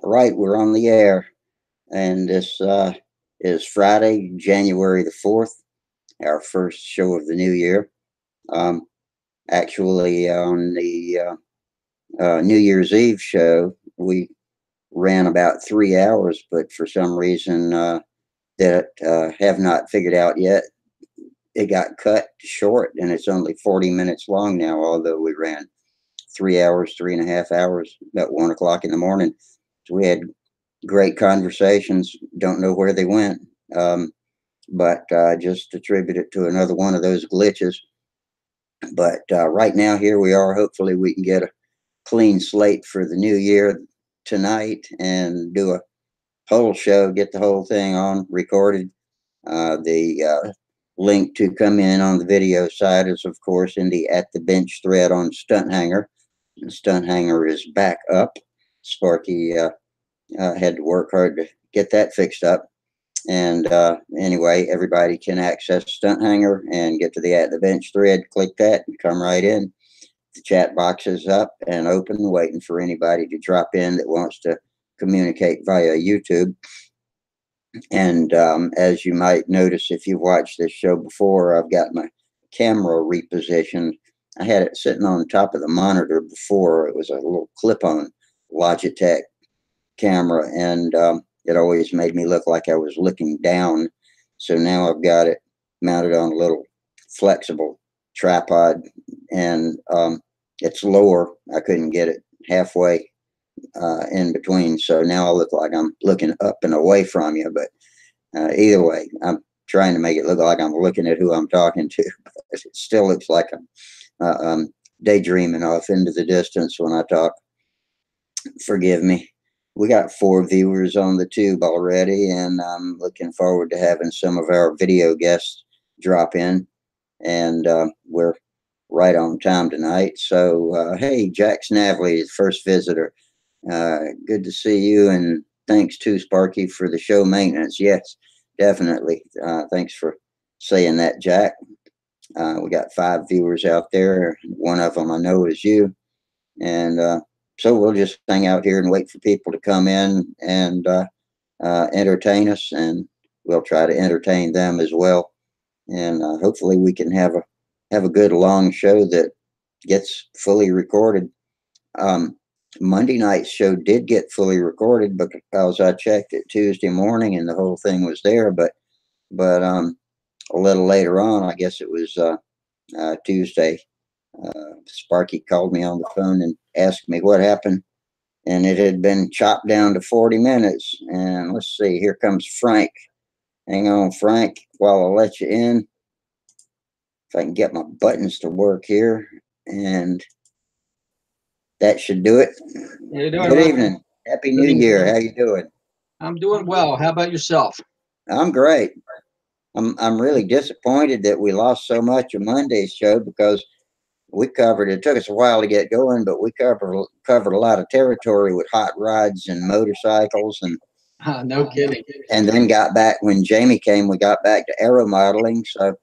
right, we're on the air, and this is Friday, January the 4th, our first show of the new year. Um, Actually, on the New Year's Eve show, we ran about 3 hours, but for some reason that have not figured out yet, it got cut short, and it's only 40 minutes long now, although we ran 3 hours, 3.5 hours, about 1 o'clock in the morning. So we had great conversations. Don't know where they went, but just attribute it to another one of those glitches. But right now, here we are. Hopefully, we can get a clean slate for the new year tonight and do a whole show, get the whole thing on recorded. The link to come in on the video side is, of course, in the At the Bench thread on Stunthangar. Stunthangar is back up. Sparky had to work hard to get that fixed up. And anyway, everybody can access Stunthangar and get to the At the Bench thread. Click that and come right in. The chat box is up and open, waiting for anybody to drop in that wants to communicate via YouTube. And as you might notice, if you've watched this show before, I've got my camera repositioned. I had it sitting on top of the monitor before. It was a little clip-on Logitech camera, and it always made me look like I was looking down. So now I've got it mounted on a little flexible tripod, and it's lower. I couldn't get it halfway in between, so now I look like I'm looking up and away from you. But either way, I'm trying to make it look like I'm looking at who I'm talking to, but it still looks like I'm daydreaming off into the distance when I talk. Forgive me. We got 4 viewers on the tube already, and I'm looking forward to having some of our video guests drop in. And we're right on time tonight. So, hey, Jack Snavely, first visitor. Good to see you, and thanks to Sparky for the show maintenance. Yes, definitely. Thanks for saying that, Jack. We got 5 viewers out there. One of them I know is you. And so we'll just hang out here and wait for people to come in and entertain us, and we'll try to entertain them as well. And hopefully we can have a good long show that gets fully recorded. Monday night's show did get fully recorded because I checked it Tuesday morning and the whole thing was there. But a little later on, I guess it was Tuesday, Sparky called me on the phone and asked me what happened, and it had been chopped down to 40 minutes. And let's see, here comes Frank. Hang on, Frank, while I let you in. If I can get my buttons to work here, and that should do it. Good evening. Happy New Year. How you doing? I'm doing well. How about yourself? I'm great. I'm really disappointed that we lost so much of Monday's show, because we covered, it took us a while to get going, but we covered a lot of territory with hot rods and motorcycles, and no kidding. And then got back, when Jamie came, we got back to aeromodeling. So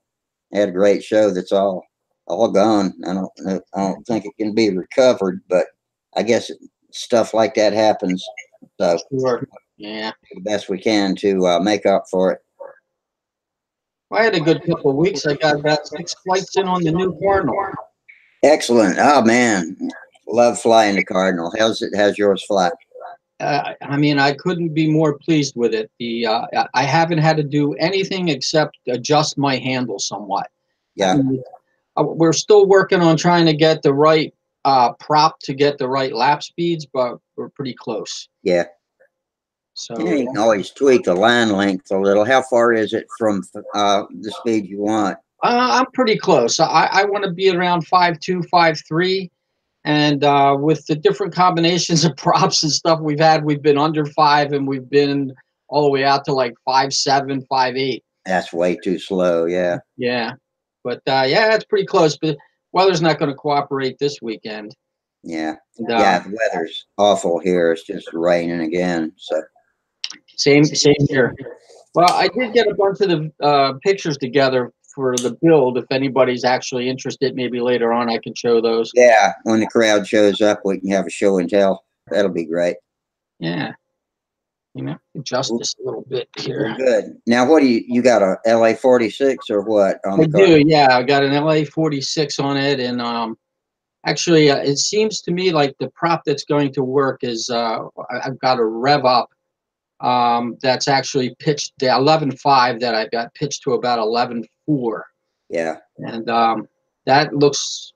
had a great show that's all gone. I don't think it can be recovered, but I guess stuff like that happens. So sure. Yeah, do the best we can to make up for it. I had a good couple of weeks. I got about 6 flights in on the new Cardinal. Excellent. Oh man, love flying the Cardinal. How's yours fly? I mean, I couldn't be more pleased with it. I haven't had to do anything except adjust my handle somewhat. Yeah. We're still working on trying to get the right prop to get the right lap speeds, but we're pretty close. Yeah. So you can always tweak the line length a little. How far is it from the speed you want? I'm pretty close. I want to be around 5.2, 5.3. And with the different combinations of props and stuff we've had, we've been under 5, and we've been all the way out to like 5.7, 5.8. That's way too slow. Yeah. Yeah. But yeah, it's pretty close. But weather's not going to cooperate this weekend. Yeah. Yeah. The weather's awful here. It's just raining again. So same here. Well, I did get a bunch of the pictures together for the build. If anybody's actually interested, maybe later on I can show those. Yeah, when the crowd shows up, we can have a show and tell. That'll be great. Yeah. adjust this a little bit Well, here. good. Now, what do you got a LA-46 or what on I the car? do, yeah. I got an LA-46 on it, and actually, it seems to me like the prop that's going to work is I've got a rev up that's actually pitched to 11.5 that I've got pitched to about 11.4. Yeah. And that looks.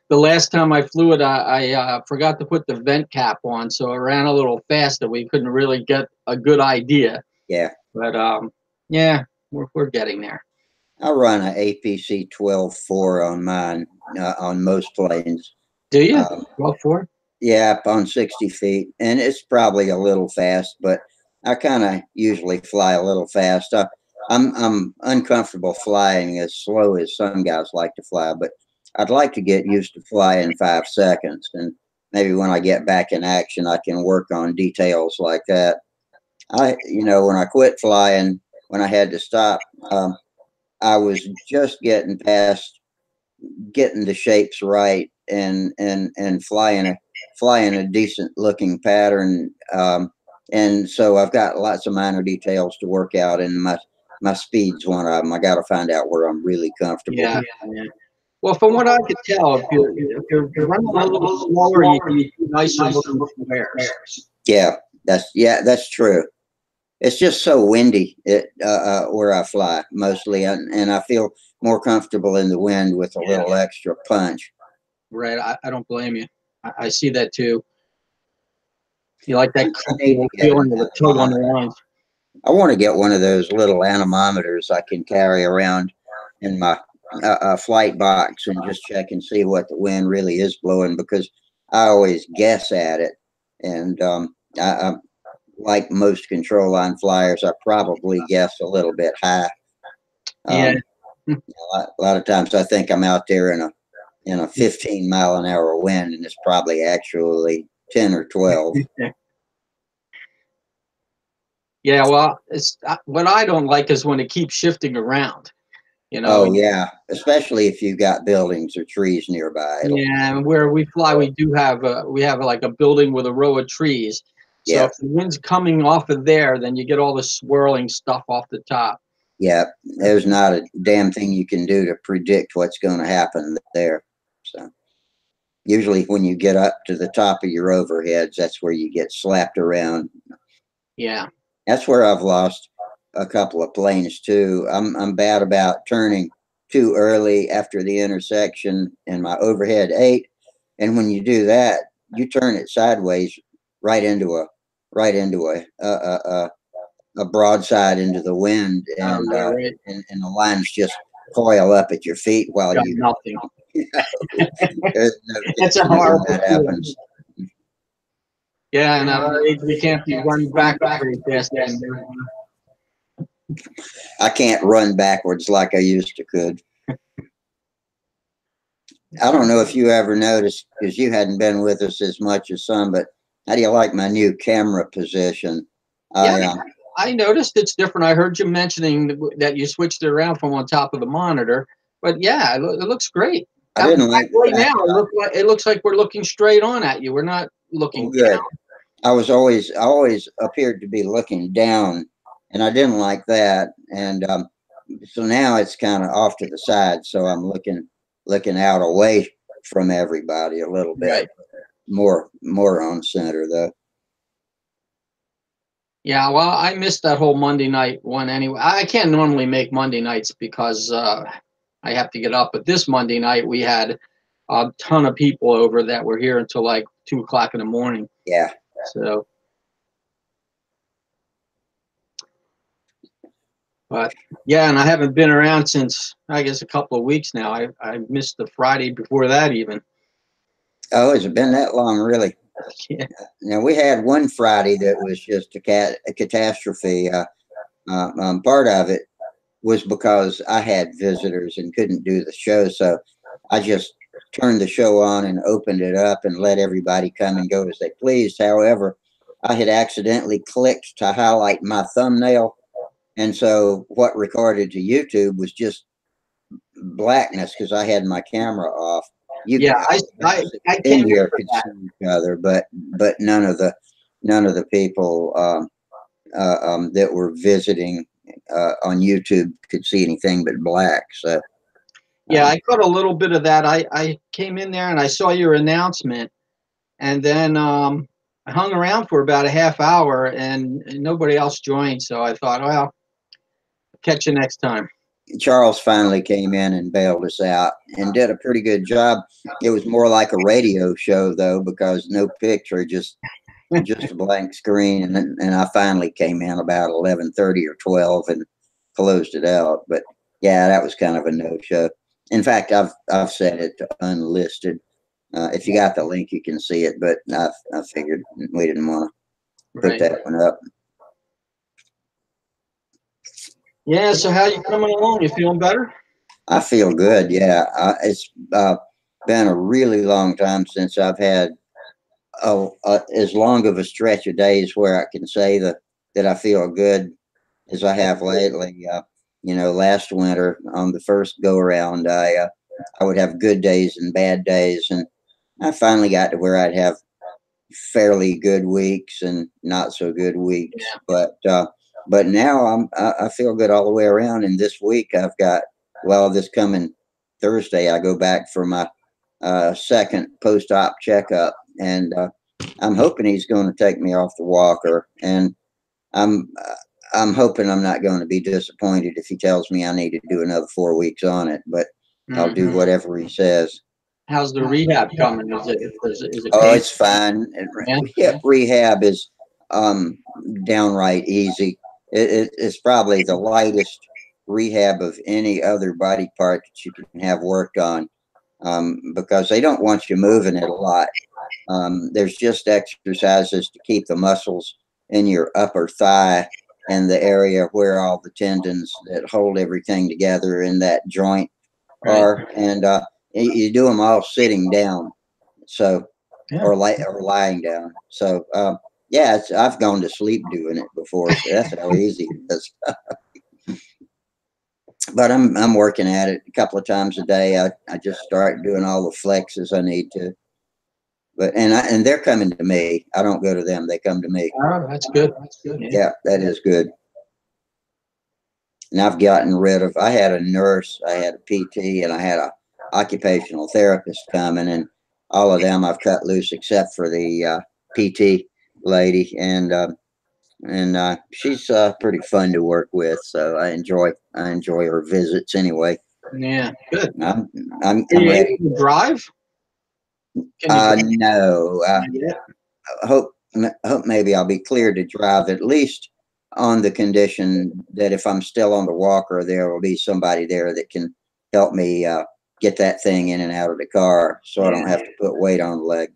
The last time I flew it, I forgot to put the vent cap on, so it ran a little faster. We couldn't really get a good idea, Yeah. but yeah, we're getting there. I run an APC 12.4 on mine on most planes. Do you? Um, 12.4? yeah, up on 60 feet, and it's probably a little fast, but I kind of usually fly a little fast. I'm uncomfortable flying as slow as some guys like to fly, but I'd like to get used to flying 5 seconds, and maybe when I get back in action, I can work on details like that. When I quit flying, when I had to stop, I was just getting the shapes right and flying a decent looking pattern. And so I've got lots of minor details to work out, and my speed's one of them. I got to find out where I'm really comfortable. Yeah. Yeah. Well, from what I could tell, if you're running a little slower, you get nicer looking squares. That's true. It's just so windy where I fly mostly, and I feel more comfortable in the wind with a little extra punch. Right. I don't blame you. I see that too. You like that I need to comfortable get an feeling of the tug on the anemometer. lines. I want to get one of those little anemometers I can carry around in my flight box and just check and see what the wind really is blowing, because I always guess at it. And I, like most control line flyers, I probably guess a little bit high. Yeah. A lot of times I think I'm out there in a 15-mile-an-hour wind, and it's probably actually 10 or 12. Yeah. Well, it's what I don't like is when it keeps shifting around. You know. Oh yeah, especially if you've got buildings or trees nearby. Yeah, and where we fly, we have like a building with a row of trees. So Yeah, if the wind's coming off of there, then you get all the swirling stuff off the top. yeah. There's not a damn thing you can do to predict what's going to happen there. So usually when you get up to the top of your overheads, that's where you get slapped around. Yeah. That's where I've lost a couple of planes too. I'm bad about turning too early after the intersection in my overhead 8, and when you do that, you turn it sideways right into a broadside into the wind, Oh, and yeah, right. and the lines just coil up at your feet while Got you. nothing. There's no That's a catching it when horrible that feeling. happens. Yeah, and at our age, we can't be running back very fast anymore. I can't run backwards like I used to could. I don't know if you ever noticed, because you hadn't been with us as much as some, but how do you like my new camera position? Yeah, I I noticed it's different. I heard you mentioning that you switched it around from on top of the monitor, but yeah, it looks great. I In didn't fact, like the right fact now that it looks like we're looking straight on at you. We're not oh looking down. good. I always appeared to be looking down, and I didn't like that. And so now it's kind of off to the side, so I'm looking out away from everybody a little bit. Right. More on center though. Yeah, well, I missed that whole Monday night one anyway. I can't normally make Monday nights because I have to get up. But this Monday night, we had a ton of people over that were here until like 2 o'clock in the morning. Yeah. So, but yeah, and I haven't been around since I guess a couple of weeks now. I missed the Friday before that even. Oh, has it been that long, really? Yeah. Now we had one Friday that was just a catastrophe. Part of it was because I had visitors and couldn't do the show, so I just turned the show on and opened it up and let everybody come and go as they pleased. However, I had accidentally clicked to highlight my thumbnail, and so what recorded to YouTube was just blackness because I had my camera off. You Yeah, I in came in here for could that. see each other, but none of the people. that were visiting on YouTube could see anything but black. So Yeah, I caught a little bit of that. I came in there and I saw your announcement, and then I hung around for about a half hour, and nobody else joined. So I thought, well, catch you next time. Charles finally came in and bailed us out and did a pretty good job. It was more like a radio show though, because no picture, just a blank screen. And I finally came in about 11:30 or 12 and closed it out. But yeah, that was kind of a no show. In fact, I've set it to unlisted. If you got the link, you can see it. But I figured we didn't want to put that one up. Yeah. So how you coming along? You feeling better? I feel good. Yeah, it's been a really long time since I've had as long of a stretch of days where I can say that I feel good as I have lately. Last winter on the first go around, I would have good days and bad days, and I finally got to where I'd have fairly good weeks and not so good weeks. Yeah. But now I feel good all the way around. And this week I've got, well, this coming Thursday I go back for my second post-op checkup, and I'm hoping he's going to take me off the walker, and I'm I'm hoping I'm not going to be disappointed if he tells me I need to do another 4 weeks on it, but I'll do whatever he says. How's the rehab coming? Is it Oh, painful? it's fine. Yeah. Hip rehab is downright easy. It's probably the lightest rehab of any other body part that you can have worked on, because they don't want you moving it a lot. There's just exercises to keep the muscles in your upper thigh and the area where all the tendons that hold everything together in that joint are, and you do them all sitting down. So, or lying down. So, yeah, I've gone to sleep doing it before. So that's how easy it is. But I'm working at it a couple of times a day. I just start doing all the flexes I need to. But and they're coming to me. I don't go to them. They come to me. Oh, that's good. That's good. Yeah, that is good. And I've gotten rid of. I had a nurse, I had a PT, and I had a occupational therapist coming, and all of them I've cut loose except for the PT lady, and she's pretty fun to work with. So I enjoy her visits anyway. Yeah, good. I'm Are you ready. able to drive? Can you drive? No. Yeah. Hope maybe I'll be cleared to drive, at least on the condition that if I'm still on the walker, there will be somebody there that can help me get that thing in and out of the car, so I don't have to put weight on the leg.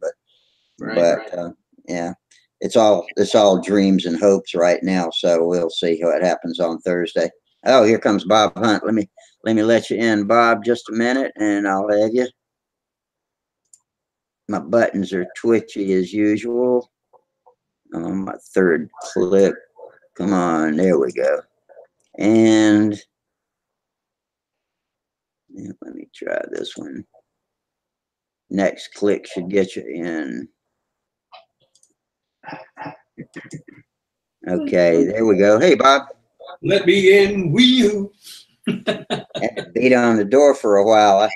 But yeah, it's all dreams and hopes right now. So we'll see what happens on Thursday. Oh, here comes Bob Hunt. Let me let you in, Bob, just a minute, and I'll have you. My buttons are twitchy as usual. On my third click. Come on, there we go. And let me try this one. Next click should get you in. Okay, there we go. Hey, Bob. Let me in, will you? Had to beat on the door for a while.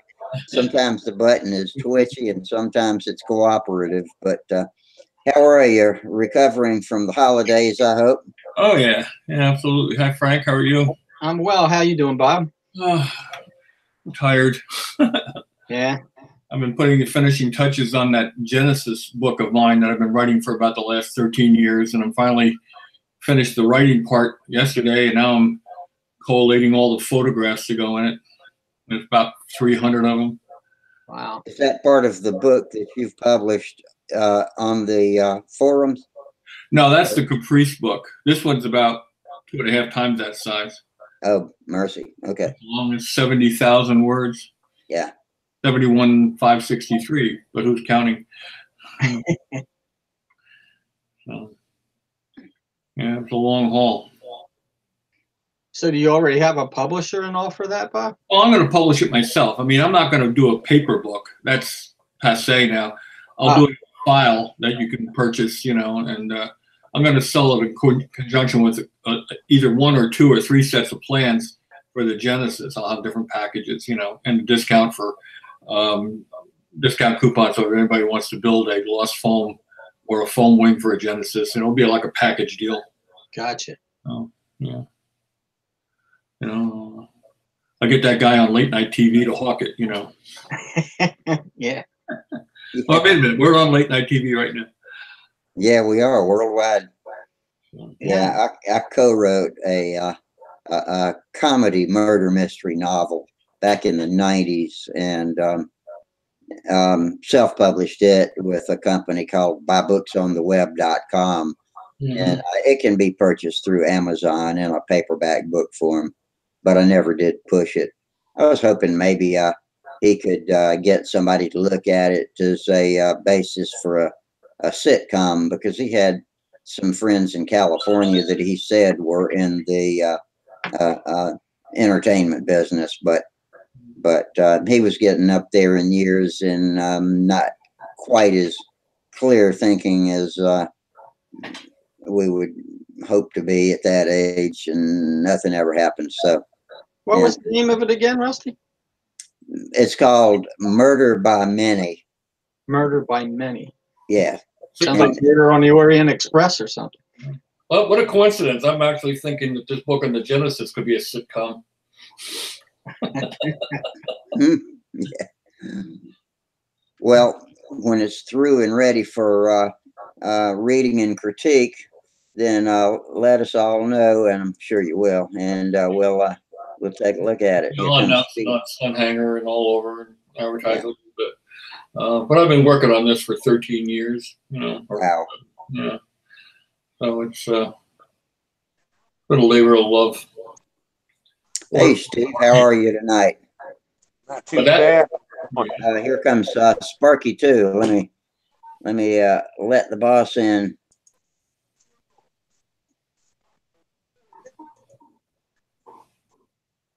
Sometimes the button is twitchy and sometimes it's cooperative. But how are you? Recovering from the holidays, I hope. Oh yeah, absolutely. Hi Frank, how are you? I'm well. How you doing, Bob? I'm tired. Yeah. I've been putting the finishing touches on that Genesis book of mine that I've been writing for about the last 13 years, and I'm finally finished the writing part yesterday, and now I'm collating all the photographs to go in it. There's about 300 of them. Wow. Is that part of the book that you've published on the forums? No, that's the Caprice book. This one's about 2.5 times that size. Oh, mercy. Okay. As long as 70,000 words. Yeah. 71,563, but who's counting? So, yeah, it's a long haul. So do you already have a publisher and all for that, Bob? Well, I'm going to publish it myself. I mean, I'm not going to do a paper book. That's passe now. I'll do a file that you can purchase, and I'm going to sell it in conjunction with either 1 or 2 or 3 sets of plans for the Genesis. I'll have different packages, you know, and discount for discount coupons. So if anybody wants to build a lost foam or a foam wing for a Genesis, it'll be like a package deal. Gotcha. Oh, yeah. You know, I get that guy on late night TV to hawk it, you know. Yeah. Well, wait a minute. We're on late night TV right now. Yeah, we are worldwide. Yeah, I co-wrote a comedy murder mystery novel back in the 90s and self-published it with a company called buybooksontheweb.com. And it can be purchased through Amazon in a paperback book form, but I never did push it. I was hoping maybe he could get somebody to look at it as a basis for a sitcom, because he had some friends in California that he said were in the entertainment business, but he was getting up there in years and not quite as clear thinking as we would hope to be at that age, and nothing ever happened. So what was the name of it again, Rusty? It's called Murder by Many. Murder by Many. Yeah. Sounds like Murder on the Orient Express or something. Well, what a coincidence. I'm actually thinking that this book on the Genesis could be a sitcom. Yeah. Well, when it's through and ready for reading and critique, then let us all know, and I'm sure you will, and we'll take a look at it. You'll announce it on Stunthangar and all over and advertise a little bit. But I've been working on this for 13 years, you know. Wow. Yeah. So it's been a labor of love. Hey, Steve, how are you tonight? Not too bad. Here comes Sparky too. Let me let the boss in.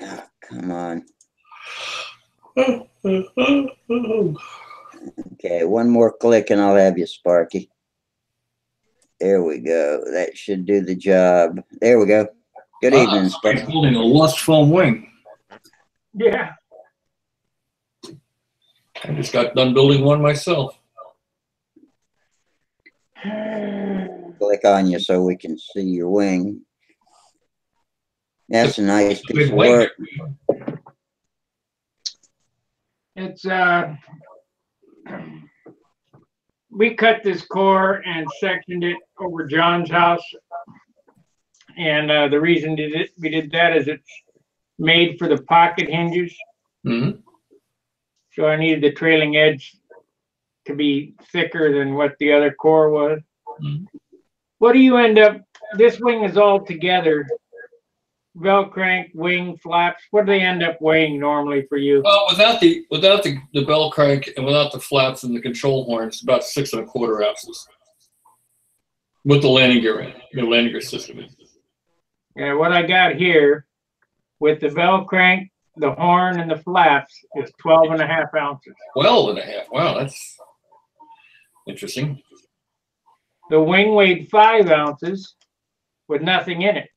Oh, come on. Okay, one more click and I'll have you, Sparky. There we go. That should do the job. There we go. Good evening, Sparky. He's building a lost foam wing. Yeah. I just got done building one myself. Click on you so we can see your wing. That's a nice piece of work. It's we cut this core and sectioned it over John's house, and the reason we did that is it's made for the pocket hinges. Mm-hmm. So I needed the trailing edge to be thicker than what the other core was. Mm-hmm. What do you end up? This wing is all together. Bell crank, wing, flaps. What do they end up weighing normally for you? Well, without the bell crank and without the flaps and the control horns, about 6 1/4 ounces. With the landing gear in, the landing gear system in. Yeah, what I got here with the bell crank, the horn, and the flaps is 12.5 ounces. 12.5. Wow, that's interesting. The wing weighed 5 ounces with nothing in it.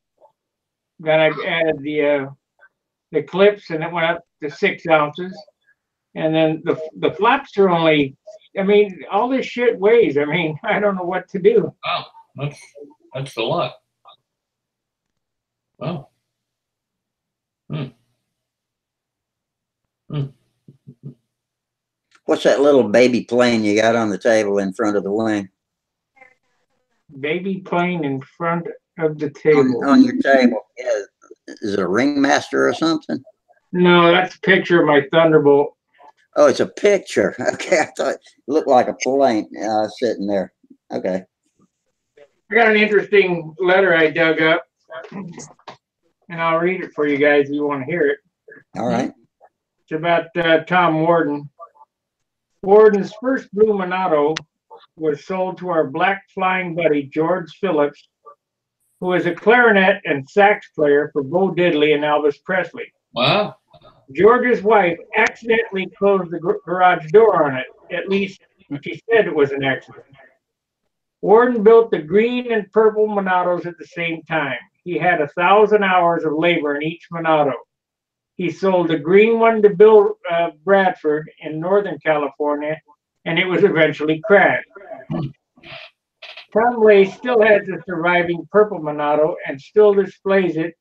Then I added the clips, and it went up to 6 ounces. And then the flaps are only, I mean, all this shit weighs. I mean, I don't know what to do. Wow, that's a lot. Wow. What's that little baby plane you got on the table in front of the wing? Baby plane in front of the table. On your table. Yeah. Is it a ringmaster or something? No, that's a picture of my Thunderbolt. Oh, it's a picture. Okay, I thought it looked like a plane sitting there. Okay. I got an interesting letter I dug up, and I'll read it for you guys if you want to hear it. All right. It's about Tom Warden. Warden's first Blue Monado was sold to our black flying buddy, George Phillips, who is a clarinet and sax player for Bo Diddley and Elvis Presley. Wow. George's wife accidentally closed the garage door on it. At least she said it was an accident. Warden built the green and purple Monados at the same time. He had 1,000 hours of labor in each Monado. He sold the green one to Bill Bradford in Northern California, and it was eventually crashed. Tom Lay still has the surviving purple Monado and still displays it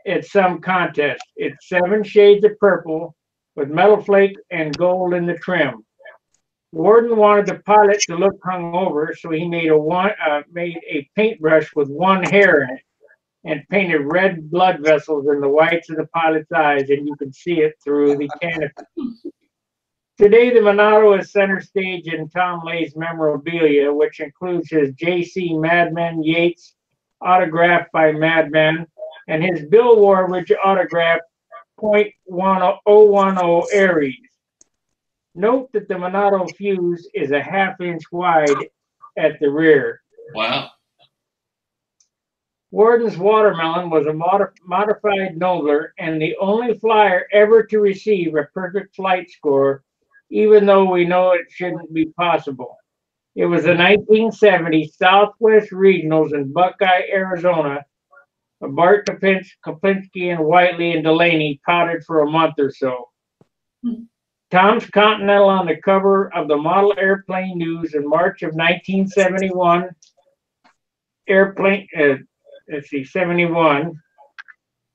at some contests. It's 7 shades of purple with metal flake and gold in the trim. Warden wanted the pilot to look hungover, so he made a paintbrush with one hair in it and painted red blood vessels in the whites of the pilot's eyes, and you can see it through the canopy. Today, the Monado is center stage in Tom Lay's memorabilia, which includes his J.C. Madman Yates autographed by Madman and his Bill Warridge autograph .010 Aries. Note that the Monado fuse is a 1/2 inch wide at the rear. Wow. Warden's Watermelon was a modified Nobler and the only flyer ever to receive a perfect flight score, even though we know it shouldn't be possible. It was the 1970 Southwest Regionals in Buckeye, Arizona. Bart Kopinski and Whiteley and Delaney potted for a month or so. Tom's Continental on the cover of the Model Airplane News in March of 1971. 71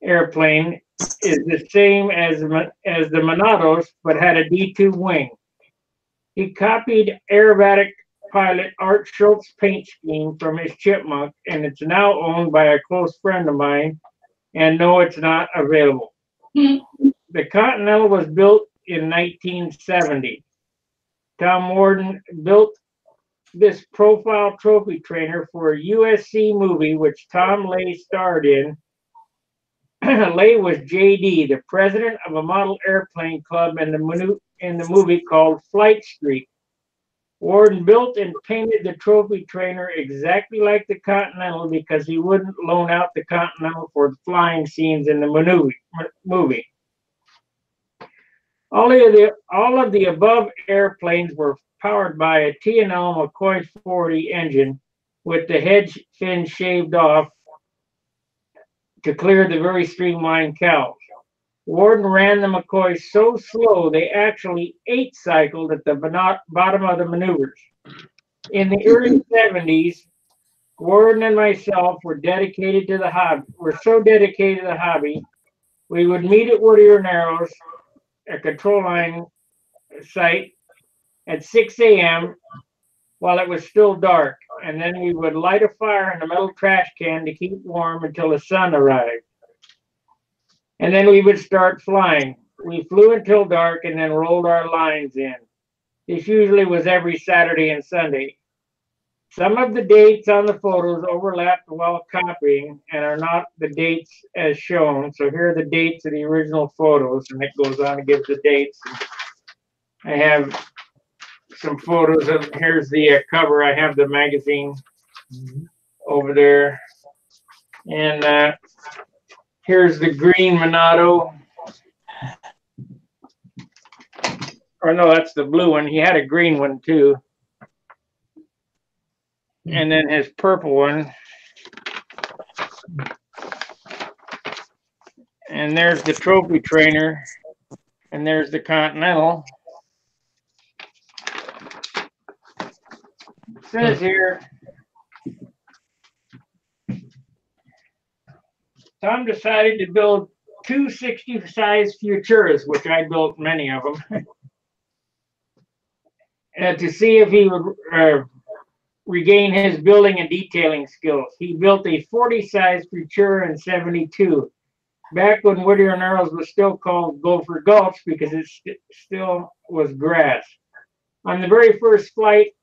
airplane is the same as the Monados, but had a D2 wing. He copied aerobatic pilot Art Schultz's paint scheme from his Chipmunk, and it's now owned by a close friend of mine, and no, it's not available. The Continental was built in 1970. Tom Warden built this profile trophy trainer for a USC movie which Tom Lay starred in. Lay was JD, the president of a model airplane club in the movie called Flight Streak. Warden built and painted the trophy trainer exactly like the Continental because he wouldn't loan out the Continental for the flying scenes in the movie. All of the above airplanes were powered by a T&L McCoy 40 engine with the head fin shaved off to clear the very streamlined cowls. Warden ran the McCoy so slow they actually 8-cycled at the bottom of the maneuvers. In the early 70s, Warden and myself were dedicated to the hobby. We're so dedicated to the hobby, we would meet at Whittier Narrows, a control line site, at 6 a.m. while it was still dark, and then we would light a fire in a metal trash can to keep warm until the sun arrived. And then we would start flying. We flew until dark and then rolled our lines in. This usually was every Saturday and Sunday. Some of the dates on the photos overlapped while copying and are not the dates as shown. So here are the dates of the original photos, and it goes on to give the dates. I have some photos of, here's the cover. I have the magazine over there. And here's the green Monado. Or no, that's the blue one. He had a green one too. And then his purple one. And there's the trophy trainer. And there's the Continental. It says here, Tom decided to build 2 60-size Futuras, which I built many of them, to see if he would regain his building and detailing skills. He built a 40-size Futura in 72, back when Whittier Narrows was still called Gopher Gulch because it still was grass. On the very first flight,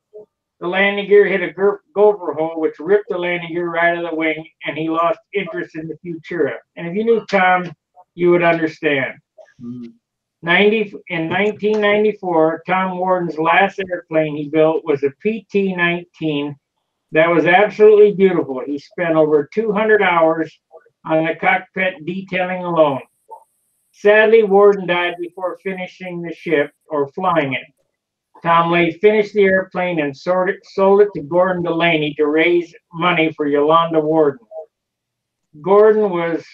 the landing gear hit a gopher hole, which ripped the landing gear right out of the wing, and he lost interest in the Futura. And if you knew Tom, you would understand. In 1994, Tom Warden's last airplane he built was a PT-19 that was absolutely beautiful. He spent over 200 hours on the cockpit detailing alone. Sadly, Warden died before finishing the ship or flying it. Tom Lay finished the airplane and sold it to Gordon Delaney to raise money for Yolanda Worden. Gordon was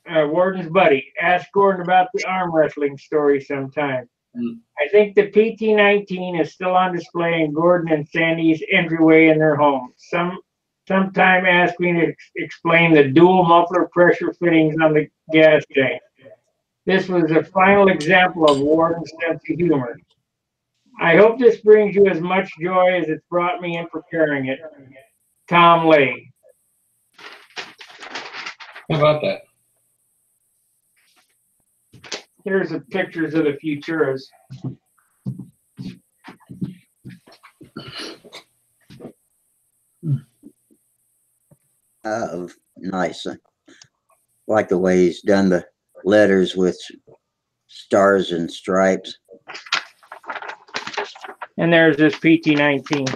Warden's buddy. Ask Gordon about the arm wrestling story sometime. I think the PT-19 is still on display in Gordon and Sandy's entryway in their home. Sometime ask me to explain the dual muffler pressure fittings on the gas tank. This was a final example of Warden's sense of humor. I hope this brings you as much joy as it's brought me in preparing it. Tom Lay. How about that? Here's the pictures of the Futuras. Nice. I like the way he's done the letters with stars and stripes. And there's this PT-19.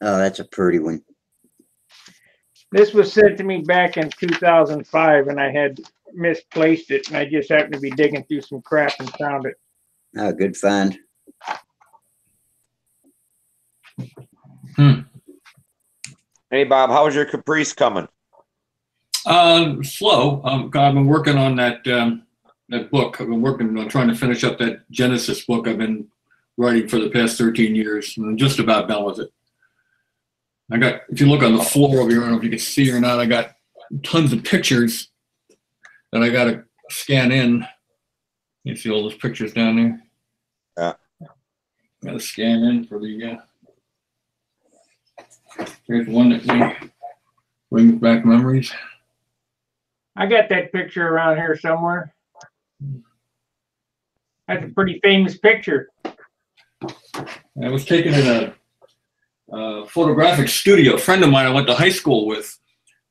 Oh, that's a pretty one. This was sent to me back in 2005, and I had misplaced it, and I just happened to be digging through some crap and found it. Oh, good find. Hey, Bob, how's your Caprice coming? Slow. I've been working on that book. I've been working on trying to finish up that Genesis book I've been writing for the past 13 years. I'm just about done with it. I got, if you look on the floor over here, I don't know if you can see or not, I got tons of pictures that I got to scan in. You see all those pictures down there? Yeah. Got to scan in for the, here's one that brings back memories. I got that picture around here somewhere. That's a pretty famous picture. I was taken in a photographic studio. A friend of mine I went to high school with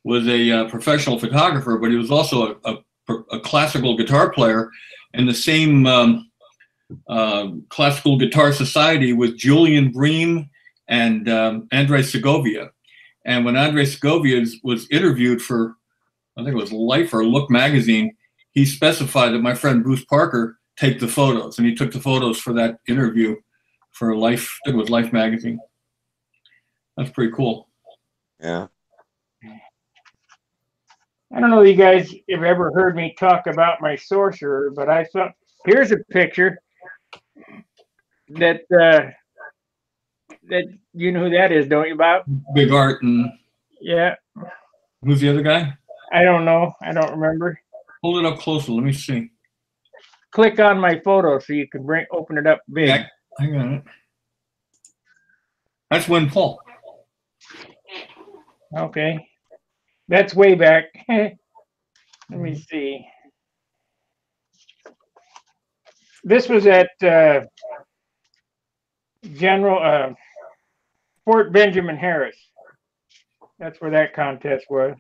was a professional photographer, but he was also a classical guitar player in the same classical guitar society with Julian Bream and Andre Segovia. And when Andre Segovia was interviewed for, I think it was Life or Look magazine, he specified that my friend Bruce Parker take the photos, and he took the photos for that interview for Life. I think it was Life magazine. That's pretty cool. Yeah. I don't know if you guys have ever heard me talk about my sorcerer, but I thought, here's a picture that you know who that is, don't you, Bob? Big Art and Yeah. who's the other guy? I don't know. I don't remember. Hold it up closer. Let me see. Click on my photo so you can open it up big. Yeah, I got it. That's Win Paul. Okay. That's way back. Let me see. This was at Fort Benjamin Harris. That's where that contest was.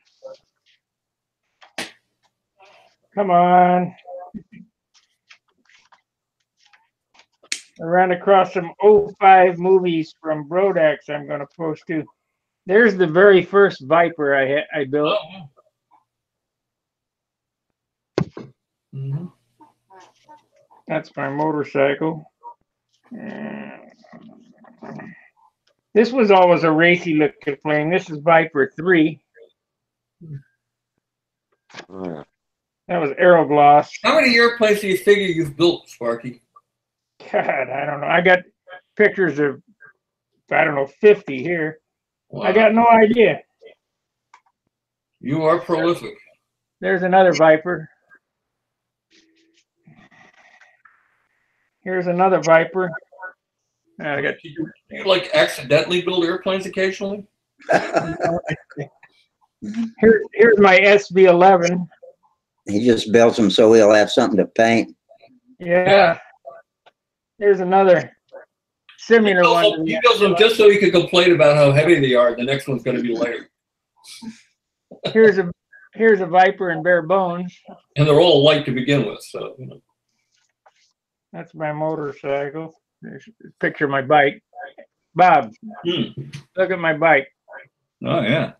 Come on. I ran across some 05 movies from Brodax I'm going to post too. There's the very first Viper I built. Mm-hmm. That's my motorcycle. This was always a racy looking plane. This is Viper 3. Oh, yeah. That was Aerogloss. How many airplanes do you figure you've built, Sparky? God, I don't know. I got pictures of, I don't know, 50 here. Wow. I got no idea. You are prolific. There's another Viper. Here's another Viper. I got You like accidentally build airplanes occasionally? here's my SB11. He just built them so he'll have something to paint. Yeah. Here's another similar one. He builds them just so he can complain about how heavy they are. The next one's going to be lighter. Here's a Viper in bare bones. And they're all light to begin with, so you know. That's my motorcycle. There's a picture of my bike. Bob, look at my bike. Oh yeah.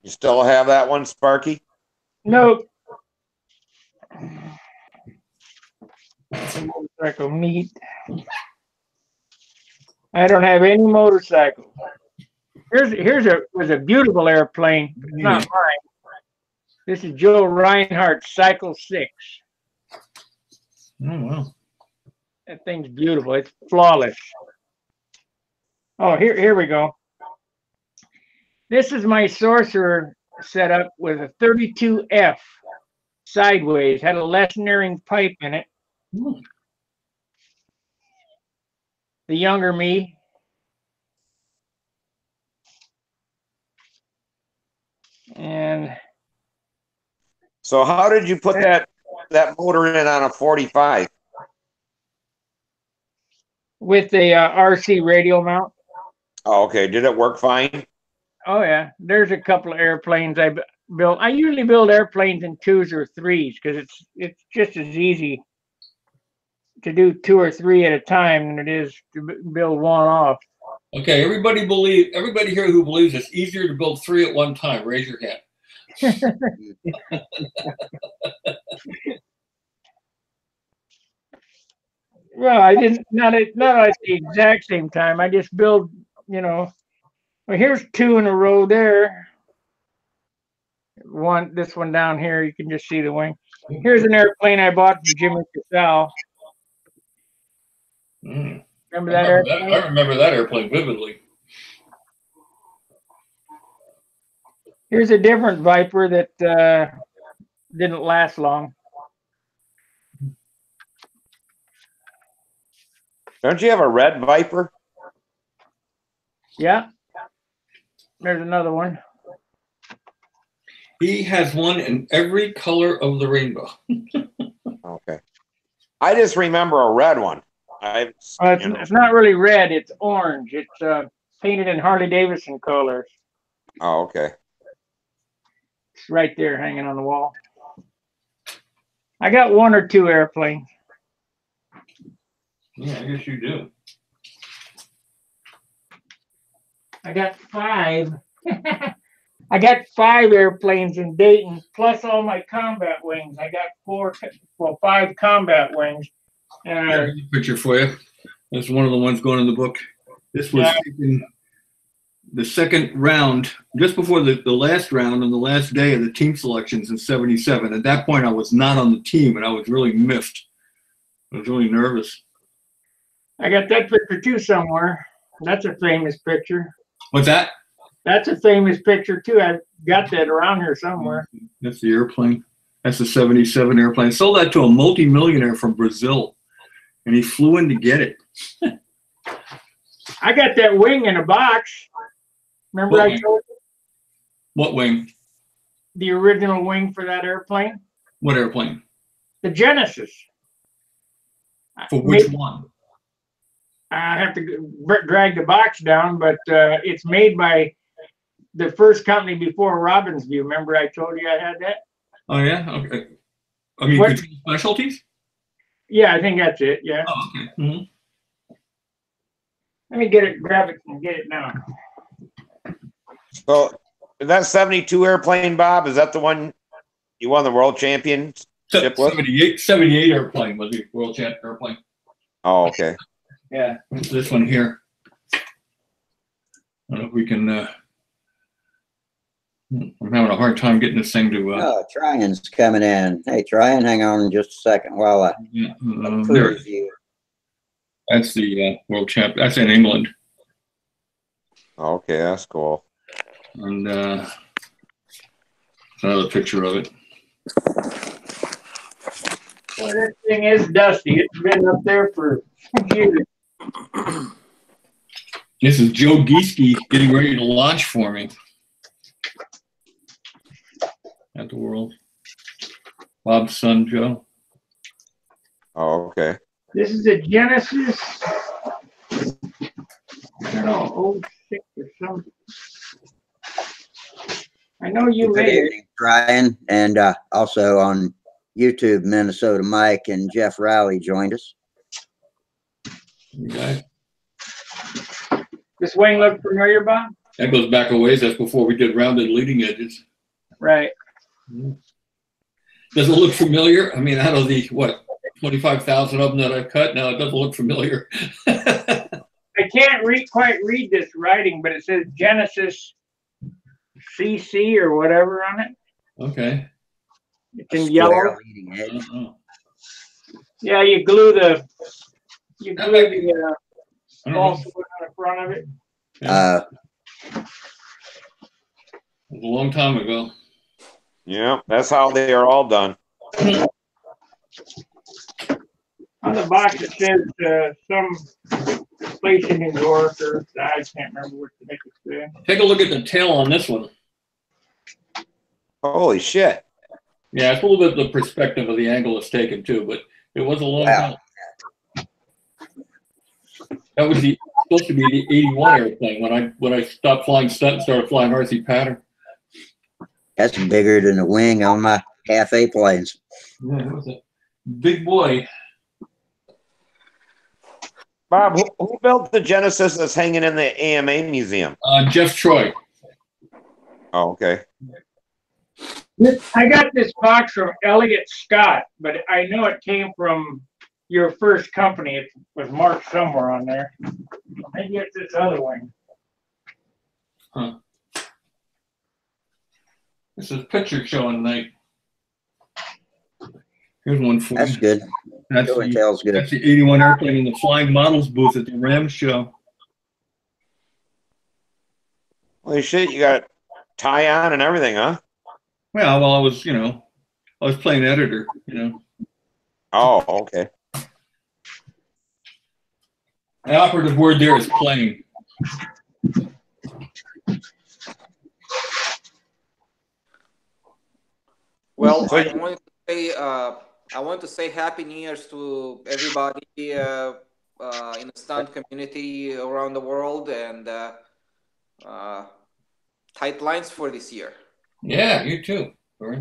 You still have that one, Sparky? Nope. Motorcycle meet. I don't have any motorcycles. Here's a beautiful airplane. It's not mine. This is Joe Reinhardt's Cycle 6. Oh, wow. That thing's beautiful. It's flawless. Oh, here we go. This is my Sorcerer setup with a 32F sideways. Had a lessening pipe in it. The younger me. And So how did you put that motor in on a 45? with the RC radial mount. Oh, okay. Did it work fine? Oh yeah, there's a couple of airplanes I built. I usually build airplanes in 2s or 3s because it's just as easy to do 2 or 3 at a time than it is to build one off. Okay, everybody here who believes it's easier to build 3 at one time, raise your hand. Well, I didn't not at the exact same time. I just build, well, here's 2 in a row there. This one down here, you can just see the wing. Here's an airplane I bought from Jimmy Casal. Remember that airplane? I remember that airplane vividly. Here's a different Viper that didn't last long. Don't you have a red Viper? Yeah. There's another one. He has one in every color of the rainbow. Okay. I just remember a red one. It's not really red. It's orange. It's painted in Harley Davidson colors. Oh, okay. It's right there hanging on the wall. I got 1 or 2 airplanes. Yeah, I guess you do. I got 5. I got 5 airplanes in Dayton, plus all my combat wings. I got 5 combat wings. Here's a picture for you. That's one of the ones going in the book. This was taken the second round, just before the last round on the last day of the team selections in '77. At that point, I was not on the team, and I was really miffed. I was really nervous. I got that picture too somewhere. That's a famous picture. What's that? That's a famous picture too. I've got that around here somewhere. That's the airplane. That's the '77 airplane. I sold that to a multi-millionaire from Brazil, and he flew in to get it. I got that wing in a box. Remember I told you? What wing? The original wing for that airplane. What airplane? The Genesis. For which one? I have to drag the box down, but it's made by the first company before Robin's View. Remember I told you I had that? Oh, yeah? Okay. I mean, Control Specialties? Yeah, I think that's it. Yeah. Oh, okay. Mm-hmm. Let me get it, grab it, and get it now. So, is that 72 airplane, Bob? Is that the one you won the world championship with? 78 airplane was the world champ airplane. Oh, okay. Yeah, it's this one here. I don't know if we can. I'm having a hard time getting this thing to. Oh, Tryon's coming in. Hey, Tryon, hang on just a second while I approve you. That's the world champ. That's in England. Okay, that's cool. And another picture of it. Well, this thing is dusty. It's been up there for years. This is Joe Gieske getting ready to launch for me at the World. Bob's son, Joe. Oh, okay. This is a Genesis. I don't know, 06 or something. I know you Good made evening, Tryon, and also on YouTube, Minnesota Mike and Jeff Rowley joined us. Okay. This wing look familiar, Bob? That goes back a ways. That's before we did rounded leading edges. Right. Does it look familiar? I mean, out of the, what, 25,000 of them that I cut. Now it doesn't look familiar. I can't quite read this writing, but it says Genesis CC or whatever on it. Okay. It's in yellow. Yeah, you glue the balsa wood on the front of it. Yeah. It was a long time ago. Yeah, that's how they are all done. On the box it says some place in New York, or I can't remember what the heck it said. Take a look at the tail on this one. Holy shit. Yeah, it's a little bit the perspective of the angle it's taken too, but it was a long time. That was supposed to be the 81 airplane when I stopped flying Stunt and started flying RC pattern. That's bigger than the wing on my half-A planes. Yeah, it was a big boy. Bob, who built the Genesis that's hanging in the AMA museum? Jeff Troy. Oh, okay. I got this box from Elliot Scott, but I know it came from your first company. It was marked somewhere on there. Maybe it's this other one. Huh. This is a picture showing tonight. Here's one for That's you. good. That's Show and tell's good. That's the 81 airplane in the flying models booth at the Rams show. Holy shit, you got tie on and everything, huh? Well, I was playing editor, Oh, okay. The operative word there is playing. Well, I want to say Happy New Year's to everybody in the stunt community around the world, and tight lines for this year. Yeah, you too, Brian.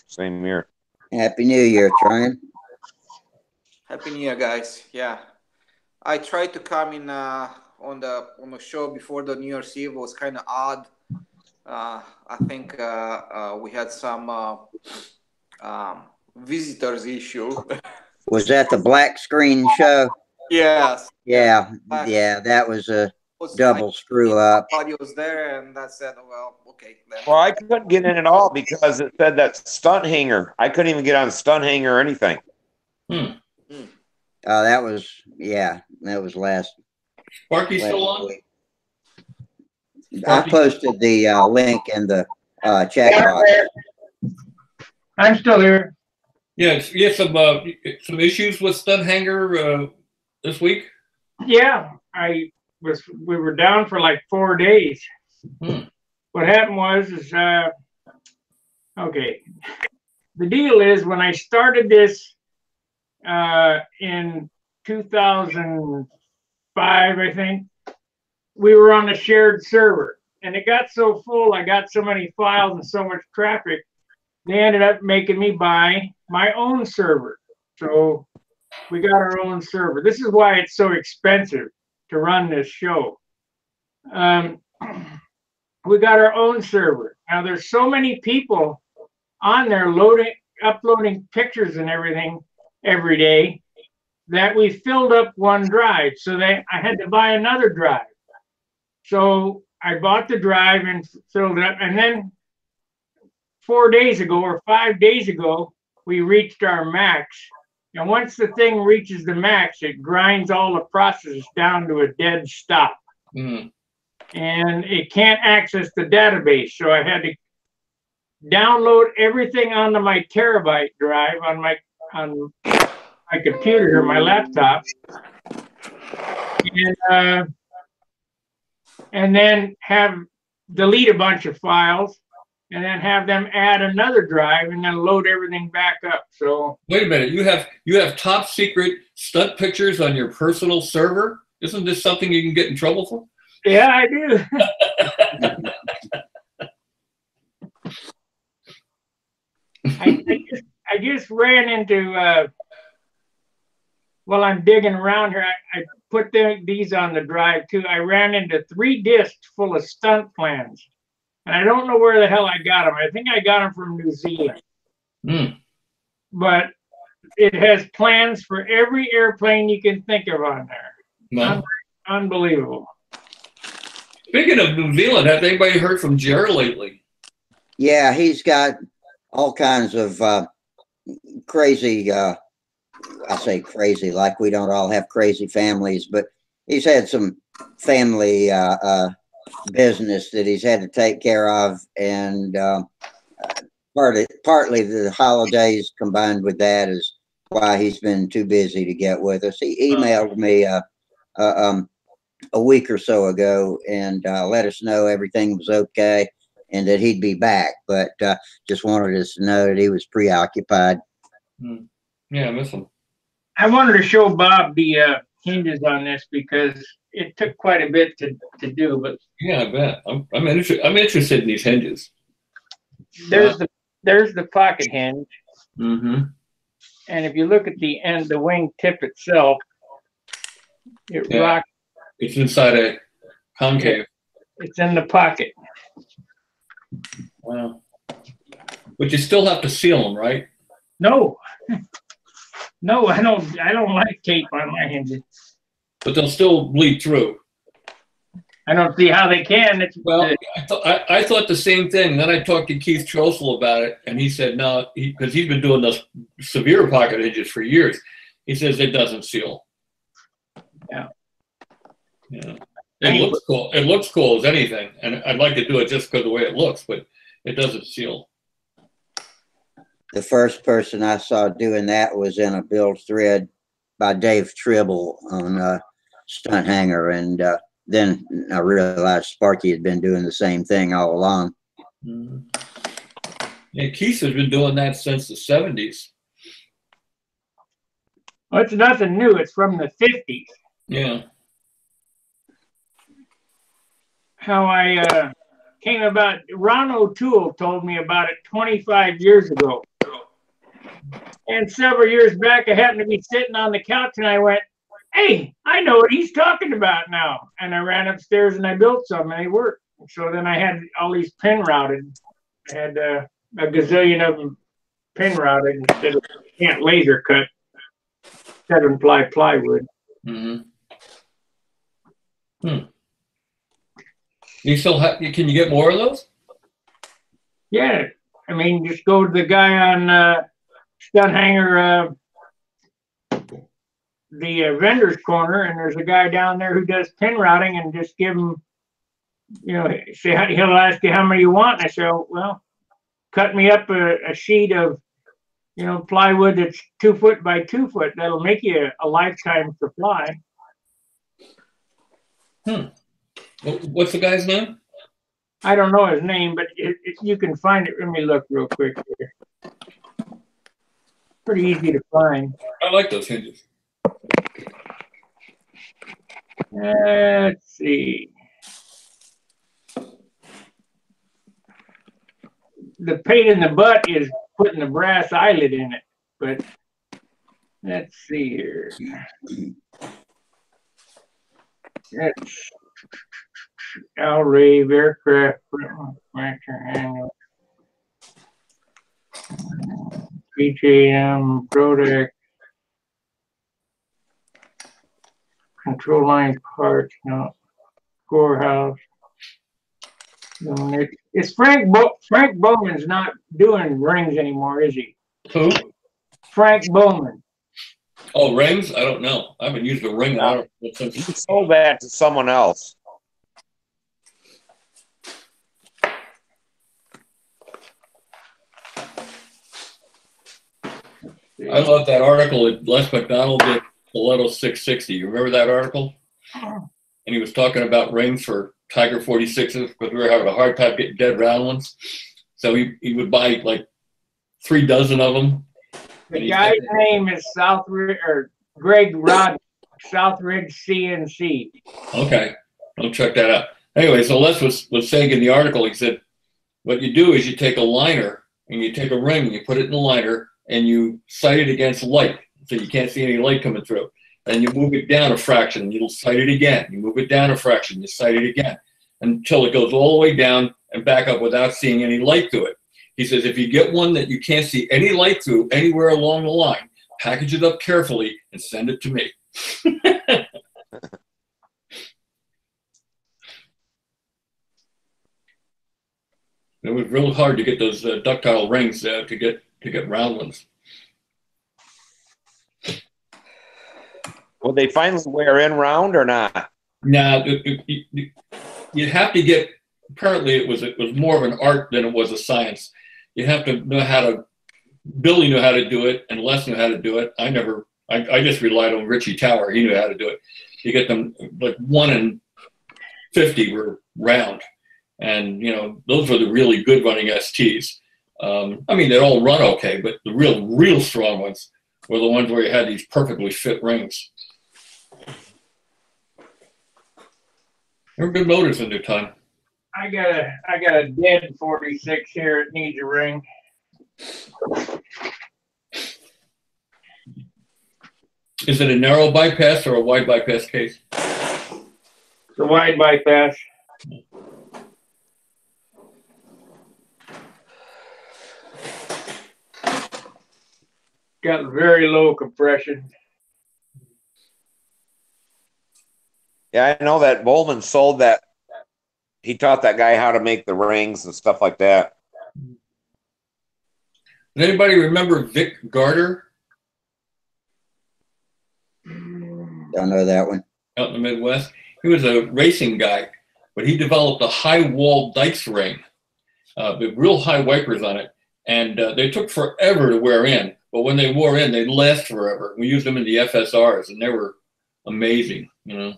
Same here. Happy New Year, Tryon. Happy New Year, guys. Yeah, I tried to come in on the show before the New Year's Eve. It was kind of odd. I think we had some visitors issue. Was that the black screen show? Yes. Yeah, that was a double screw up. Everybody was there, and that said, well, okay. Then. Well, I couldn't get in at all because it said that Stunthangar. I couldn't even get on Stunthangar or anything. That was last. Sparky still on? Week. I posted the link in the chat box. I'm still here. Yeah, you had some issues with Stunthangar this week? Yeah, we were down for like 4 days. What happened is okay. The deal is when I started this in 2005, I think, we were on a shared server, and it got so full, I got so many files and so much traffic, they ended up making me buy my own server. So we got our own server. This is why it's so expensive to run this show. We got our own server. Now there's so many people on there uploading pictures and everything every day that we filled up one drive. So I had to buy another drive. So I bought the drive and filled it up. And then 4 days ago or 5 days ago, we reached our max. And once the thing reaches the max, it grinds all the processes down to a dead stop. And it can't access the database. So I had to download everything onto my terabyte drive on my computer or my laptop. And then delete a bunch of files, and then have them add another drive, and then load everything back up. So wait a minute, you have top secret stunt pictures on your personal server? Isn't this something you can get in trouble for? Yeah, I do. I just ran into while I'm digging around here, I put these on the drive too. I ran into 3 discs full of stunt plans. And I don't know where the hell I got them. I think I got them from New Zealand. But it has plans for every airplane you can think of on there. No. Unbelievable. Speaking of New Zealand, has anybody heard from Jer lately? Yeah, he's got all kinds of crazy, I say crazy, like we don't all have crazy families, but he's had some family business that he's had to take care of, and partly the holidays combined with that is why he's been too busy to get with us. He emailed me a week or so ago and let us know everything was okay and that he'd be back, but just wanted us to know that he was preoccupied. Yeah, I miss him. I wanted to show Bob the hinges on this because it took quite a bit to do, but yeah, I bet. I'm interested in these hinges. There's the pocket hinge. Mm-hmm. And if you look at the end, the wing tip itself, it rocks. It's inside a concave. It's in the pocket. Wow. But you still have to seal them, right? No. No, I don't like tape on my hinges. But they'll still bleed through. I don't see how they can. I thought the same thing. Then I talked to Keith Trossel about it, and he said no, because he's been doing those severe pocket hinges for years. He says it doesn't seal. Yeah. Yeah. It looks cool. It looks cool as anything, and I'd like to do it just because of the way it looks, but it doesn't seal. The first person I saw doing that was in a build thread by Dave Tribble on Stunthangar, and then I realized Sparky had been doing the same thing all along. Mm-hmm. Yeah, Keith has been doing that since the 70s. Well, it's nothing new. It's from the 50s. Yeah. How I came about, Ron O'Toole told me about it 25 years ago. And several years back, I happened to be sitting on the couch and I went, hey, I know what he's talking about now. And I ran upstairs and I built some and they worked. So then I had all these pin routed. I had a gazillion of them pin routed instead of can't laser cut 7-ply plywood. Mm-hmm. You still have? Can you get more of those? Yeah, I mean, just go to the guy on Stunthangar, the vendor's corner, and there's a guy down there who does pin routing, and just give him, say he'll ask you how many you want, and I say, well, cut me up a sheet of, plywood that's 2 foot by 2 foot. That'll make you a lifetime supply. What's the guy's name? I don't know his name, but you can find it. Let me look real quick here. Pretty easy to find. I like those hinges. Let's see. The pain in the butt is putting the brass eyelet in it, but let's see here. That's Al-Rave Aircraft Manufacturer BJM Product Control Line Parts, Corehouse. It's Frank Bowman's not doing rings anymore, is he? Who? Frank Bowman. Oh, rings? I don't know. I haven't used a ring. He sold that to someone else. I love that article that Les McDonald did, Stiletto 660. You remember that article? And he was talking about rings for Tiger 46s because we were having a hard time getting dead round ones. So he would buy like 3 dozen of them. The guy's name is Greg Rod, Southridge CNC. Okay, I'll check that out. Anyway, so Les was saying in the article, he said, what you do is you take a liner and you take a ring and you put it in the liner and you sight it against light so you can't see any light coming through. And you move it down a fraction and you'll sight it again. You move it down a fraction, you sight it again until it goes all the way down and back up without seeing any light through it. He says if you get one that you can't see any light through anywhere along the line, package it up carefully, and send it to me. It was real hard to get those ductile rings to get round ones. Will they finally wear in round or not? Now you have to get. Apparently, it was more of an art than it was a science. You have to know how to. Billy knew how to do it, and Les knew how to do it. I just relied on Richie Tower. He knew how to do it. You get them like 1 in 50 were round. And, you know, those were the really good running STs. I mean, they'd all run okay, but the real strong ones were the ones where you had these perfectly fit rings. They were good motors in their time. I got a dead 46 here. It needs a ring. Is it a narrow bypass or a wide bypass case? It's a wide bypass. Got very low compression. Yeah, I know that Bowman sold that. He taught that guy how to make the rings and stuff like that. Does anybody remember Vic Garter? Don't know that one. Out in the Midwest. He was a racing guy, but he developed a high wall Dykes ring with real high wipers on it. And they took forever to wear in. But when they wore in, they'd last forever. We used them in the FSRs, and they were amazing, you know.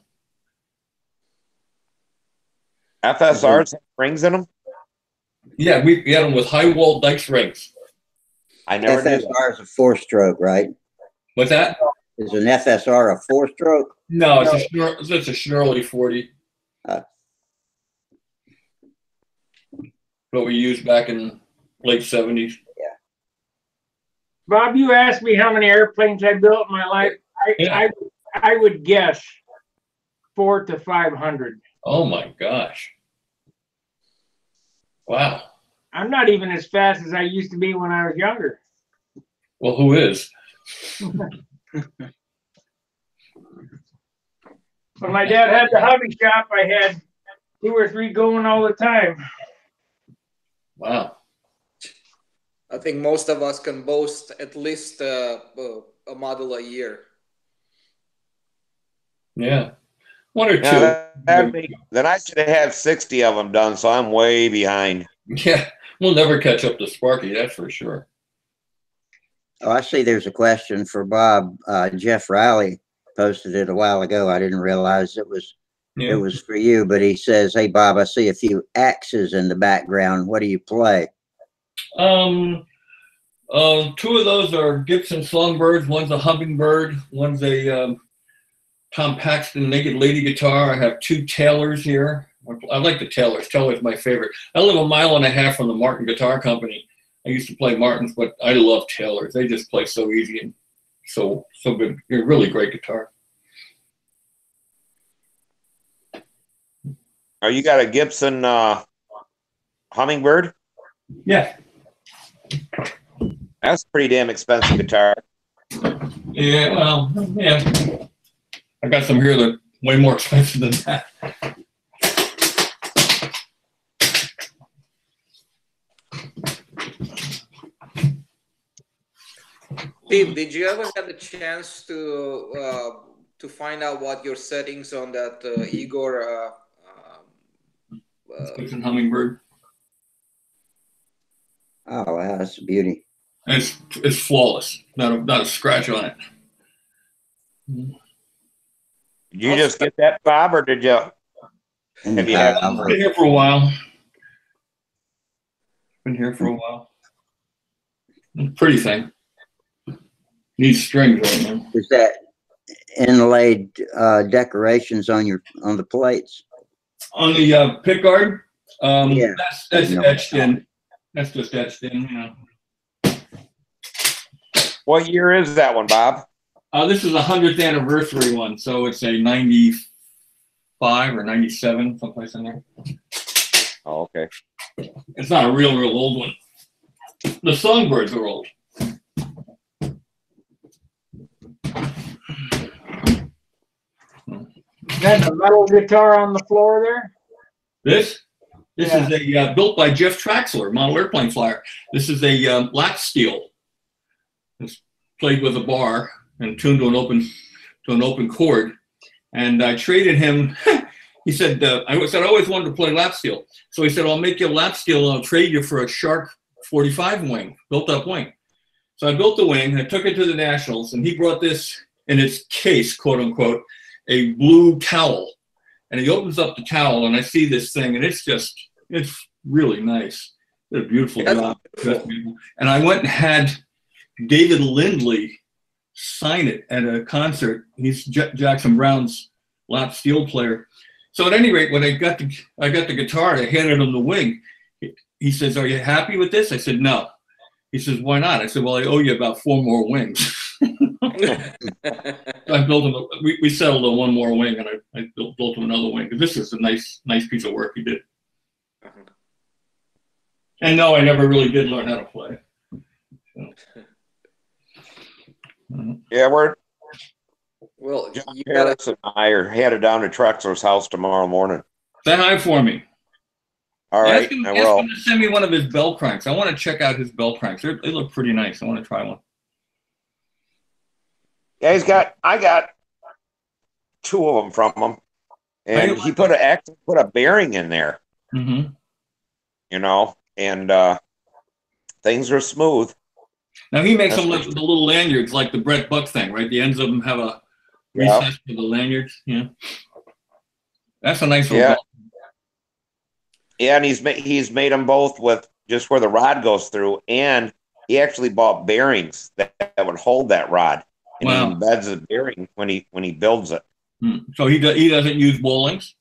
FSRs have rings in them? Yeah, we had them with high wall Dykes rings. I never knew. FSR is a 4-stroke, right? What's that? Is an FSR a 4-stroke? No, it's a Schnurley 40. What we used back in late 70s. Yeah. Bob, you asked me how many airplanes I built in my life. I would guess 400 to 500. Oh my gosh. Wow. I'm not even as fast as I used to be when I was younger. Well, who is? When my dad had the hobby shop, I had 2 or 3 going all the time. Wow. I think most of us can boast at least a model a year. Yeah. 1 or 2. Then I should have 60 of them done, so I'm way behind. Yeah. We'll never catch up to Sparky, that's for sure. Oh, I see there's a question for Bob. Jeff Riley posted it a while ago. I didn't realize it was for you, but he says, "Hey Bob, I see a few axes in the background. What do you play?" 2 of those are Gibson Songbirds. One's a Hummingbird. One's a Tom Paxton Naked Lady guitar. I have 2 Taylors here. I like the Taylors. Taylor's my favorite. I live 1.5 miles from the Martin Guitar Company. I used to play Martins, but I love Taylors. They just play so easy and so good. They're really great guitar. Oh, you got a Gibson Hummingbird? Yeah. That's a pretty damn expensive guitar. Yeah, well, yeah. I got some here that are way more expensive than that. Steve, did you ever have the chance to find out what your settings on that Igor Gibson Hummingbird? Oh, wow, that's a beauty. It's flawless. Not a scratch on it. Did you just get that, Bob, or did you? Have you been here for a while. Pretty thing. Needs strings right now. Is that inlaid decorations on the plates? On the pick guard? Yeah. That's etched in. That's just etched in, you know. What year is that one, Bob? This is a 100th anniversary one, so it's a 95 or 97, someplace in there. Oh, okay. It's not a real old one. The Songbirds are old. Then the metal guitar on the floor there. This Yeah. is a built by Jeff Traxler, model airplane flyer. This is a lap steel. It's played with a bar and tuned to an open chord. And I traded him. He said, I always wanted to play lap steel. So he said, I'll make you a lap steel and I'll trade you for a Shark 45 wing, built up wing. So I built the wing, I took it to the Nationals, and he brought this in its case, quote unquote, a blue towel. And he opens up the towel and I see this thing, and it's really nice. Did a beautiful job. And I went and had David Lindley sign it at a concert. He's Jackson Brown's lap steel player. So at any rate, when I got the guitar, I handed him the wing. He says, "Are you happy with this?" I said, "No." He says, "Why not?" I said, "Well, I owe you about 4 more wings." I built him. We settled on 1 more wing, and I built him another wing. This is a nice piece of work he did. And no, I never really did learn how to play. So. Yeah, we're. Well, John you Harris and I are headed down to Trexler's house tomorrow morning. Say hi for me. All right, Ask him to send me one of his bell cranks. I want to check out his bell cranks. They look pretty nice. I want to try one. Yeah, I got 2 of them from him, and he put a bearing in there. Mm-hmm. You know, and things are smooth. Now he makes them like the little lanyards, like the Brett Buck thing, right? The ends of them have a recess for the lanyards. Yeah, that's a nice little bell. Yeah, and he's made them both with just where the rod goes through, and he actually bought bearings that would hold that rod, and he embeds the bearing when he builds it. So he doesn't use bowlings.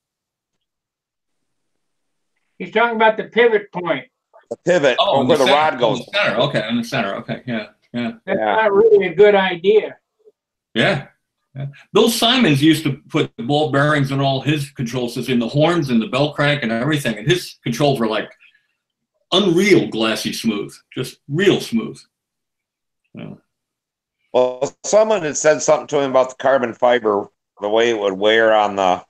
He's talking about the pivot point. The pivot where the rod goes. In the center. Okay, in the center. Okay, yeah. That's not really a good idea. Yeah. Bill Simons used to put ball bearings in all his control systems, in the horns and the bell crank and everything, and his controls were like unreal glassy smooth, just real smooth. Yeah. Well, someone had said something to him about the carbon fiber, the way it would wear on the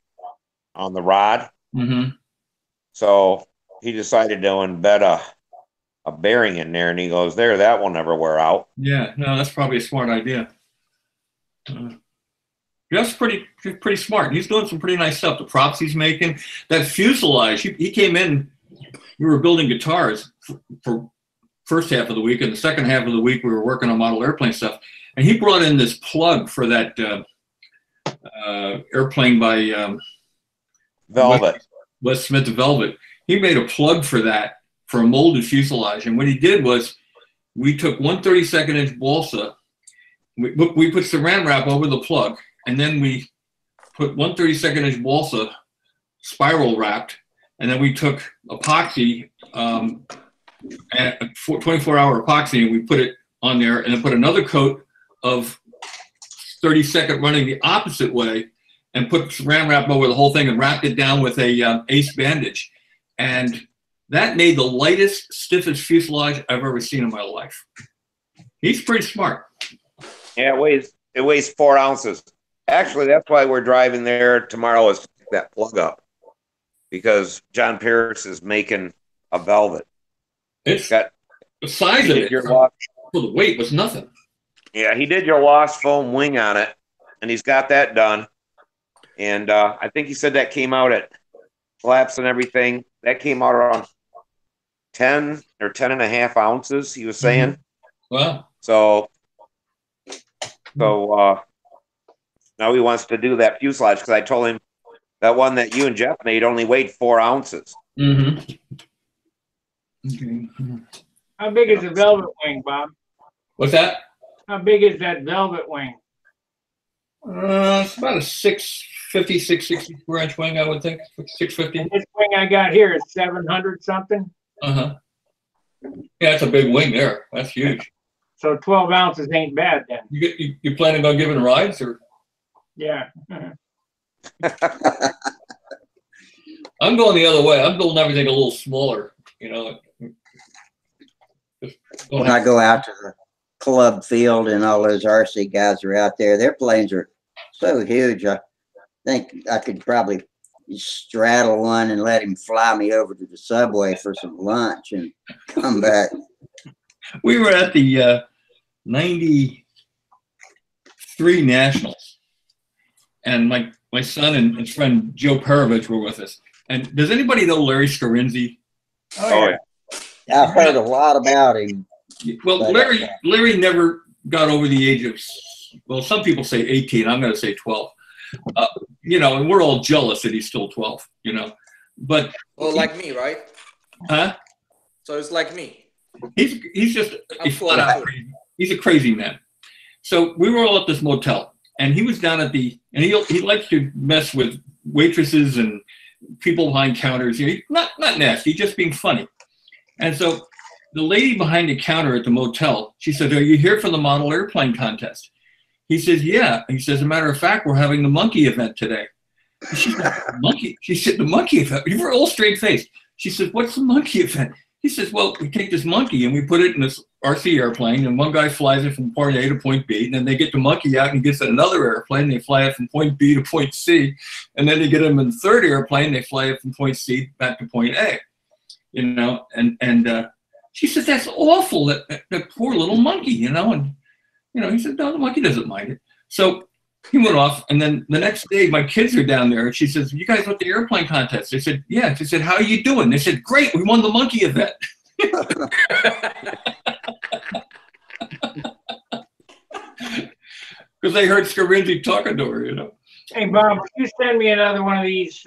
rod. Mm-hmm. So he decided to embed a bearing in there, and he goes, that will never wear out. Yeah, no, that's probably a smart idea. Jeff's pretty smart. He's doing some pretty nice stuff. The props he's making, that fuselage. He came in. We were building guitars for first half of the week, and the second half of the week we were working on model airplane stuff. And he brought in this plug for that airplane by Velvet. Wes Smith, the Velvet. He made a plug for that for a molded fuselage. And what he did was we took 1 32nd-inch balsa. We put saran wrap over the plug, and then we put 1 32nd-inch balsa spiral wrapped, and then we took epoxy, 24-hour epoxy, and we put it on there, and then put another coat of 32nd running the opposite way, and put saran wrap over the whole thing and wrapped it down with a ace bandage. And that made the lightest, stiffest fuselage I've ever seen in my life. He's pretty smart. Yeah, it weighs 4 ounces. Actually, that's why we're driving there tomorrow, is to pick that plug up, because John Pierce is making a Velvet. It's got the size of it for the weight was nothing. Yeah, he did your lost foam wing on it, and he's got that done. And I think he said that came out at flaps and everything. That came out around 10 or 10.5 ounces, he was saying. Wow. So now he wants to do that fuselage, because I told him that one that you and Jeff made only weighed 4 ounces. Mm-hmm. Okay. How big is the Velvet wing, Bob? What's that? How big is that Velvet wing? It's about a 650, 660 square inch wing, I would think. 650. And this wing I got here is 700 something. Uh-huh. Yeah, that's a big wing there. That's huge. So 12 ounces ain't bad then. You planning on giving rides, or? Yeah. I'm going the other way. I'm building everything a little smaller, you know. When I go out to the club field and all those RC guys are out there, their planes are so huge. think I could probably straddle one and let him fly me over to the subway for some lunch and come back. We were at the 93 Nationals, and my son and his friend Joe Perovich were with us. And does anybody know Larry Scarinzi? Oh, yeah. I've heard a lot about him. Well, Larry never got over the age of, well, some people say 18. I'm going to say 12. You know, and we're all jealous that he's still 12, you know. But well, like me, right? Huh? So it's like me. He's just he's a crazy man. So we were all at this motel, and he was down at the, and he likes to mess with waitresses and people behind counters. You know, not nasty, just being funny. And so the lady behind the counter at the motel, she said, "Are you here for the model airplane contest?" He says, "Yeah." He says, "As a matter of fact, we're having the monkey event today." She said, "Monkey?" She said, "The monkey event." You were all straight faced. She said, "What's the monkey event?" He says, "Well, we take this monkey and we put it in this RC airplane, and one guy flies it from point A to point B, and then they get the monkey out and he gets in another airplane, they fly it from point B to point C, and then they get him in the third airplane, they fly it from point C back to point A." You know, and she says, "That's awful, that poor little monkey," you know, and you know, he said, "No, the monkey doesn't mind it." So he went off, and then the next day, my kids are down there, and she says, "You guys went to the airplane contest?" They said, "Yeah." She said, "How are you doing?" They said, "Great, we won the monkey event." Because they heard Scarinzi talking to her, you know. Hey, Bob, will you send me another one of these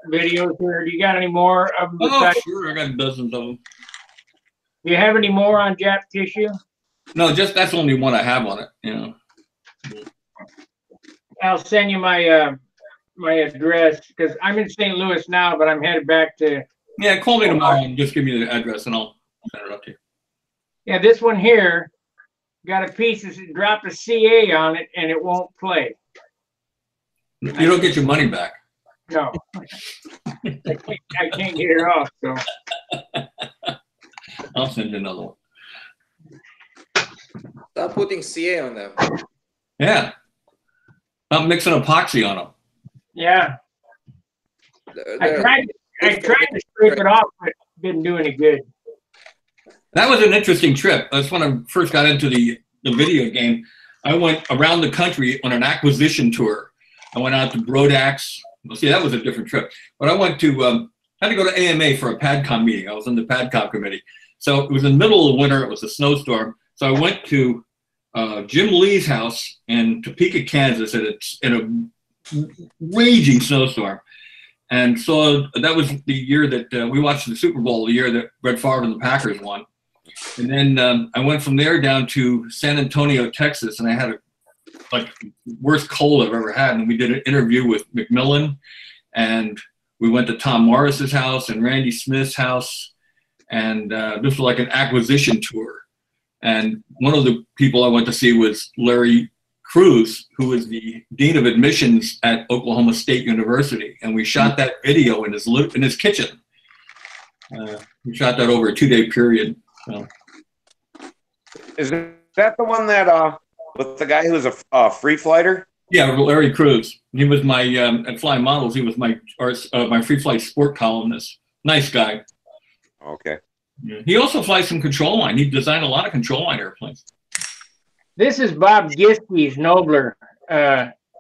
videos here? Do you got any more of them? Oh, sure, I got dozens of them. Do you have any more on Jap tissue? No, just that's the only one I have on it, you know. I'll send you my my address because I'm in St. Louis now, but I'm headed back to. Yeah, call me tomorrow and just give me the address and I'll send it up to you. Yeah, this one here got a piece that dropped a CA on it and it won't play. You don't get your money back. No, I can't get it off. So I'll send you another one. Stop putting CA on them. Yeah. I'm mixing epoxy on them. yeah, I tried to scrape it off, but it didn't do any good. That was an interesting trip. That's when I first got into the video game. I went around the country on an acquisition tour. I went out to Brodax. Well, see, that was a different trip. But I went to, had to go to AMA for a PADCOM meeting. I was in the PADCOM committee. So it was in the middle of winter. It was a snowstorm. So I went to Jim Lee's house in Topeka, Kansas, in a raging snowstorm. And so that was the year that we watched the Super Bowl, the year that Brett Favre and the Packers won. And then I went from there down to San Antonio, Texas, and I had like worst cold I've ever had. And we did an interview with McMillan, and we went to Tom Morris's house and Randy Smith's house. And this was like an acquisition tour. And one of the people I went to see was Larry Cruz, who is the Dean of Admissions at Oklahoma State University. And we shot that video in his kitchen. We shot that over a 2-day period. So. Is that the one that with the guy who was a free flighter? Yeah, Larry Cruz. He was my at Flying Models. He was my free flight sport columnist. Nice guy. Okay. Yeah. He also flies some control line. He designed a lot of control line airplanes. This is Bob Giskey's Nobler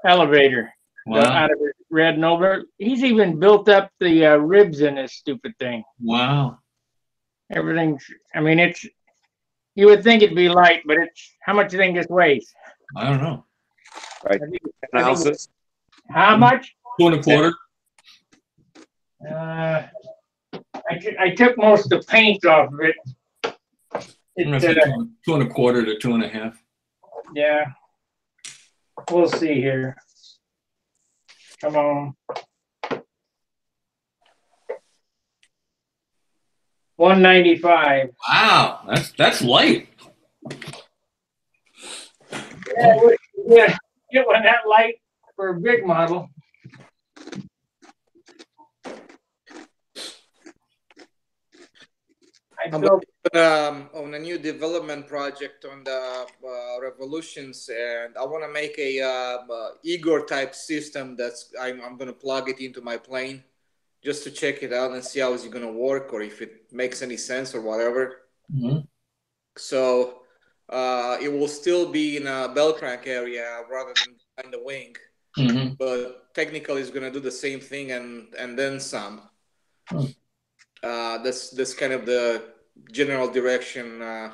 elevator. Wow. Out of his red Nobler. He's even built up the ribs in this stupid thing. Wow. Everything's, I mean, it's, you would think it'd be light, but it's, how much do you think this weighs? I don't know. Right. Analysis. How much? 2 1/4. I took most of the paint off of it. I'm gonna say 2 1/4 to 2 1/2. Yeah. We'll see here. Come on. 195. Wow, that's light. Yeah, get one that light for a big model. I built on a new development project on the Revolutions, and I want to make a Igor type system that's I'm going to plug it into my plane just to check it out and see how it's going to work or if it makes any sense or whatever. Mm-hmm. So it will still be in a bell crank area rather than behind the wing, Mm-hmm. but technically it's going to do the same thing and then some. That's kind of the general direction. I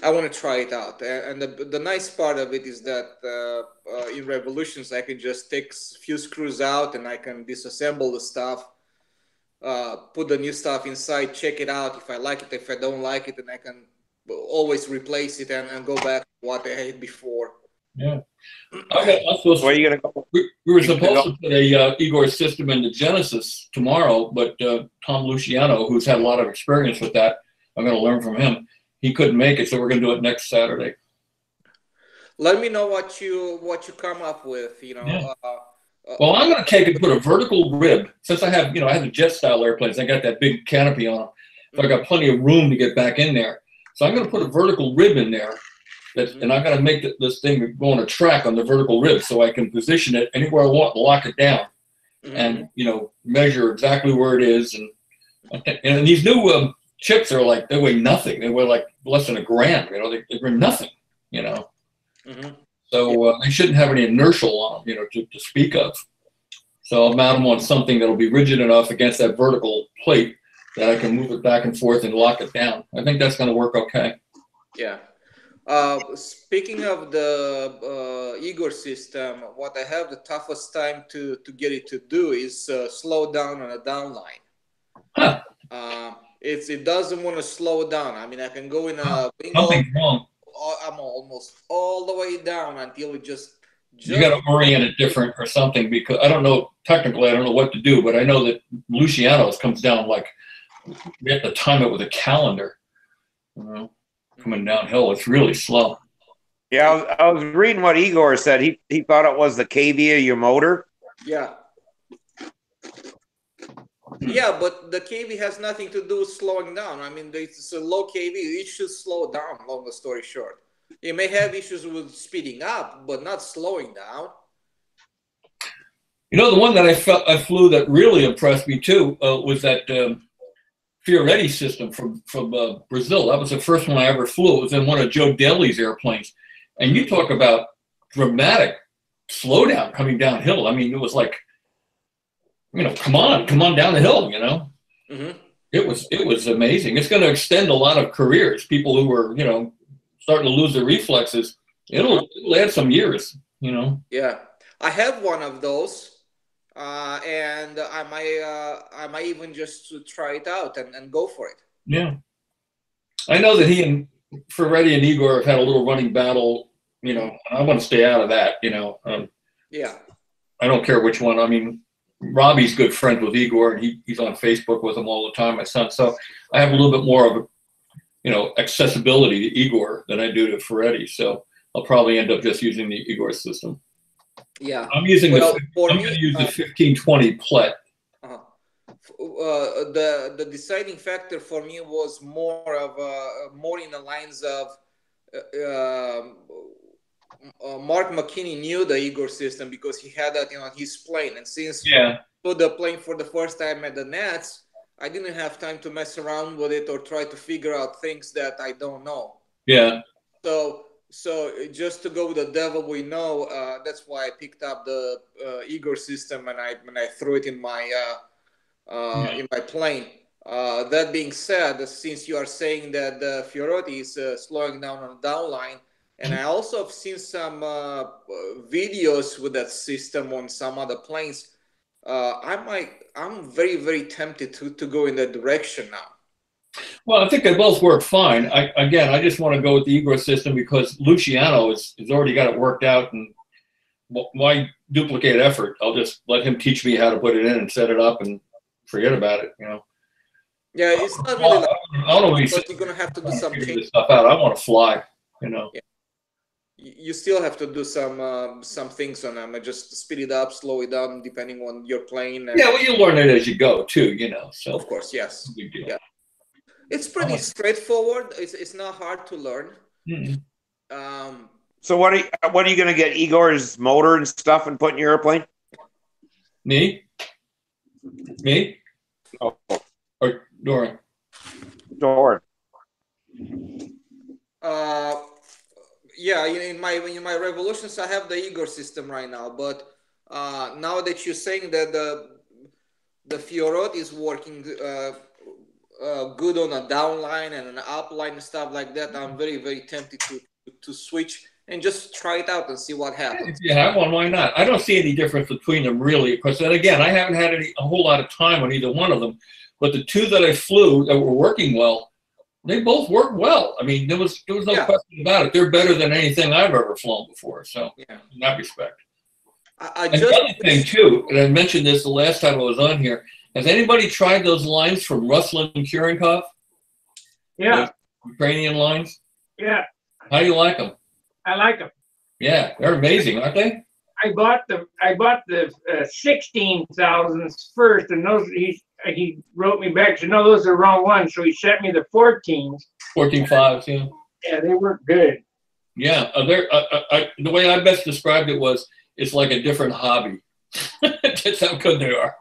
want to try it out, and the nice part of it is that in Revolutions I can just take a few screws out and I can disassemble the stuff, put the new stuff inside, check it out. If I like it, if I don't like it, then I can always replace it and go back to what I had before. Yeah. Where are you gonna go? We were supposed to put a Igor system into Genesis tomorrow, but Tom Luciano, who's had a lot of experience with that, I'm going to learn from him. He couldn't make it, so we're going to do it next Saturday. Let me know what you come up with. You know. Yeah. Well, I'm going to take and put a vertical rib, since I have, I have the jet style airplanes. I got that big canopy on them, so I got plenty of room to get back in there. So I'm going to put a vertical rib in there. And I'm going to make this thing go on a track on the vertical rib so I can position it anywhere I want and lock it down and, measure exactly where it is. And these new chips are like, they weigh nothing. They weigh like less than $1 grand, they weigh nothing, So they shouldn't have any inertial on them, to speak of. So I'll mount them on something that'll be rigid enough against that vertical plate that I can move it back and forth and lock it down. I think that's going to work okay. Yeah. Speaking of the Igor system, what I have the toughest time to get it to do is slow down on a downline. Huh. It doesn't want to slow down. I mean, I can go in a something's wrong. I'm almost all the way down until it just you got to orient it different or something, because I don't know, technically I don't know what to do, but I know that Luciano's comes down like we have to time it with a calendar. Coming downhill, it's really slow. Yeah, I was reading what Igor said. He thought it was the KV of your motor. Yeah. Yeah, but the KV has nothing to do with slowing down. I mean, it's a low KV. It should slow down, long story short. You may have issues with speeding up, but not slowing down. The one that I flew that really impressed me too was that Fioretti system from Brazil. That was the first one I ever flew. It was in one of Joe Daly's airplanes. And you talk about dramatic slowdown coming downhill. I mean, it was like, come on down the hill, It was amazing. It's going to extend a lot of careers. People who were, starting to lose their reflexes, it'll add some years, Yeah. I have one of those. And I might even just try it out and go for it. Yeah, I know that he and Ferretti and Igor have had a little running battle. I want to stay out of that. Yeah. I don't care which one. I mean, Robbie's good friends with Igor, and he's on Facebook with him all the time. My son, so I have a little bit more of accessibility to Igor than I do to Ferretti. So I'll probably end up just using the Igor system. Yeah, I'm using I'm going to use the 1520 Plet. The deciding factor for me was more in the lines of Mark McKinney knew the Igor system because he had that on his plane, and since I put the plane for the first time at the Nats, I didn't have time to mess around with it or try to figure out things that I don't know. Yeah. So just to go with the devil we know, that's why I picked up the Igor system and I threw it in my plane. That being said, since you are saying that the Fioretti is slowing down on the downline, and I also have seen some videos with that system on some other planes, I'm very, very tempted to go in that direction now. Well, I think they both work fine. I just want to go with the Igor system because Luciano has already got it worked out, and why duplicate effort? I'll just let him teach me how to put it in and set it up and forget about it, Yeah, it's not really but you're going to have to do some changes. Stuff out. I want to fly, Yeah. You still have to do some things on them and just speed it up, slow it down, depending on your plane. Yeah, well, you learn it as you go too, So of course, yes. Big deal. Yeah. It's pretty straightforward. It's not hard to learn. So what are you going to get? Igor's motor and stuff and put in your airplane? Me? Oh, Or Doran? Doran. Yeah, in my Revolutions, I have the Igor system right now. But now that you're saying that the Fiorot is working good on a down line and an up line and stuff like that, I'm very, very tempted to switch and just try it out and see what happens. If you have one, why not? I don't see any difference between them really, because then again, I haven't had a whole lot of time on either one of them. But the two that I flew that were working well, they both worked well. I mean, there was no question about it. They're better than anything I've ever flown before. So in that respect. And the other thing too, and I mentioned this the last time I was on here, has anybody tried those lines from Ruslan and Kurenkov? Yeah. Those Ukrainian lines? Yeah. How do you like them? I like them. Yeah, they're amazing, aren't they? I bought the 16,000s first, and those he wrote me back. No, those are the wrong ones. So he sent me the 14s. 14.5s, yeah. Yeah, they work good. Yeah, the way I best described it was, it's like a different hobby. That's how good they are.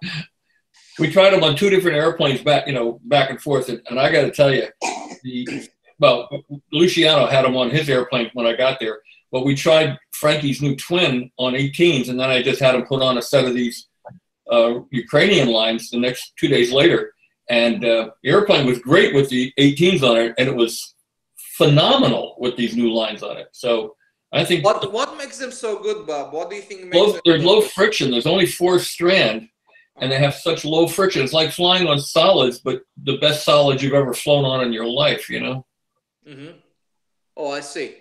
We tried them on two different airplanes back and forth, and I got to tell you, Luciano had them on his airplane when I got there, but we tried Frankie's new twin on 18s, and then I just had him put on a set of these Ukrainian lines the next 2 days later, and the airplane was great with the 18s on it, and it was phenomenal with these new lines on it. So I think what makes them so good, Bob? What do you think makes them there's low friction. There's only 4 strand, and they have such low friction. It's like flying on solids, but the best solids you've ever flown on in your life, you know? Mm-hmm. Oh, I see.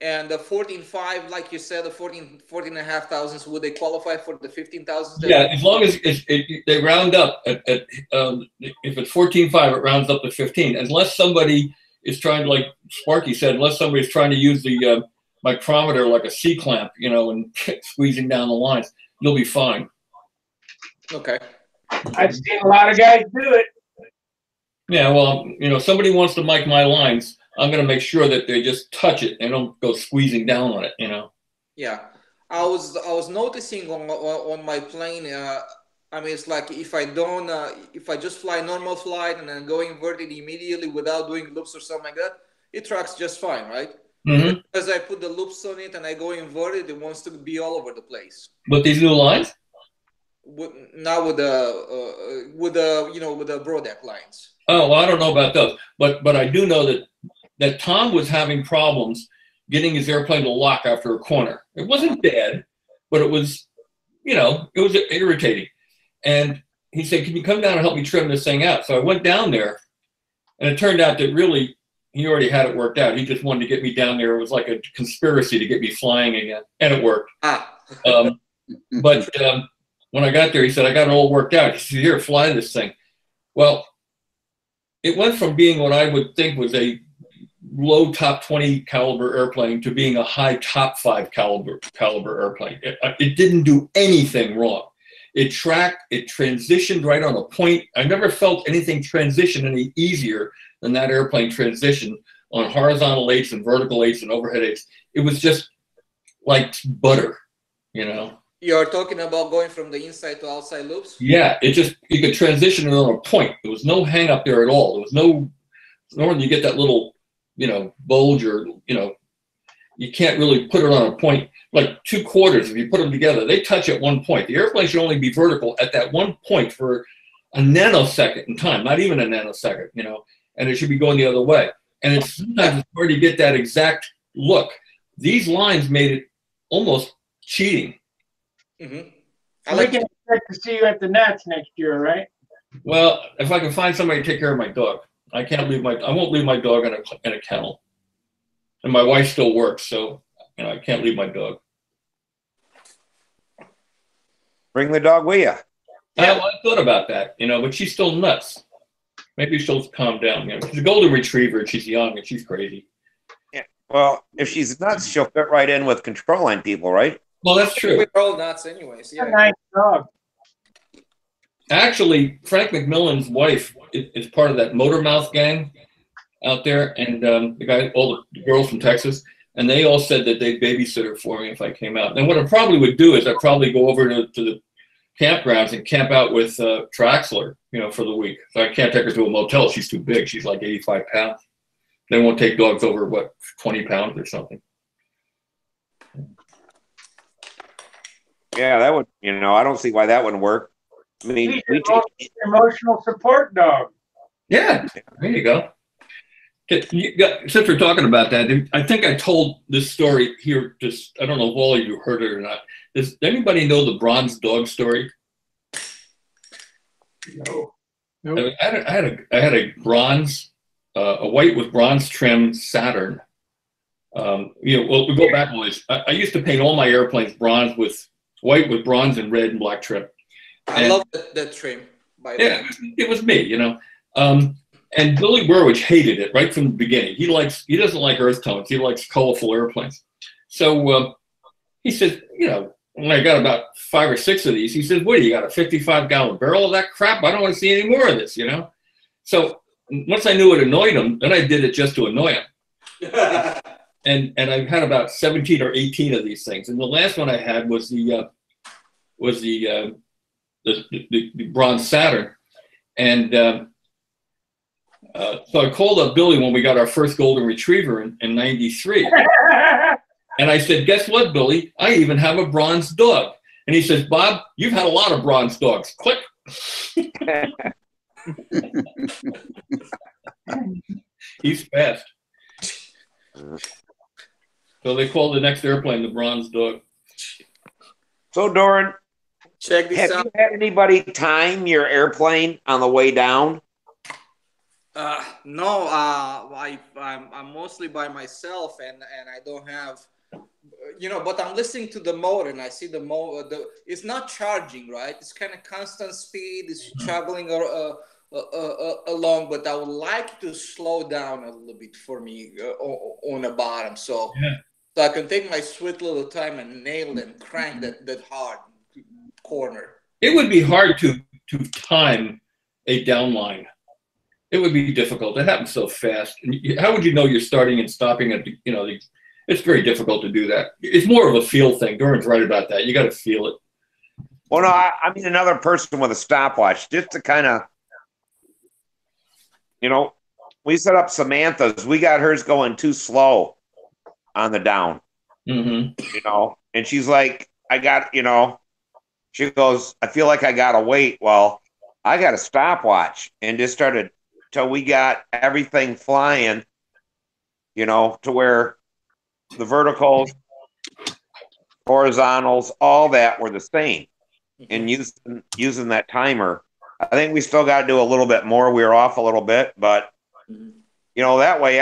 And the 14.5, like you said, the 14,500s, would they qualify for the 15,000s? Yeah, as long as they round up if it's 14.5, it rounds up to 15. Unless somebody is trying to, like Sparky said, unless somebody's trying to use the micrometer like a C-clamp, and squeezing down the lines, you'll be fine. Okay. I've seen a lot of guys do it. Yeah, well, somebody wants to mic my lines, I'm going to make sure that they just touch it and don't go squeezing down on it, Yeah. I was noticing on my plane, it's like if I just fly normal flight and then go inverted immediately without doing loops or something like that, it tracks just fine, right? Mm-hmm. As I put the loops on it and I go inverted, it wants to be all over the place. With these new lines? Now with the Brodeck lines. Oh, well, I don't know about those, but I do know that Tom was having problems getting his airplane to lock after a corner. It wasn't bad, but it was, it was irritating. And he said, "Can you come down and help me trim this thing out?" So I went down there, and it turned out that really he already had it worked out. He just wanted to get me down there. It was like a conspiracy to get me flying again, and it worked. But when I got there, he said, "I got it all worked out." He said, "Here, fly this thing." Well, it went from being what I would think was a low top 20 caliber airplane to being a high top 5 caliber airplane. It didn't do anything wrong. It tracked, it transitioned right on a point. I never felt anything transition any easier than that airplane transitioned on horizontal 8s and vertical 8s and overhead 8s. It was just like butter, You're talking about going from the inside to outside loops? Yeah, you could transition it on a point. There was no hang up there at all. There was nor you get that little, bulge or, you can't really put it on a point. Like 2 quarters, if you put them together, they touch at one point. The airplane should only be vertical at that one point for a nanosecond in time, not even a nanosecond, and it should be going the other way. And sometimes it's hard to get that exact look. These lines made it almost cheating. Mm-hmm. We can expect to see you at the Nats next year, right? Well, if I can find somebody to take care of my dog. I won't leave my dog in a kennel. And my wife still works, so I can't leave my dog. Bring the dog with you. Yeah, I thought about that, but she's still nuts. Maybe she'll calm down. She's a golden retriever, and she's young, and she's crazy. Yeah. Well, if she's nuts, she'll fit right in with control line people, right? Well, that's true. We're all nuts anyways. Yeah. A nice dog. Actually, Frank McMillan's wife is part of that Motor Mouth gang, out there, and the guy, all the girls from Texas, and they all said that they'd babysit her for me if I came out. And what I probably would do is I'd probably go over to the campgrounds and camp out with Traxler, for the week. So I can't take her to a motel. She's too big. She's like 85 pounds. They won't take dogs over, 20 pounds or something. Yeah, that would, I don't see why that wouldn't work. I mean, emotional support dog. Yeah, there you go. Since we're talking about that, I think I told this story here. Just I don't know if all of you heard it or not. Does anybody know the bronze dog story? No. Nope. I had a bronze, a white with bronze trim Saturn. Well, we go back a ways. I used to paint all my airplanes bronze with white with bronze and red and black trim. I love that trim. By the way. It was me, And Billy Burwich hated it right from the beginning. He doesn't like earth tones. He likes colorful airplanes. So he says, when I got about 5 or 6 of these, he says, "What do you got, a 55-gallon barrel of that crap? I don't want to see any more of this, So once I knew it annoyed him, then I did it just to annoy him. And I've had about 17 or 18 of these things. And the last one I had was the bronze Saturn. And so I called up Billy when we got our first golden retriever in 93. And I said, "Guess what, Billy? I even have a bronze dog." And he says, "Bob, you've had a lot of bronze dogs." Click. He's fast. So they called the next airplane the bronze dog. So, Doran, check this out. Have you had anybody time your airplane on the way down? No, I'm mostly by myself, and I don't have, but I'm listening to the motor, and I see the motor. It's not charging, right? It's kind of constant speed. It's traveling along, but I would like to slow down a little bit for me on the bottom, so I can take my sweet little time and nail and crank that hard corner. It would be hard to time a downline. It would be difficult. It happens so fast. And how would you know you're starting and stopping at it's very difficult to do that. It's more of a feel thing. Doran's right about that. You got to feel it. Well, no, I mean another person with a stopwatch, just to kind of, we set up Samantha's. We got hers going too slow on the down, and she's like, she goes, "I feel like I got to wait." Well, I got a stopwatch and just started till we got everything flying, to where the verticals, horizontals, all that were the same. And using that timer, I think we still got to do a little bit more. We were off a little bit, but that way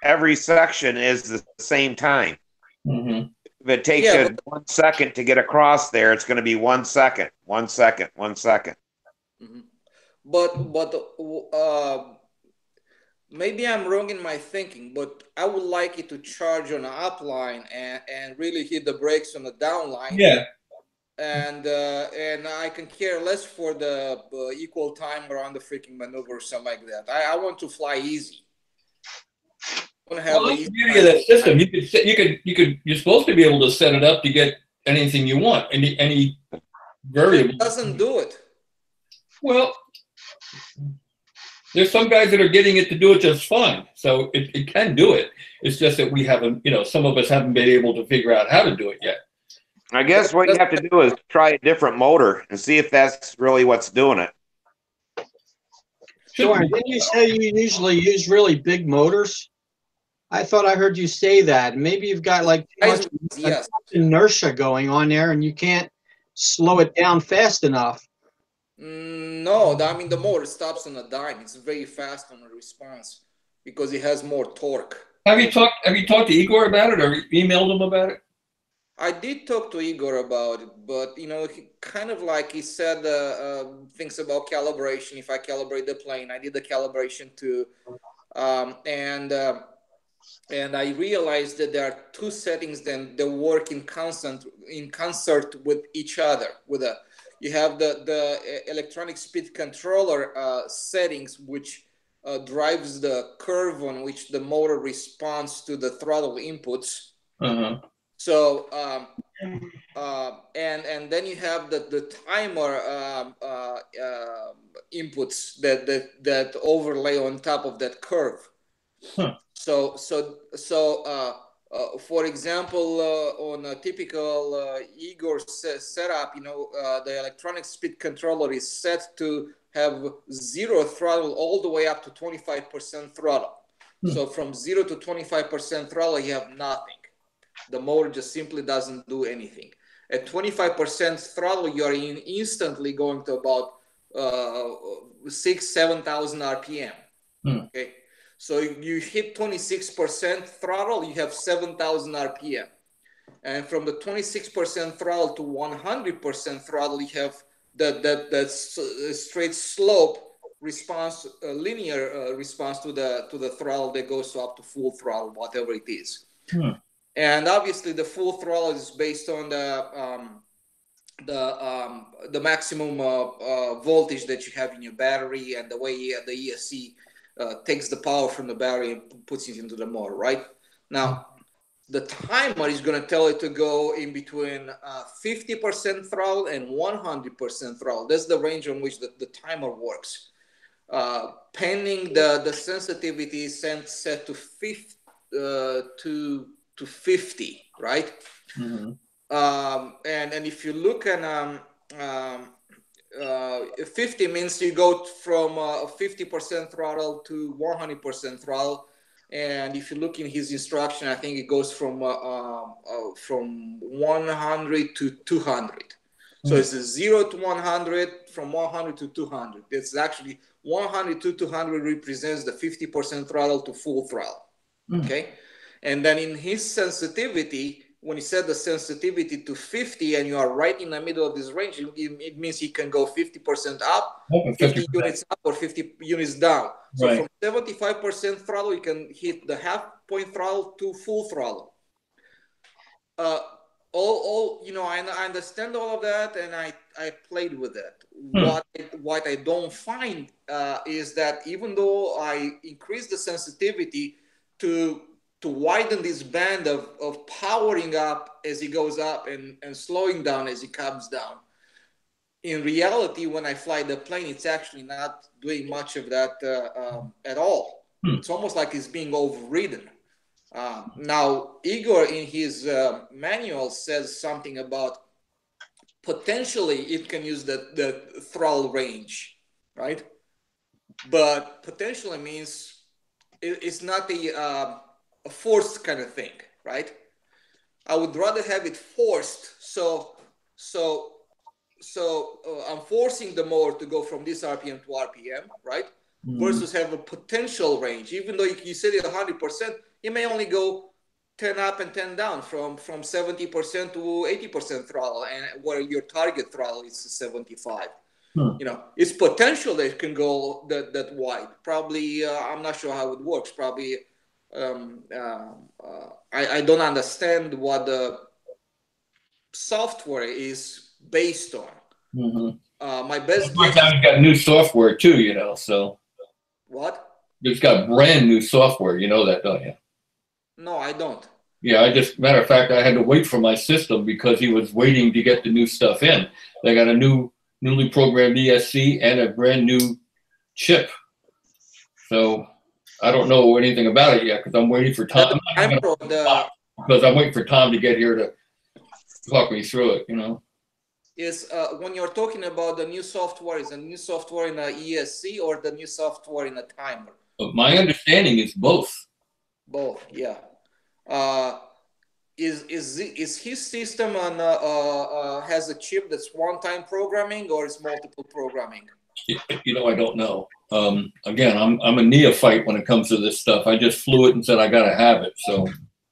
every section is the same time. If it takes you 1 second to get across there, it's going to be 1 second, 1 second, 1 second. But maybe I'm wrong in my thinking, but I would like it to charge on the upline and really hit the brakes on the downline. Yeah. And I can care less for the equal time around the freaking maneuver or something like that. I want to fly easy. Well, that's the beauty of that system. You're supposed to be able to set it up to get anything you want, any variable. It doesn't do it. Well, there's some guys that are getting it to do it just fine. So it can do it. It's just that we haven't, some of us haven't been able to figure out how to do it yet. I guess what you have to do is try a different motor and see if that's really what's doing it. Sure. Didn't you say you usually use really big motors? I thought I heard you say that. Maybe you've got like too much inertia going on there and you can't slow it down fast enough. No, I mean the motor stops on a dime. It's very fast on the response because it has more torque. Have you talked to Igor about it or emailed him about it? I did talk to Igor about it, but he kind of like he said things about calibration. If I calibrate the plane, I did the calibration too, and I realized that there are two settings that work in concert with each other. You have the electronic speed controller settings, which drives the curve on which the motor responds to the throttle inputs. So and then you have the timer inputs that overlay on top of that curve. So for example, on a typical Igor setup, the electronic speed controller is set to have 0 throttle all the way up to 25% throttle. So from 0 to 25% throttle, you have nothing. The motor just simply doesn't do anything. At 25% throttle, you are instantly going to about 7,000 RPM. Okay. So you hit 26% throttle, you have 7,000 RPM. And from the 26% throttle to 100% throttle, you have that straight slope response, linear response to the throttle that goes up to full throttle, whatever it is. And obviously, the full throttle is based on the maximum voltage that you have in your battery and the way the ESC takes the power from the battery and puts it into the motor, right? Now, the timer is going to tell it to go in between 50% throttle and 100% throttle. That's the range on which the timer works. Pending the sensitivity is set to 50, right? And if you look at 50 means you go from 50% throttle to 100% throttle. And if you look in his instruction, I think it goes from 100 to 200. So it's a 0 to 100, from 100 to 200. It's actually 100 to 200 represents the 50% throttle to full throttle. Okay. And then in his sensitivity, when he set the sensitivity to 50 and you are right in the middle of this range, it means he can go 50% up, 50 units up, or 50 units down. So from 75% throttle, you can hit the half-point throttle to full throttle. I understand all of that, and I played with it. What I don't find is that even though I increase the sensitivity to widen this band of powering up as it goes up and slowing down as it comes down, in reality, when I fly the plane, it's actually not doing much of that at all. It's almost like it's being overridden. Now, Igor in his manual says something about potentially it can use the throttle range, right? But potentially means it's not a forced kind of thing, right? I would rather have it forced. So I'm forcing the motor to go from this RPM to RPM, right? Versus have a potential range. Even though you set it 100%, you may only go 10 up and 10 down from 70% to 80% throttle, and where your target throttle is 75. It's potential that it can go that wide. Probably, I'm not sure how it works. Probably, I don't understand what the software is based on. My best guess. It's got new software too, so. What? It's got brand new software. You know that, don't you? No, I don't. Yeah, matter of fact, I had to wait for my system because he was waiting to get the new stuff in. They got a newly programmed ESC and a brand new chip. So I don't know anything about it yet because I'm waiting for Tom. Because I'm waiting for Tom to get here to talk me through it, Is when you're talking about the new software, is the new software in the ESC or the new software in a timer? My understanding is both. Both, yeah. Is his system on has a chip that's one-time programming or is multiple programming? I don't know. Again, I'm a neophyte when it comes to this stuff. I just flew it and said I gotta have it. So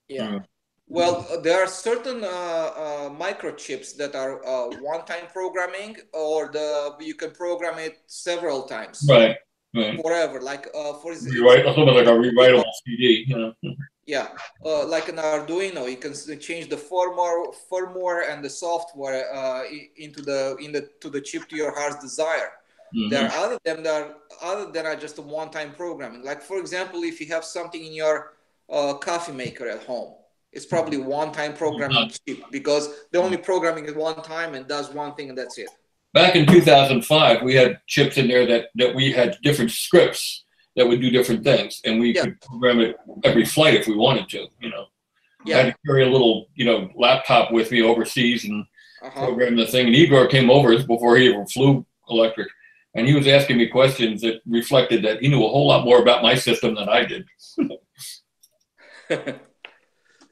yeah. Well, there are certain microchips that are one-time programming, or you can program it several times. Right. Forever, like for example, like a rewritable CD. Yeah, like an Arduino, you can change the firmware and the software to the chip to your heart's desire. There are other than just a one-time programming. Like for example, if you have something in your coffee maker at home, it's probably one-time programming chip because the only programming is one time and does one thing and that's it. Back in 2005, we had chips in there that we had different scripts that would do different things, and we could program it every flight if we wanted to. I had to carry a little, laptop with me overseas and program the thing. And Igor came over before he ever flew electric, and he was asking me questions that reflected that he knew a whole lot more about my system than I did.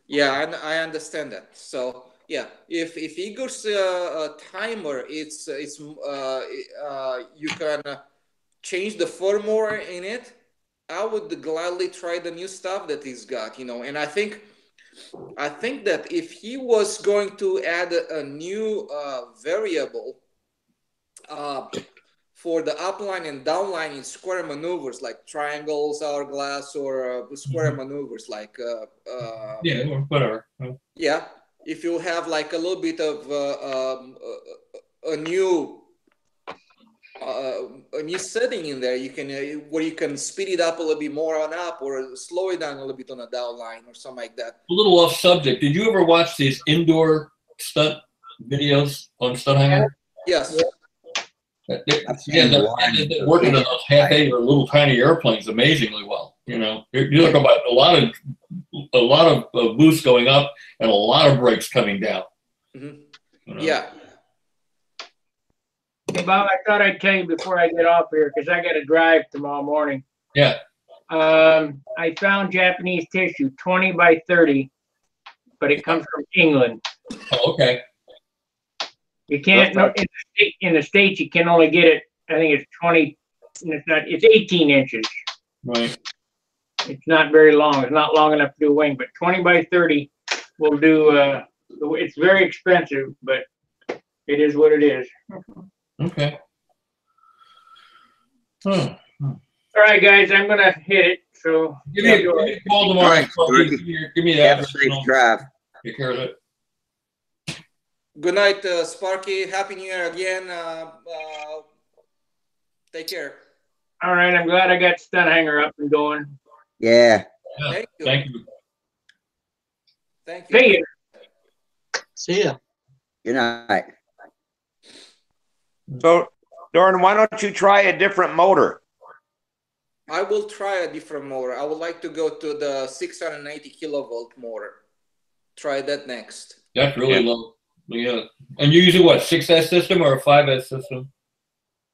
Yeah, I understand that. So yeah, if Igor's timer, you can change the firmware in it. I would gladly try the new stuff that he's got, and I think that if he was going to add a new variable for the upline and downline in square maneuvers like triangles, hourglass, or square maneuvers like whatever. Yeah, if you have like a little bit of a new setting in there, you can where you can speed it up a little bit more on up or slow it down a little bit on a downline or something like that. A little off subject. Did you ever watch these indoor stunt videos on Stunthangar? Yes. Working on those half-A or little tiny airplanes amazingly well. You look about a lot of boost going up and a lot of brakes coming down. Yeah. Hey, Bob, I thought I'd tell you before I get off here because I got to drive tomorrow morning. Yeah. I found Japanese tissue, 20 by 30, but it comes from England. Oh, okay. You can't in the States. You can only get it. I think it's 20. It's 18 inches. Right. It's not very long. It's not long enough to do a wing, but 20 by 30 will do. It's very expensive, but it is what it is. Okay. All right, guys, I'm gonna hit it. So give me a call tomorrow. Right. Give me that. Safe drive. Take care of it. Good night, Sparky. Happy New Year again. Take care. All right, I'm glad I got Stunthangar up and going. Yeah. Thank you. Thank you. Thank you. See you. See ya. Good night. So, Doran, why don't you try a different motor? I will try a different motor. I would like to go to the 680 kilovolt motor. Try that next. That's really low. Yeah. And you're using what, 6S system or a 5S system?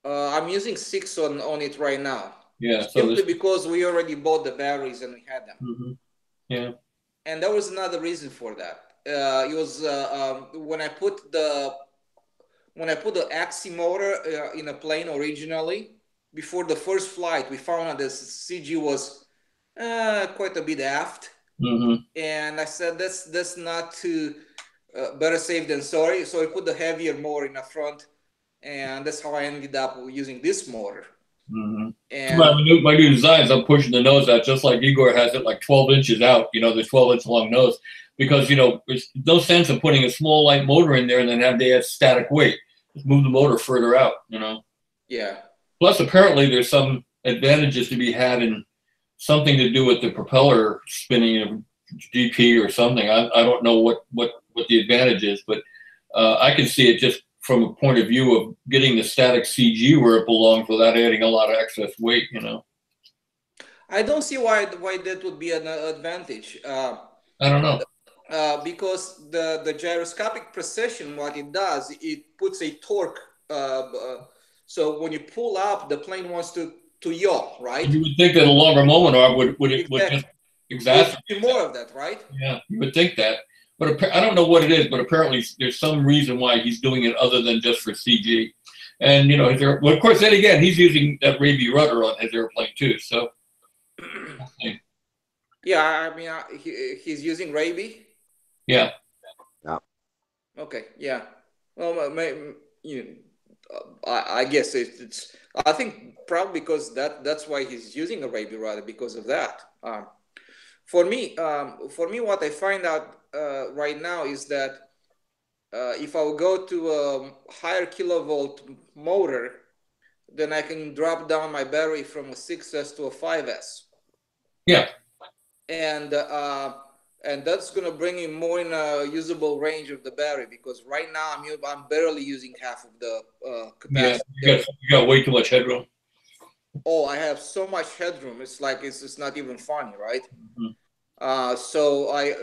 I'm using 6 on it right now. Yeah. Simply because we already bought the batteries and we had them. Yeah. And there was another reason for that. It was when I put the Axi motor in a plane originally, before the first flight, we found out the CG was quite a bit aft. And I said, that's not too better safe than sorry. So I put the heavier motor in the front, and that's how I ended up using this motor. And my new designs, I'm pushing the nose out just like Igor has it, like 12 inches out, the 12-inch long nose, because, there's no sense of putting a small light motor in there and then have the static weight. Just move the motor further out, Yeah. Plus, apparently, there's some advantages to be had in something to do with the propeller spinning, GP or something. I don't know what the advantage is, but I can see it just from a point of view of getting the static CG where it belongs without adding a lot of excess weight, I don't see why that would be an advantage. I don't know. Because the gyroscopic precession, what it does, it puts a torque. So when you pull up, the plane wants to yaw, right? You would think that a longer moment arm would just exacerbate more of that, right? Yeah, you would think that. But I don't know what it is, but apparently there's some reason why he's doing it other than just for CG. And, well, of course, then again, he's using that Raby rudder on his airplane too, so. Yeah, I mean, he's using Raby? Yeah. Okay, yeah. Well, I guess it's. I think probably because that's why he's using a Raby rudder, because of that. For me, what I find out right now is that if I will go to a higher kilovolt motor, then I can drop down my battery from a 6S to a 5S. Yeah. And that's gonna bring me more in a usable range of the battery, because right now I'm barely using half of the capacity. Yeah, you got way too much headroom. Oh, I have so much headroom. It's like it's not even funny, right? Mm-hmm. So I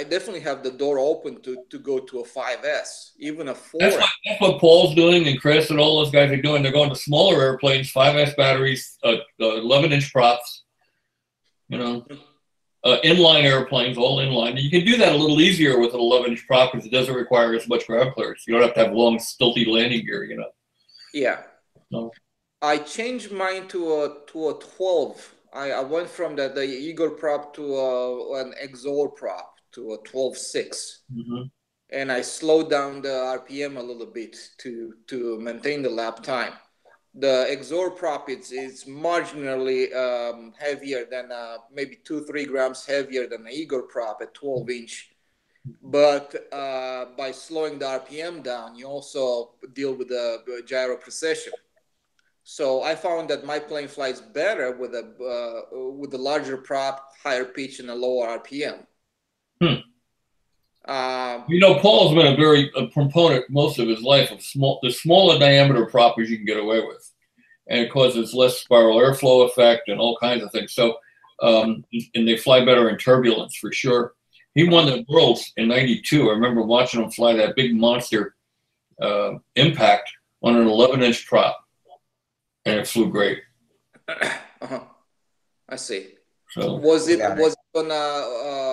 definitely have the door open to go to a 5S, even a 4. That's what Paul's doing, and Chris and all those guys are doing. They're going to smaller airplanes, 5S batteries, 11-inch props. You know. Inline airplanes, all inline. You can do that a little easier with an 11-inch prop because it doesn't require as much grab clearance. You don't have to have long, stilty landing gear, you know. Yeah. No. I changed mine to a 12. I went from the Igor prop to an Exor prop to a 12.6. Mm-hmm. And I slowed down the RPM a little bit to maintain the lap time. The Exor prop is marginally heavier than maybe 2-3 grams heavier than the Igor prop at 12-inch. But by slowing the RPM down, you also deal with the gyro precision. So I found that my plane flies better with a larger prop, higher pitch, and a lower RPM. You know, Paul's been a proponent most of his life of the smaller diameter proppers you can get away with, and it causes less spiral airflow effect and all kinds of things. So, and they fly better in turbulence for sure. He won the worlds in '92. I remember watching him fly that big monster impact on an 11-inch prop, and it flew great. I see. So, was it on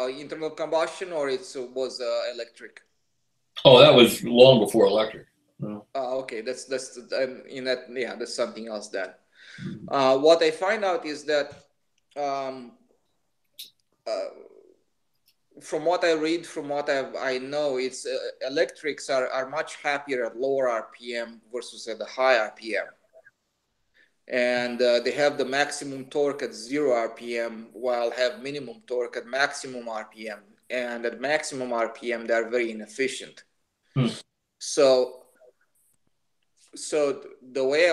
internal combustion, or it was electric? Oh, that was long before electric. Okay, that's in that, yeah, that's something else then. What I find out is that from what I read, from what I know, it's electrics are much happier at lower RPM versus at the high RPM. And they have the maximum torque at 0 RPM, while have minimum torque at maximum RPM. And at maximum RPM, they're very inefficient. So the way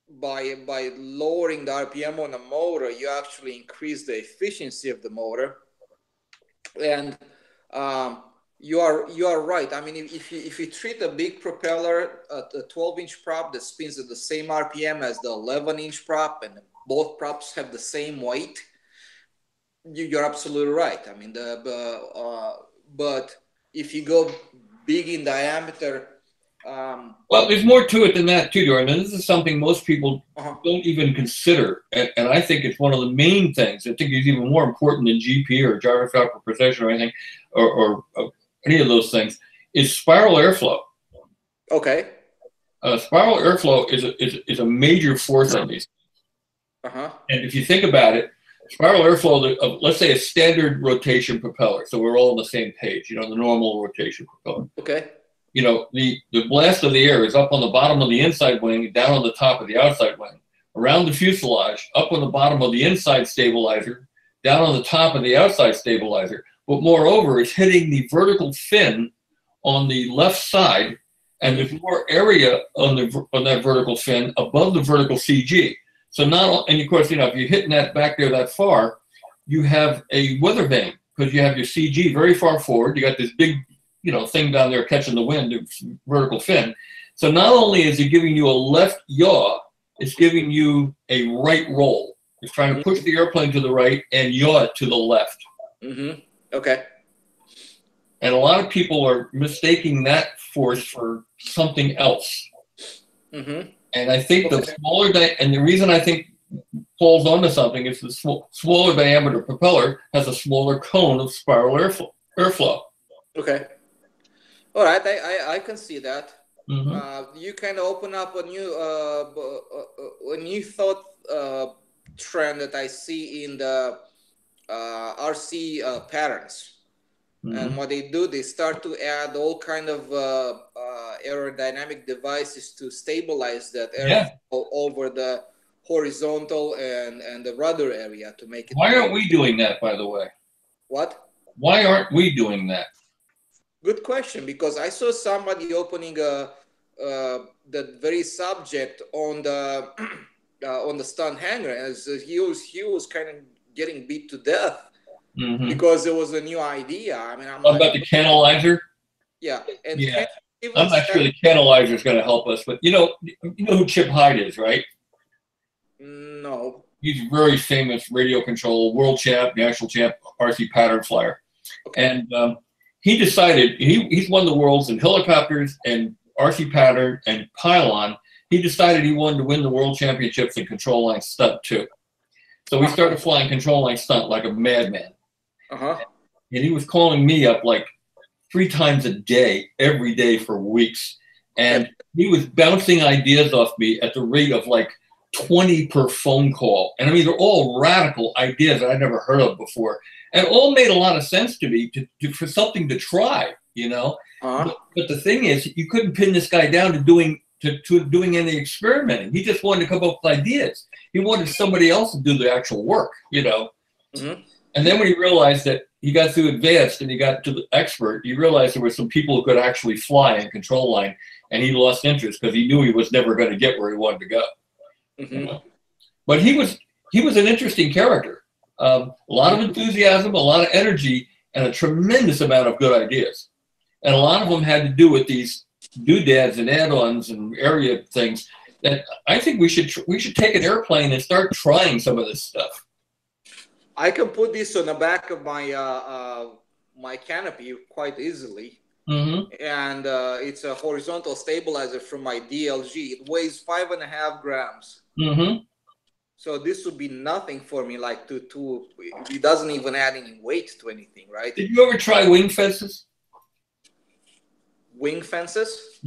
by lowering the RPM on a motor, you actually increase the efficiency of the motor. And you are right. I mean, if you treat a big propeller, a 12-inch prop that spins at the same RPM as the 11-inch prop, and both props have the same weight, you're absolutely right. I mean, but if you go big in diameter, well, there's more to it than that too, Doran. And this is something most people don't even consider, and I think it's one of the main things. I think it's even more important than GP or gyroscopic precision or anything, or any of those things, is spiral airflow. Okay. Spiral airflow is a major force on these things. And if you think about it, spiral airflow of, let's say, a standard rotation propeller, so we're all on the same page, you know, the normal rotation propeller. Okay. You know, the blast of the air is up on the bottom of the inside wing, down on the top of the outside wing, around the fuselage, up on the bottom of the inside stabilizer, down on the top of the outside stabilizer. But moreover, it's hitting the vertical fin on the left side, and there's more area on that vertical fin above the vertical CG. So and of course, you know, if you're hitting that back there that far, you have a weather vane because you have your CG very far forward. You got this big, you know, thing down there catching the wind, the vertical fin. So not only is it giving you a left yaw, it's giving you a right roll. It's trying to push the airplane to the right and yaw it to the left. Okay. And a lot of people are mistaking that force for something else. And I think the smaller, and the reason I think Paul's onto something is the smaller diameter propeller has a smaller cone of spiral airflow. Okay. All right, I can see that. You kind of open up a new thought trend that I see in the RC patterns. And what they do, they start to add all kind of aerodynamic devices to stabilize that airflow over the horizontal and the rudder area to make it. Why aren't we doing that, by the way? What? Why aren't we doing that? Good question, because I saw somebody opening a that very subject on the on the Stunthangar, as he was kind of getting beat to death because it was a new idea. I mean, I'm like, about the canalizer. Yeah, and yeah. I'm not sure the canalizer is going to help us, but you know who Chip Hyde is, right? No. He's a very famous radio control world champ, national champ, RC pattern flyer. Okay. And he decided, he's won the worlds in helicopters and RC pattern and pylon. He decided he wanted to win the world championships in control line stunt too. So he started flying control line stunt like a madman. And he was calling me up like 3 times a day, every day for weeks. And he was bouncing ideas off me at the rate of like 20 per phone call. And I mean, they're all radical ideas that I'd never heard of before. And all made a lot of sense to me for something to try, you know. But the thing is, you couldn't pin this guy down to doing any experimenting. He just wanted to come up with ideas. He wanted somebody else to do the actual work, you know. And then when he realized that he got through advanced and he got to the expert, he realized there were some people who could actually fly in control line, and he lost interest because he knew he was never going to get where he wanted to go. You know? But he was an interesting character. A lot of enthusiasm, a lot of energy, and a tremendous amount of good ideas. And a lot of them had to do with these doodads and add-ons and area things that I think we should take an airplane and start trying some of this stuff. I can put this on the back of my my canopy quite easily. And it's a horizontal stabilizer from my DLG. It weighs 5.5 grams. So this would be nothing for me. Like it doesn't even add any weight to anything, right? Did you ever try wing fences? Wing fences?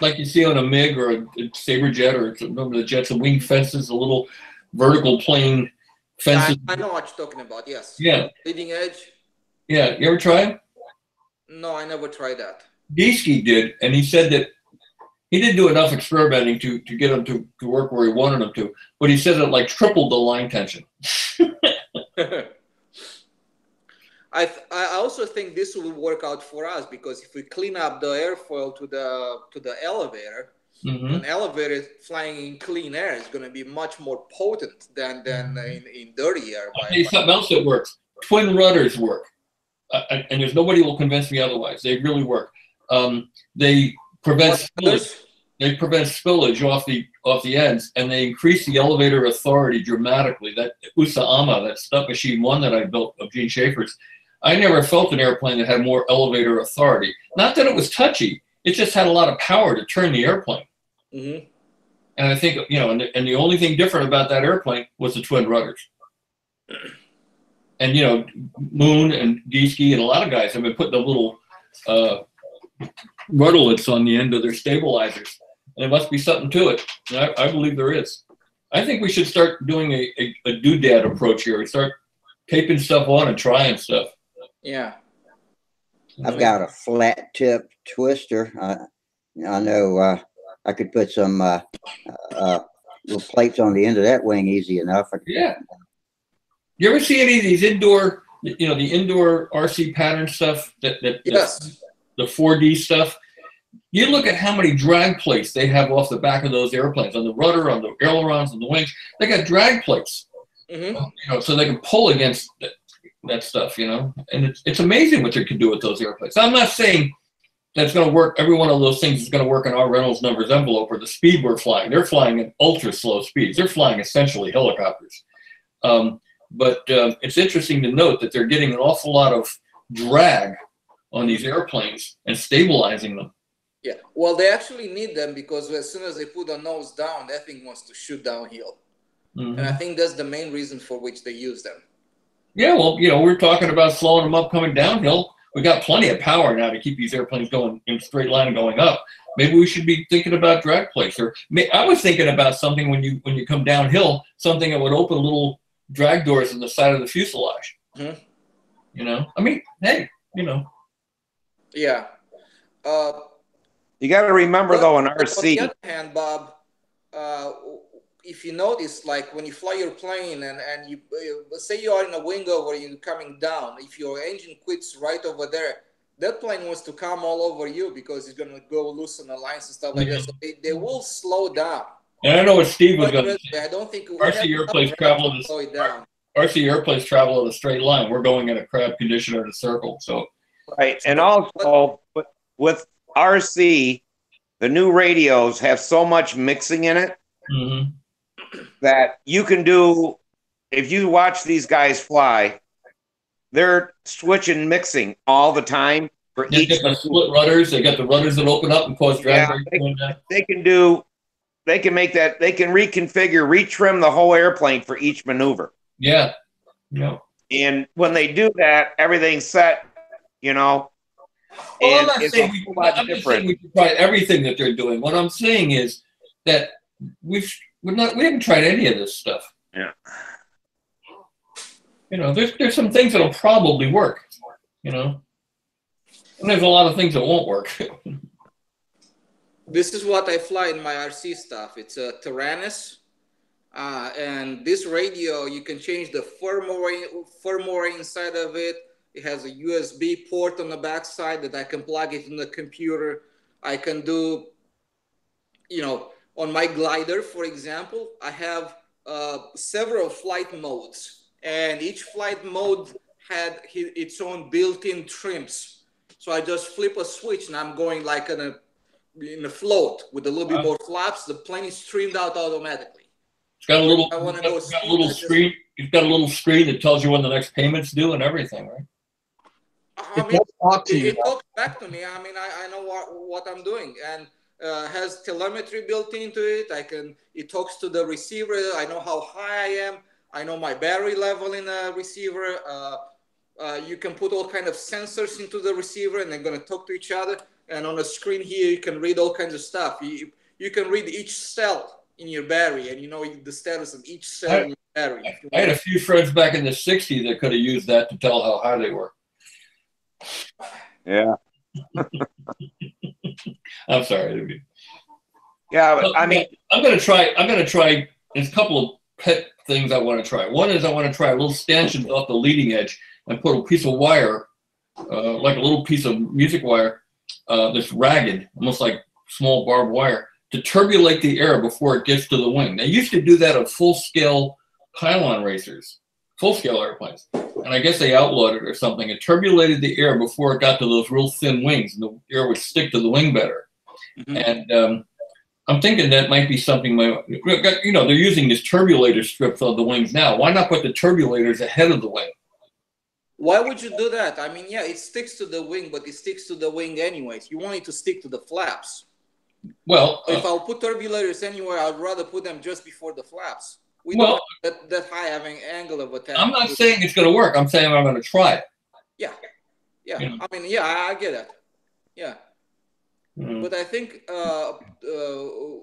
Like you see on a MiG or a Sabre jet, or remember the jets, a wing fences, a little vertical plane fences. I know what you're talking about. Yes. Yeah. Leading edge. Yeah. You ever try them? No, I never tried that. Diesky did, and he said that he didn't do enough experimenting to get him to work where he wanted him to, but he said it like tripled the line tension. I also think this will work out for us, because if we clean up the airfoil to the elevator, an elevator flying in clean air is going to be much more potent than in dirty air. I'll tell you something else that works. Twin rudders work. And there's nobody will convince me otherwise. They really work. They prevent spillage off the ends, and they increase the elevator authority dramatically. That Usama, that stunt machine 1 that I built of Gene Schaefer's, I never felt an airplane that had more elevator authority. Not that it was touchy; it just had a lot of power to turn the airplane. And I think, you know, and the only thing different about that airplane was the twin rudders. And, you know, Moon and Diesky and a lot of guys have been putting the little rudderlets on the end of their stabilizers. And there must be something to it. And I believe there is. I think we should start doing a doodad approach here. We start taping stuff on and trying stuff. Yeah. I've got a flat tip twister. I know I could put some little plates on the end of that wing easy enough. Yeah. You ever see any of these indoor, you know, the indoor RC pattern stuff, yes, the 4D stuff? You look at how many drag plates they have off the back of those airplanes, on the rudder, on the ailerons, on the wings. They got drag plates, you know, so they can pull against that stuff, you know. And it's amazing what they can do with those airplanes. I'm not saying that's going to work. Every one of those things is going to work in our Reynolds numbers envelope or the speed we're flying. They're flying at ultra slow speeds. They're flying essentially helicopters. But it's interesting to note that they're getting an awful lot of drag on these airplanes and stabilizing them. Yeah, well, they actually need them, because as soon as they put the nose down, that thing wants to shoot downhill. And I think that's the main reason for which they use them. Yeah, well, you know, we're talking about slowing them up coming downhill. We got plenty of power now to keep these airplanes going in a straight line and going up. Maybe we should be thinking about drag plates. Or I was thinking about something when you come downhill, something that would open little drag doors in the side of the fuselage. You know, I mean, hey, you know. Yeah. You got to remember, though, in RC. On the other hand, Bob, if you notice, like when you fly your plane and you say you are in a wing over, you're coming down, if your engine quits right over there, that plane wants to come all over you because it's gonna go loose on the lines and stuff like that. So they will slow down. And I know what Steve was going to say. I don't think we RC have airplanes enough travel to slow it down. RC airplanes travel in a straight line. We're going in a crab condition or in a circle. So right, and also with RC, the new radios have so much mixing in it that you can do. If you watch these guys fly, they're switching mixing all the time for they each. get the split rudders. They got the rudders that open up and cause drag. They can do. They can make that. They can reconfigure, retrim the whole airplane for each maneuver. Yeah. Yeah. And when they do that, everything's set. You know. Well, and I'm not saying we should try everything that they're doing. What I'm saying is that we haven't tried any of this stuff. Yeah. You know, there's some things that'll probably work. You know, and there's a lot of things that won't work. This is what I fly in my RC stuff. It's a Tyrannus. And this radio, you can change the firmware inside of it. It has a USB port on the back side that I can plug it in the computer. I can do, you know, on my glider, for example, I have several flight modes. And each flight mode had its own built-in trims. So I just flip a switch and I'm going like in a float with a little bit more flaps. The plane is trimmed out automatically. It's got a little screen. It's got a little screen that tells you when the next payment's due and everything, right? It talks back to me. I mean, I know what I'm doing, and has telemetry built into it. It talks to the receiver. I know how high I am. I know my battery level in the receiver. You can put all kind of sensors into the receiver, and they're going to talk to each other. And on the screen here, you can read all kinds of stuff. You can read each cell in your battery, and you know the status of each cell in your battery. I had a few friends back in the '60s that could have used that to tell how high they were. Yeah. I'm sorry. Yeah, but, I mean, I'm gonna try. There's a couple of pet things I want to try. One is I want to try little stanchions off the leading edge and put a piece of wire, like a little piece of music wire, that's ragged, almost like small barbed wire, to turbulate the air before it gets to the wing. They used to do that on full-scale pylon racers, full-scale airplanes. And I guess they outlawed it or something. It turbulated the air before it got to those real thin wings, and the air would stick to the wing better. And I'm thinking that might be something, you know, they're using these turbulator strips on the wings now. Why not put the turbulators ahead of the wing? Why would you do that? I mean, yeah, it sticks to the wing, but it sticks to the wing anyways. You want it to stick to the flaps. Well, if I'll put turbulators anywhere, I'd rather put them just before the flaps. We don't have that high having angle of attack. I'm not saying it's going to work. I'm saying I'm going to try it. Yeah. Yeah. You know? I mean, yeah, I get that. Yeah. But I think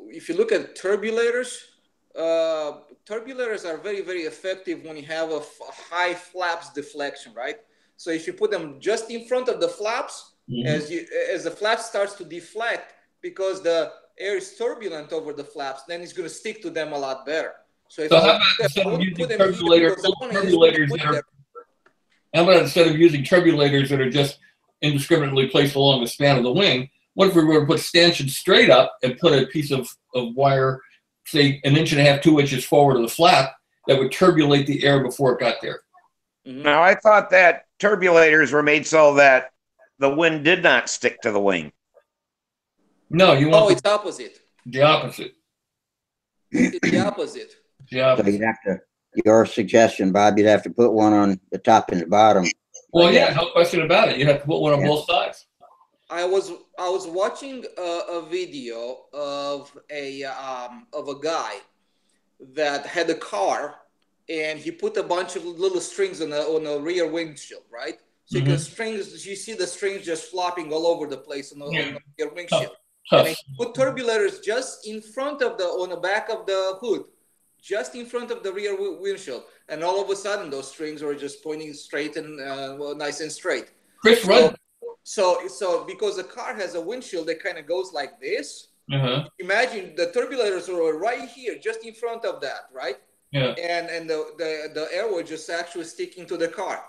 if you look at turbulators, turbulators are very, very effective when you have a high flaps deflection, right? So if you put them just in front of the flaps, as the flaps starts to deflect, because the air is turbulent over the flaps, then it's going to stick to them a lot better. So how about instead of using turbulators that are just indiscriminately placed along the span of the wing, what if we were to put stanchions straight up and put a piece of wire, say 1.5 inches, 2 inches forward of the flap, that would turbulate the air before it got there? Now, I thought that turbulators were made so that the wind did not stick to the wing. No, you want it's opposite. The opposite. It's the opposite. Yeah. So you'd have to, your suggestion, Bob, you'd have to put one on the top and the bottom. Well, yeah, no question about it. You have to put one on both sides. I was watching a video of a guy that had a car, and he put a bunch of little strings on a rear windshield, right? So you see the strings just flopping all over the place on the rear windshield. And he put turbulators just in front of on the back of the hood, just in front of the rear windshield, and all of a sudden those strings were just pointing straight and nice and straight. Chris Rudd. So because the car has a windshield that kind of goes like this, imagine the turbulators were right here, just in front of that, right? Yeah. And the air was just actually sticking to the car.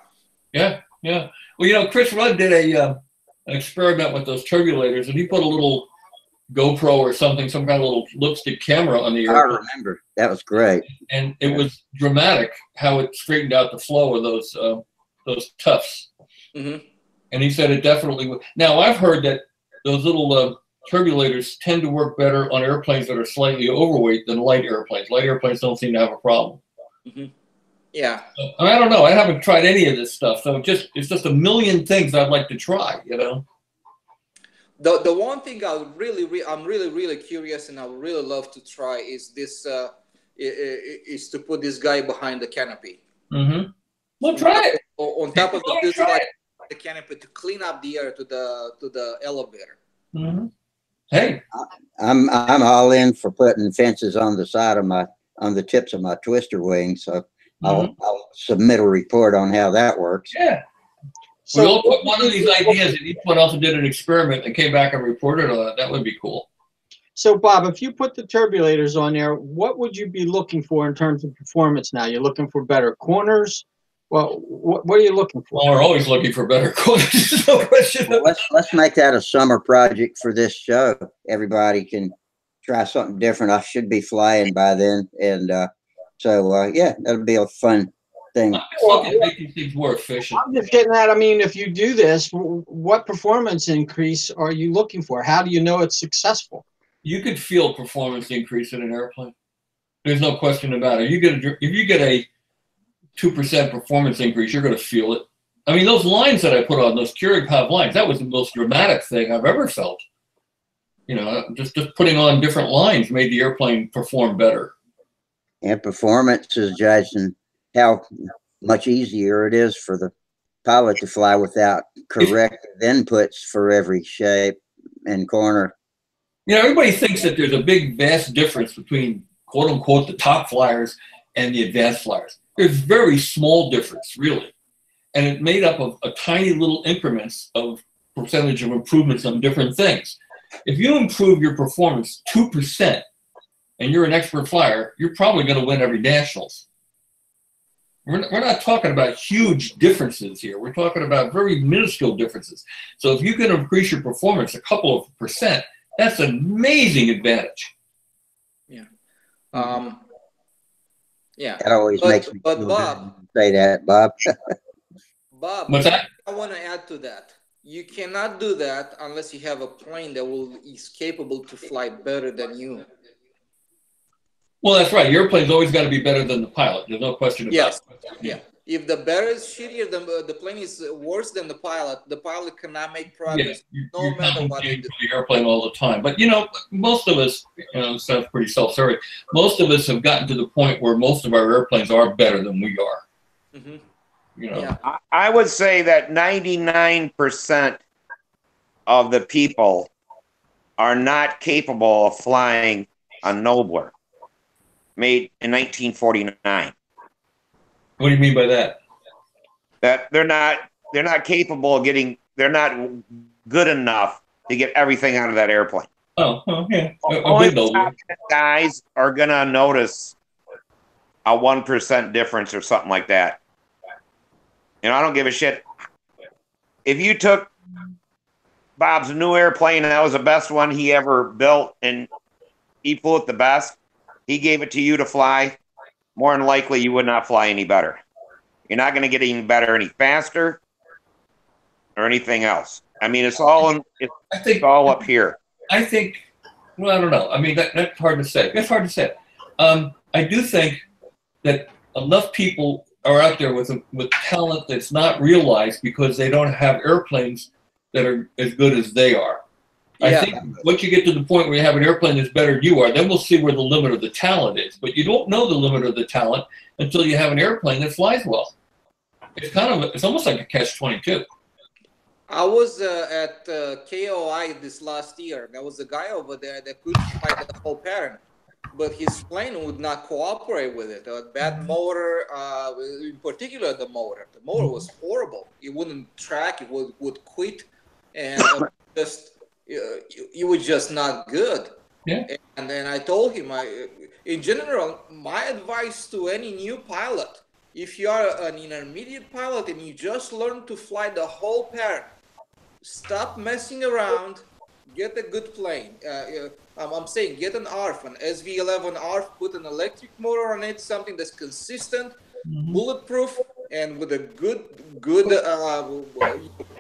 Yeah, yeah. Well, you know, Chris Rudd did an experiment with those turbulators, and he put a little GoPro or something, some kind of little lipstick camera on the I airplane. remember. That was great. And it was dramatic how it straightened out the flow of those tufts. Mm-hmm. And he said it definitely would. Now, I've heard that those little turbulators tend to work better on airplanes that are slightly overweight than light airplanes. Light airplanes don't seem to have a problem. Mm-hmm. Yeah. I don't know. I haven't tried any of this stuff, so it's just a million things I'd like to try. You know. The one thing I'm really curious and I would really love to try is this is to put this guy behind the canopy. Mm-hmm. Well, try it. On top of the canopy to clean up the air to the elevator. Mm-hmm. Hey, I'm all in for putting fences on the side of on the tips of my twister wings. So I'll submit a report on how that works. Yeah. So we all put one of these ideas, and each one also did an experiment and came back and reported on it. That would be cool. So, Bob, if you put the turbulators on there, what would you be looking for in terms of performance now? You're looking for better corners? Well, what are you looking for? Well, we're always looking for better corners. No question. Well, let's make that a summer project for this show. Everybody can try something different. I should be flying by then. And yeah, that'll be a fun thing. Well, making things more efficient. I'm just getting at, I mean, if you do this, what performance increase are you looking for? How do you know it's successful? You could feel performance increase in an airplane. There's no question about it. If you get a 2% performance increase, you're going to feel it. I mean, those lines that I put on, those Kirikov lines, that was the most dramatic thing I've ever felt. You know, just putting on different lines made the airplane perform better. And performance is judged in how much easier it is for the pilot to fly without corrective inputs for every shape and corner. You know, everybody thinks that there's a big, vast difference between, quote unquote, the top flyers and the advanced flyers. There's very small difference, really. And it's made up of a tiny little increments of percentage of improvements on different things. If you improve your performance 2% and you're an expert flyer, you're probably going to win every nationals. We're not talking about huge differences here. We're talking about very minuscule differences. So if you can increase your performance a couple of percent, that's an amazing advantage. Yeah. Yeah. That always makes me feel Bob, good to say that, Bob. Bob, What's that? I want to add to that. You cannot do that unless you have a plane that is capable to fly better than you. Well, that's right. Your airplane's always got to be better than the pilot. There's no question about it. Yeah. If the better is shittier, the plane is worse than the pilot cannot make progress. Yeah, no matter what they do. The airplane all the time. But, you know, most of us, you know, it sounds pretty self-serving. Most of us have gotten to the point where most of our airplanes are better than we are. Mm-hmm. You know, Yeah. I would say that 99% of the people are not capable of flying a Nobler made in 1949. what do you mean by that? That they're not capable of they're not good enough to get everything out of that airplane. Oh, yeah. Only the top 10 guys are gonna notice a 1% difference or something like that. You know, I don't give a shit. If you took Bob's new airplane and that was the best one he ever built and he flew it the best, he gave it to you to fly, more than likely you would not fly any better. You're not going to get any better, any faster, or anything else. I mean, it's all all up here. I think, well, I don't know. I mean, that's hard to say. It's hard to say. I do think that enough people are out there with talent that's not realized because they don't have airplanes that are as good as they are. Yeah. I think once you get to the point where you have an airplane that's better than you are, then we'll see where the limit of the talent is. But you don't know the limit of the talent until you have an airplane that flies well. It's almost like a catch-22. I was at KOI this last year. There was a guy over there that couldn't fly the whole pattern, but his plane would not cooperate with it. A bad motor, in particular the motor. The motor was horrible. It wouldn't track. It would quit, and it was just not good. Yeah. And then I told him, in general, my advice to any new pilot, if you are an intermediate pilot and you just learn to fly the whole pattern, stop messing around, get a good plane. I'm saying get an ARF, an SV11 ARF, put an electric motor on it, something that's consistent, bulletproof, and with a good.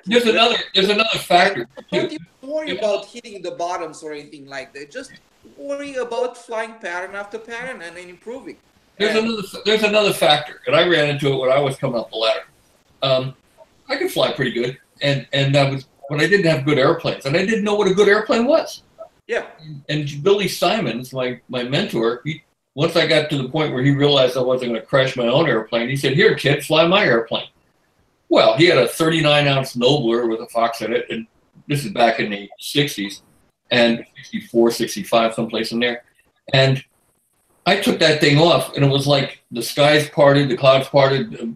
There's another factor Don't too. even worry about hitting the bottoms or anything like that. Just worry about flying pattern after pattern and then improving. There's another factor, and I ran into it when I was coming up the ladder. I could fly pretty good, and but I didn't have good airplanes, and I didn't know what a good airplane was. Yeah. And Billy Simons, my mentor, once I got to the point where he realized I wasn't going to crash my own airplane, he said, "Here, kid, fly my airplane." Well, he had a 39-ounce Nobler with a Fox in it, and this is back in the 60s, and 64, 65, someplace in there. And I took that thing off, and it was like the skies parted, the clouds parted,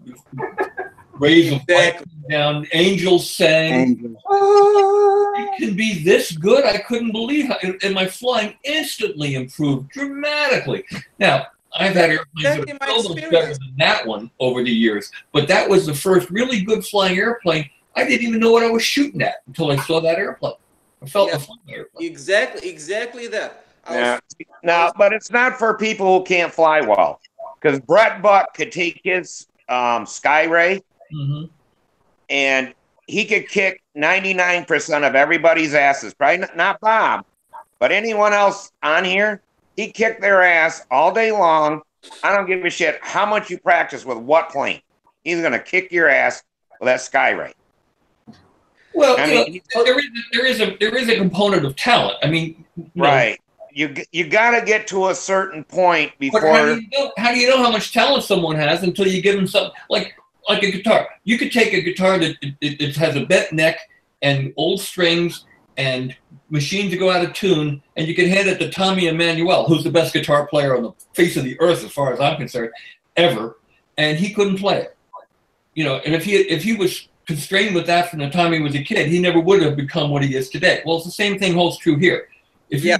rays of light down, angels sang. It can be this good? I couldn't believe how, and my flying instantly improved dramatically. Now, I've had airplanes that are so much better than that one over the years, but that was the first really good flying airplane. I didn't even know what I was shooting at until I saw that airplane. I felt the flying airplane. Exactly that. Now, but it's not for people who can't fly well, because Brett Buck could take his Skyray, and he could kick 99% of everybody's asses. Probably not Bob, but anyone else on here. He kicked their ass all day long. I don't give a shit how much you practice with what plane. He's going to kick your ass with that Skyray. Well, there is a component of talent. I mean, right. You got to get to a certain point before. But how do you know how much talent someone has until you give them something like a guitar? You could take a guitar that it has a bent neck and old strings and machines that go out of tune, and you can hand it to Tommy Emmanuel, who's the best guitar player on the face of the earth, as far as I'm concerned, ever, and he couldn't play it. And if he was constrained with that from the time he was a kid, he never would have become what he is today. Well, it's the same thing holds true here. If you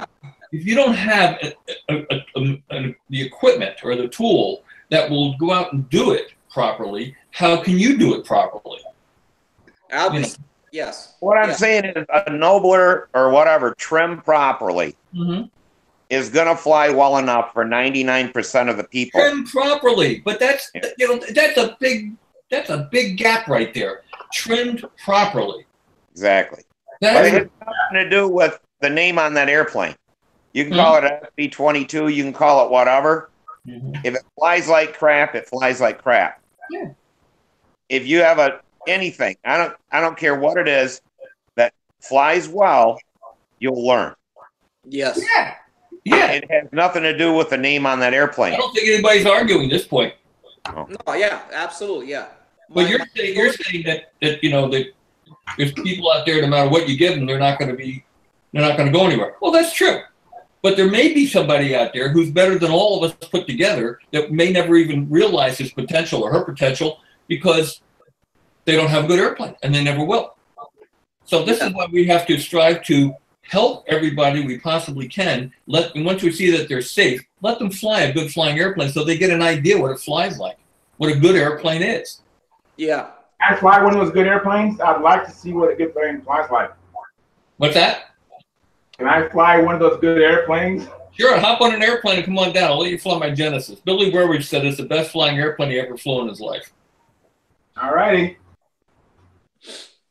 don't have the equipment or the tool that will go out and do it properly, how can you do it properly? Yes. What I'm saying is a Nobler or whatever, trimmed properly, is going to fly well enough for 99% of the people. Trimmed properly, but that's a big gap right there. Trimmed properly. Exactly. But it has nothing to do with the name on that airplane. You can call it an FB-22. You can call it whatever. If it flies like crap, it flies like crap. Yeah. If you have anything, I don't care what it is that flies well, you'll learn. Yes. Yeah. It has nothing to do with the name on that airplane. I don't think anybody's arguing this point. No, yeah, absolutely, yeah. But you're saying that there's people out there, no matter what you give them, they're not going to go anywhere. Well, that's true. But there may be somebody out there who's better than all of us put together that may never even realize his potential or her potential because they don't have a good airplane, and they never will. So this is why we have to strive to help everybody we possibly can. And once we see that they're safe, let them fly a good flying airplane so they get an idea what it flies like, what a good airplane is. Yeah. I fly one of those good airplanes. I'd like to see what a good plane flies like. What's that? Can I fly one of those good airplanes? Sure, hop on an airplane and come on down. I'll let you fly my Genesis. Billy Burbridge said it's the best flying airplane he ever flew in his life. All righty.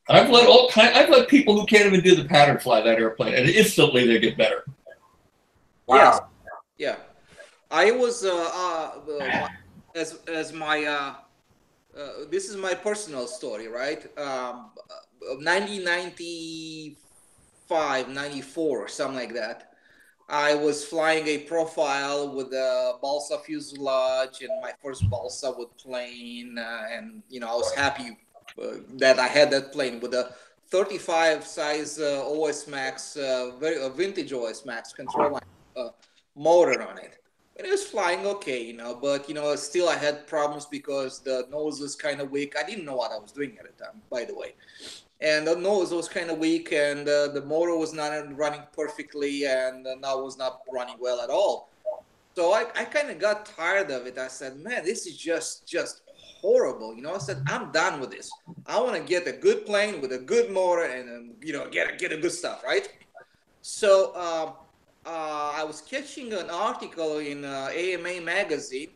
I've let people who can't even do the pattern fly that airplane, and instantly they get better. Wow. Yeah. I was as my this is my personal story, right? 1995, 94, or something like that. I was flying a profile with a balsa fuselage and my first balsa wood plane, and I was happy that I had that plane with a 35 size OS Max, very vintage OS Max control line motor on it. And it was flying okay, but still I had problems because the nose was kind of weak. I didn't know what I was doing at the time, by the way. And the nose was kind of weak, and the motor was not running perfectly, and now was not running well at all. So I kind of got tired of it. I said, man, this is just horrible. You know, I said, I'm done with this. I want to get a good plane with a good motor and, you know, get a good stuff, right? So I was catching an article in AMA magazine.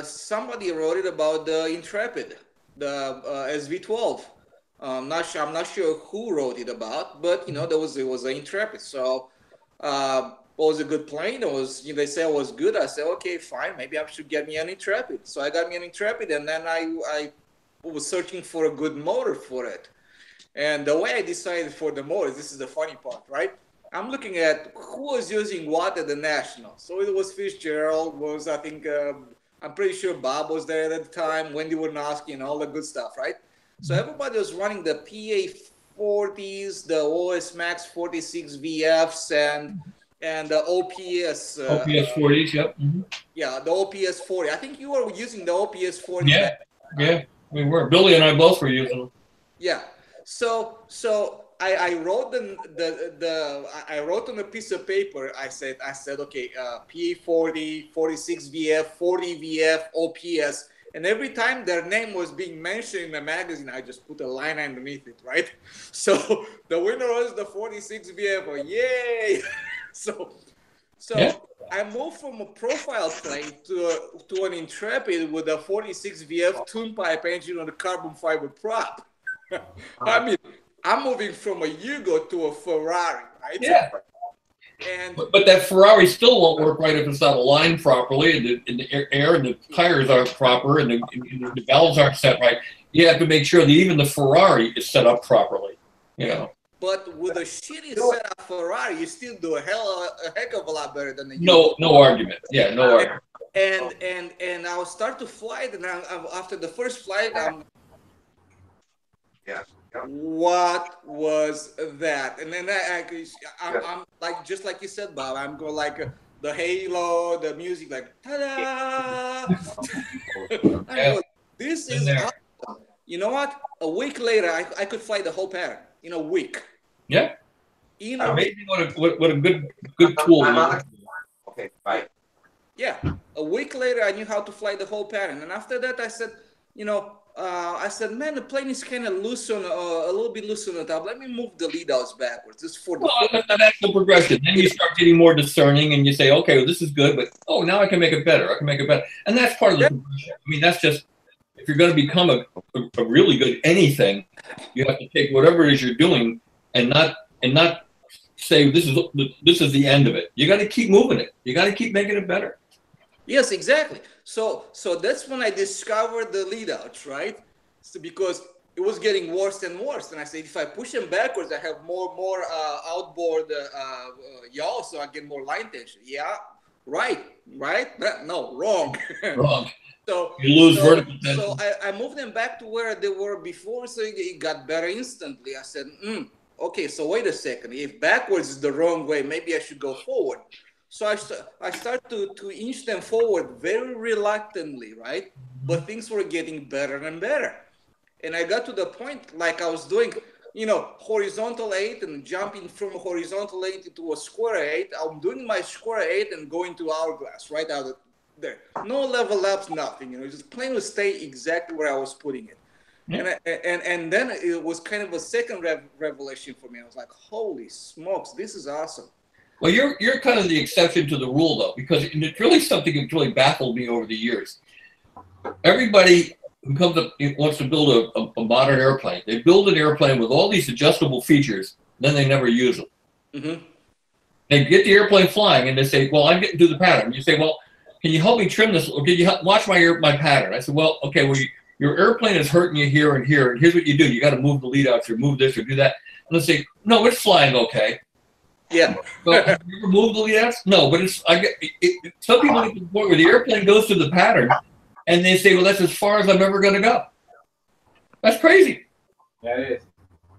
Somebody wrote it about the Intrepid, the SV12. I'm not sure who wrote it about, but you know, it was an Intrepid. So it was a good plane. It was, you know, they said it was good. I said, okay, fine, maybe I should get me an Intrepid. So I got me an Intrepid, and then I was searching for a good motor for it. And the way I decided for the motor, this is the funny part, right? I'm looking at who was using what at the National. So it was Fitzgerald, was I think, I'm pretty sure Bob was there at the time, Wendy Warnowski, and all the good stuff, right? So everybody was running the PA40s, the OS Max 46 VFs, and the OPS. OPS 40s, yep. Yeah, the OPS 40. I think you were using the OPS 40. Yeah, yeah, we were. Billy and I both were using them. Yeah. So I wrote I wrote on a piece of paper. I said okay, PA40, 46 VF, 40 VF, OPS, and every time their name was being mentioned in the magazine, I just put a line underneath it, right? So the winner was the 46 VF. Oh, yay! So yeah. I moved from a profile plane to an Intrepid with a 46 VF twin pipe engine on a carbon fiber prop. I mean, I'm moving from a Yugo to a Ferrari, right? Yeah. But that Ferrari still won't work right if it's not aligned properly, and the air and the tires aren't proper, and the valves aren't set right. You have to make sure that even the Ferrari is set up properly. You know. But with a shitty setup Ferrari, you still do a heck of a lot better than the Yugo. No argument. Yeah, no argument. And I'll start to fly it, and after the first flight, what was that? And then I'm like, just like you said, Bob, I'm going like the halo, the music, like ta-da! Go, this is awesome. You know what? A week later, I could fly the whole pattern in a week. Yeah. Amazing what a good tool. Okay, bye. Yeah. A week later, I knew how to fly the whole pattern. And after that, I said, you know, I said, man, the plane is kind of loose on a little bit loose on the top. Let me move the lead outs backwards. Just for that's the progression. Then you start getting more discerning, and you say, okay, well, this is good, but now I can make it better. I can make it better, and that's part of the progression. I mean, that's just if you're going to become a really good anything, you have to take whatever it is you're doing and not say this is the end of it. You got to keep moving it. You got to keep making it better. Yes, exactly. So that's when I discovered the lead outs, right? So because it was getting worse and worse, and I said, if I push them backwards, I have more outboard yaw, so I get more line tension. Yeah, right? No, wrong. Wrong. So you lose vertical tension. So I moved them back to where they were before, so it got better instantly. I said, okay, so wait a second. If backwards is the wrong way, maybe I should go forward. So I started to inch them forward very reluctantly, right? But things were getting better and better. And I got to the point like I was doing, you know, horizontal 8 and jumping from a horizontal 8 into a square 8. I'm doing my square 8 and going to hourglass right out of there. No level ups, nothing. You know, just plane would stay exactly where I was putting it. Yeah. And then it was kind of a second revelation for me. I was like, holy smokes, this is awesome. Well, you're kind of the exception to the rule, though, because it's really something that's really baffled me over the years. Everybody who comes up wants to build a modern airplane. They build an airplane with all these adjustable features, then they never use them. Mm-hmm. They get the airplane flying, and they say, well, I'm getting to the pattern. You say, well, can you help me trim this? Or can you watch my pattern? I said, well, okay, well, your airplane is hurting you here and here, and here's what you do. You got to move the lead outs or move this or do that. And they say, no, it's flying okay. Yeah. Well, have you ever moved the lead outs? No, but some people get to the point where the airplane goes to the pattern, and they say, well, that's as far as I'm ever going to go. That's crazy. That is.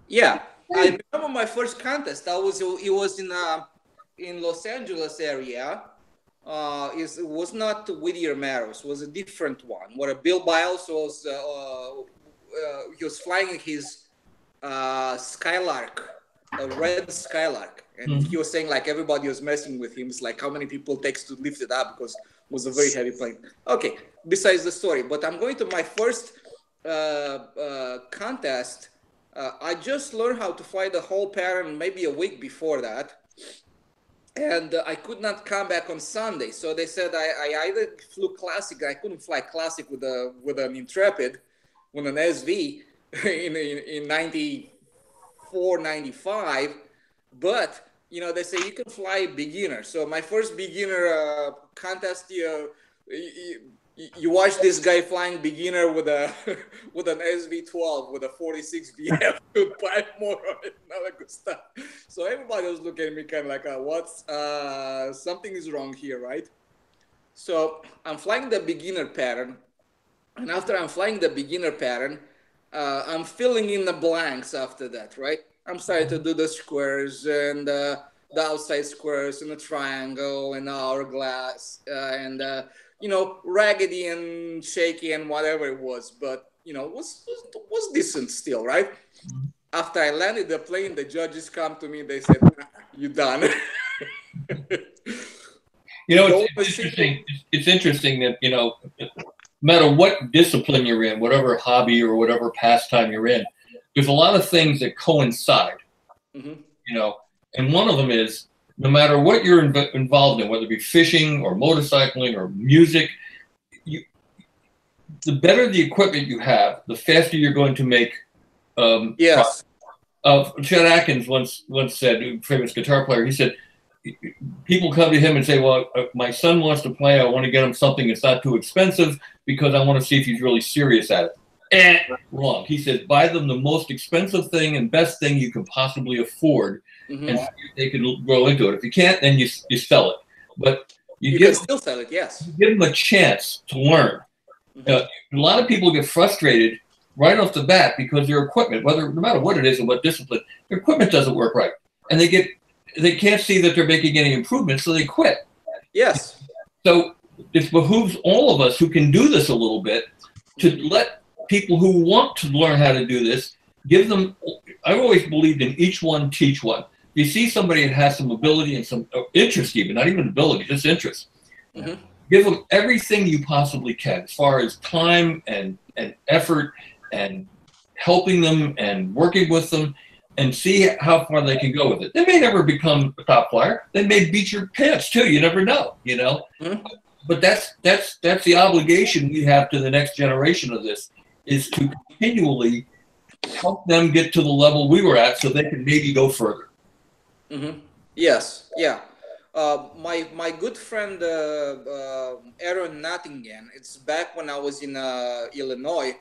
Yeah. I remember my first contest. It was in Los Angeles area. It was not Whittier Marrows. It was a different one where Bill Biles was he was flying his Skylark, a red Skylark, and he was saying like everybody was messing with him. It's like how many people it takes to lift it up because Was a very heavy plane. Okay, besides the story, but I'm going to my first contest. I just learned how to fly the whole pattern maybe a week before that, and I could not come back on Sunday. So they said I either flew classic. I couldn't fly classic with an Intrepid, with an SV in 94, 95, but you know, they say you can fly beginner. So my first beginner contest, you watch this guy flying beginner with a with an SV12 with a 46 VF with 5 more on it and all that good stuff. So everybody was looking at me kind of like, what's something is wrong here, right? So I'm flying the beginner pattern, and after I'm flying the beginner pattern, I'm filling in the blanks after that, right? I'm starting to do the squares and the outside squares and the triangle and the hourglass and you know, raggedy and shaky and whatever it was, but you know, was decent still, right? After I landed the plane, the judges come to me. They said, "You done." You know, it's interesting. It's interesting that, you know, no matter what discipline you're in, whatever hobby or whatever pastime you're in, there's a lot of things that coincide. You know, and one of them is no matter what you're involved in, whether it be fishing or motorcycling or music, the better the equipment you have, the faster you're going to make. Yes. Chet Atkins once said, famous guitar player, he said, people come to him and say, well, my son wants to play. I want to get him something that's not too expensive because I want to see if he's really serious at it. Wrong. He says, buy them the most expensive thing and best thing you can possibly afford, and see if they can grow into it. If you can't, then you sell it. But you can still sell it, yes. You give them a chance to learn. A lot of people get frustrated right off the bat because their equipment, no matter what it is and what discipline, their equipment doesn't work right, and they can't see that they're making any improvements, so they quit. Yes. So it behooves all of us who can do this a little bit to let people who want to learn how to do this, give them. I've always believed in each one, teach one. If you see somebody that has some ability and some interest, even not even ability, just interest, give them everything you possibly can as far as time and effort and helping them and working with them, and see how far they can go with it. They may never become a top flyer. They may beat your pants too. You never know, you know. But that's the obligation we have to the next generation of this, is to continually help them get to the level we were at, so they can maybe go further. Yes, yeah. My good friend Aaron Nottingham. It's back when I was in Illinois.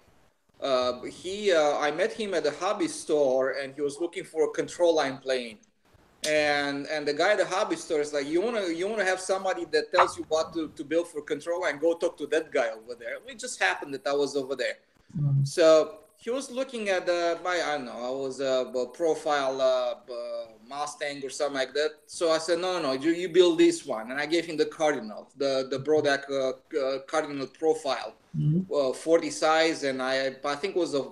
I met him at a hobby store, and he was looking for a control line plane. And the guy at the hobby store is like, you wanna have somebody that tells you what to build for control line? Go talk to that guy over there. It just happened that I was over there. So he was looking at I don't know, I was a profile Mustang or something like that. So I said, no, you build this one, and I gave him the Cardinal, the Brodak Cardinal profile, 40 size, and I think it was a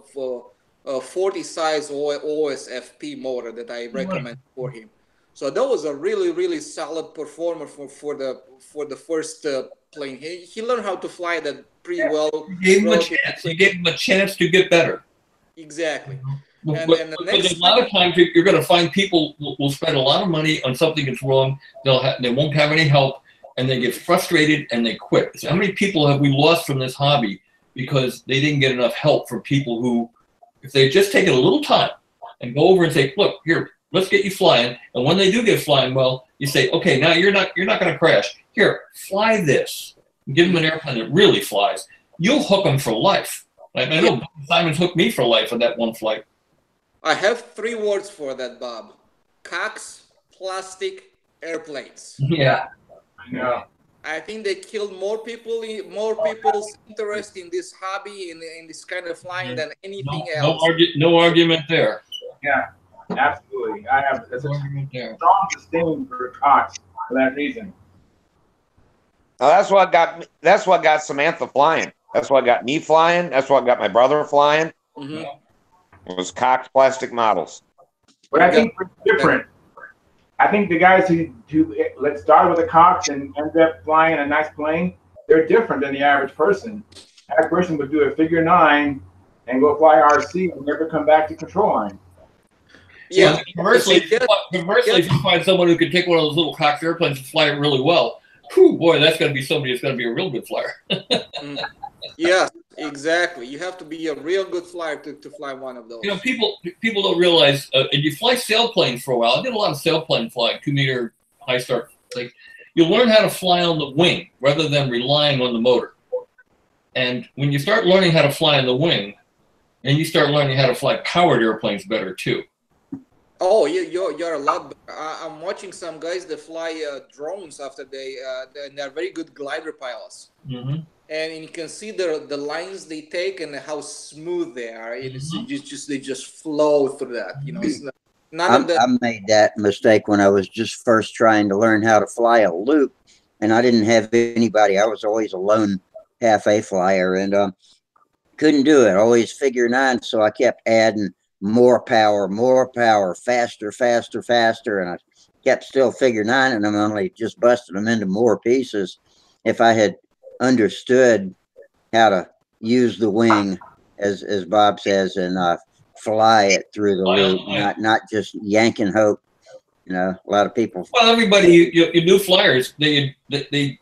40 size OSFP motor that I recommend for him. So that was a really, really solid performer for the first plane. He learned how to fly that pretty well. You gave him a chance. You gave him a chance to get better. Exactly. But a lot of times you're going to find people will spend a lot of money on something that's wrong. They won't have any help, and they get frustrated and they quit. So how many people have we lost from this hobby because they didn't get enough help from people who, if they just take a little time and go over and say, look, here, let's get you flying. And when they do get flying well, you say, okay, now you're not going to crash. Here, fly this. Give them an airplane that really flies. You'll hook them for life. I know Simon's hooked me for life on that one flight. I have 3 words for that, Bob. Cocks, plastic, airplanes. Yeah. I know. I think they killed more people's interest in this hobby, in this kind of flying than anything else. No argument there. Yeah, absolutely. I have a strong disdain for cocks for that reason. Now that's what got Samantha flying. That's what got me flying. That's what got my brother flying. It was Cox plastic models. But I think it's different. I think the guys who let's start with a Cox and end up flying a nice plane, they're different than the average person. Average person would do a figure 9 and go fly RC and never come back to control line. Yeah. Conversely, if you find someone who can take one of those little Cox airplanes and fly it really well, whew, boy, that's going to be somebody that's going to be a real good flyer. Yeah, exactly. You have to be a real good flyer to fly one of those. You know, people don't realize, and you fly sailplanes for a while. I did a lot of sailplane flying, 2-meter high start things. You learn how to fly on the wing rather than relying on the motor. And when you start learning how to fly on the wing, then you start learning how to fly powered airplanes better too. Oh, you're a lot better. I'm watching some guys that fly drones after they're very good glider pilots. Mm-hmm. And you can see the lines they take and how smooth they are. It's they just flow through that. You know, it's none of that. I made that mistake when I was just first trying to learn how to fly a loop, and I didn't have anybody. I was always a lone half-A flyer, and couldn't do it. Always figure 9, so I kept adding more power, faster, and I kept still figure 9, and I'm only just busting them into more pieces. If I had understood how to use the wing, as Bob says, and fly it through the loop, not just yank and hope. You know, a lot of people. Well, everybody, you new flyers, they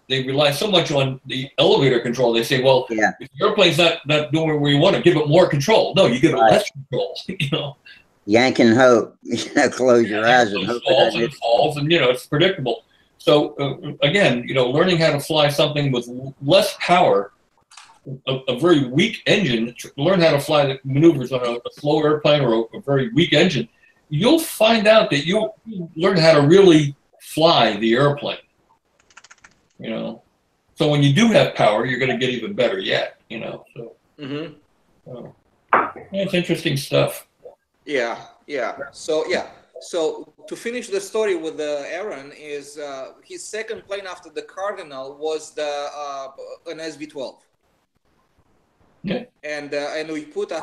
rely so much on the elevator control. They say, well, yeah, if the airplane's not doing where you want to, give it more control. No, you give it less control. You know, yank and hope. You know, close your eyes and hope it falls, and you know it's predictable. So again, you know, learning how to fly something with less power, a very weak engine, learn how to fly the maneuvers on a slow airplane or a very weak engine. You'll find out that you learn how to really fly the airplane, you know. So when you do have power, you're going to get even better yet, you know. So, it's interesting stuff. Yeah. So to finish the story with Aaron is his second plane after the Cardinal was an SV-12. Yeah. And we put a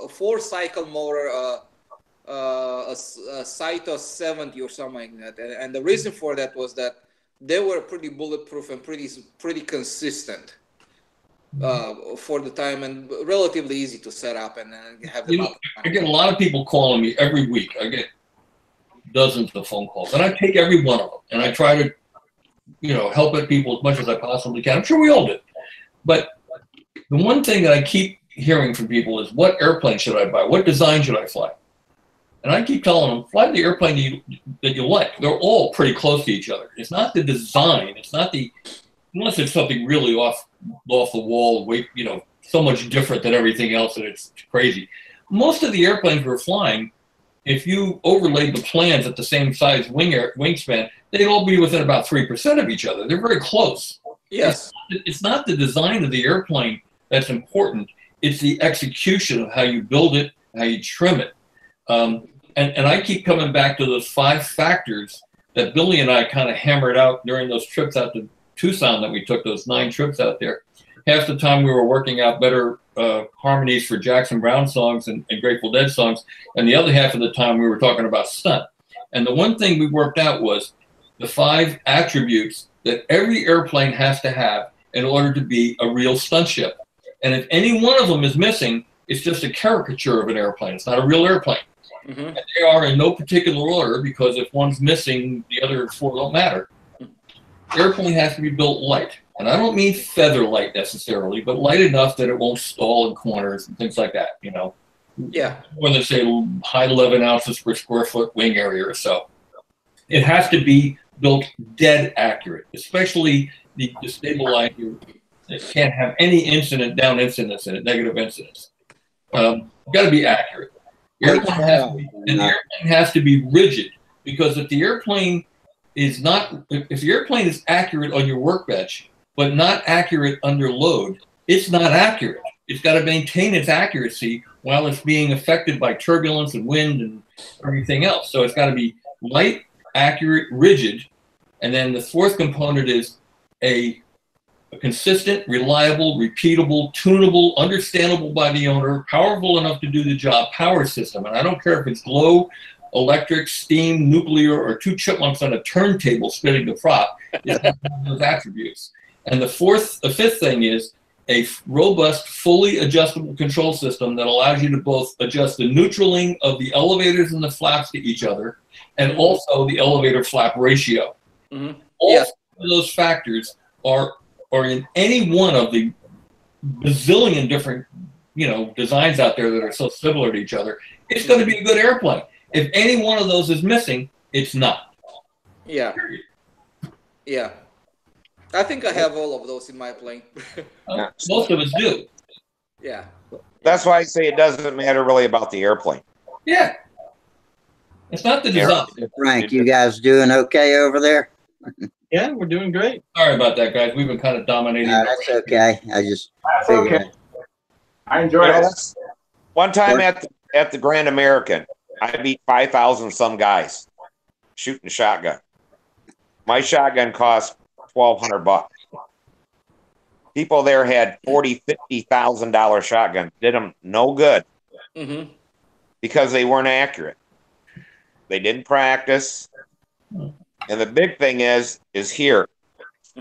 4-cycle motor, a Saito 70 or something like that. And the reason for that was that they were pretty bulletproof and pretty consistent for the time, and relatively easy to set up and have them up. I get a lot of people calling me every week. I get dozens of phone calls, and I take every one of them, and I try to, you know, help people as much as I possibly can. I'm sure we all do. But the one thing that I keep hearing from people is, what airplane should I buy? What design should I fly? And I keep telling them, fly the airplane that you like. They're all pretty close to each other. It's not the design. It's not unless it's something really off the wall, you know, so much different than everything else that it's crazy. Most of the airplanes we're flying, if you overlaid the plans at the same size wingspan, they'd all be within about 3% of each other. They're very close. Yes. It's not the design of the airplane that's important. It's the execution of how you build it, how you trim it. And I keep coming back to those 5 factors that Billy and I kind of hammered out during those trips out to Tucson that we took, those 9 trips out there. Half the time we were working out better harmonies for Jackson Browne songs and Grateful Dead songs, and the other half of the time we were talking about stunt. And the one thing we worked out was the 5 attributes that every airplane has to have in order to be a real stunt ship. And if any one of them is missing, it's just a caricature of an airplane. It's not a real airplane. Mm-hmm. And they are in no particular order, because if one's missing, the other 4 don't matter. Airplane has to be built light. And I don't mean feather light necessarily, but light enough that it won't stall in corners and things like that, you know. Yeah. When they say high 11 ounces per square foot wing area or so. It has to be built dead accurate, especially the stabilizer. It can't have any down incidence in it, negative incidence. Got to be accurate. The airplane has to be rigid, because if the airplane is accurate on your workbench, but not accurate under load, it's not accurate. It's got to maintain its accuracy while it's being affected by turbulence and wind and everything else. So it's got to be light, accurate, rigid. And then the 4th component is a consistent, reliable, repeatable, tunable, understandable by the owner, powerful enough to do the job power system. And I don't care if it's glow, electric, steam, nuclear, or two chipmunks on a turntable spinning the prop. It has those attributes. And the fifth thing is a robust, fully adjustable control system that allows you to both adjust the neutraling of the elevators and the flaps to each other, and also the elevator flap ratio. Mm-hmm. All of those factors are in any one of the bazillion different, designs out there that are so similar to each other. It's going to be a good airplane. If any one of those is missing, it's not. Yeah. Yeah. I think I have all of those in my plane. Most of us do. Yeah. That's why I say it doesn't matter really about the airplane. Yeah. It's not the design. Frank, you guys doing okay over there? Yeah, we're doing great. Sorry about that, guys. We've been kind of dominating. That's okay. I just That's figured okay. I enjoy it. One time at the Grand American, I beat 5,000 some guys shooting a shotgun. My shotgun cost $1,200. People there had $40,000-$50,000 shotguns. Did them no good because they weren't accurate. They didn't practice. And the big thing is here,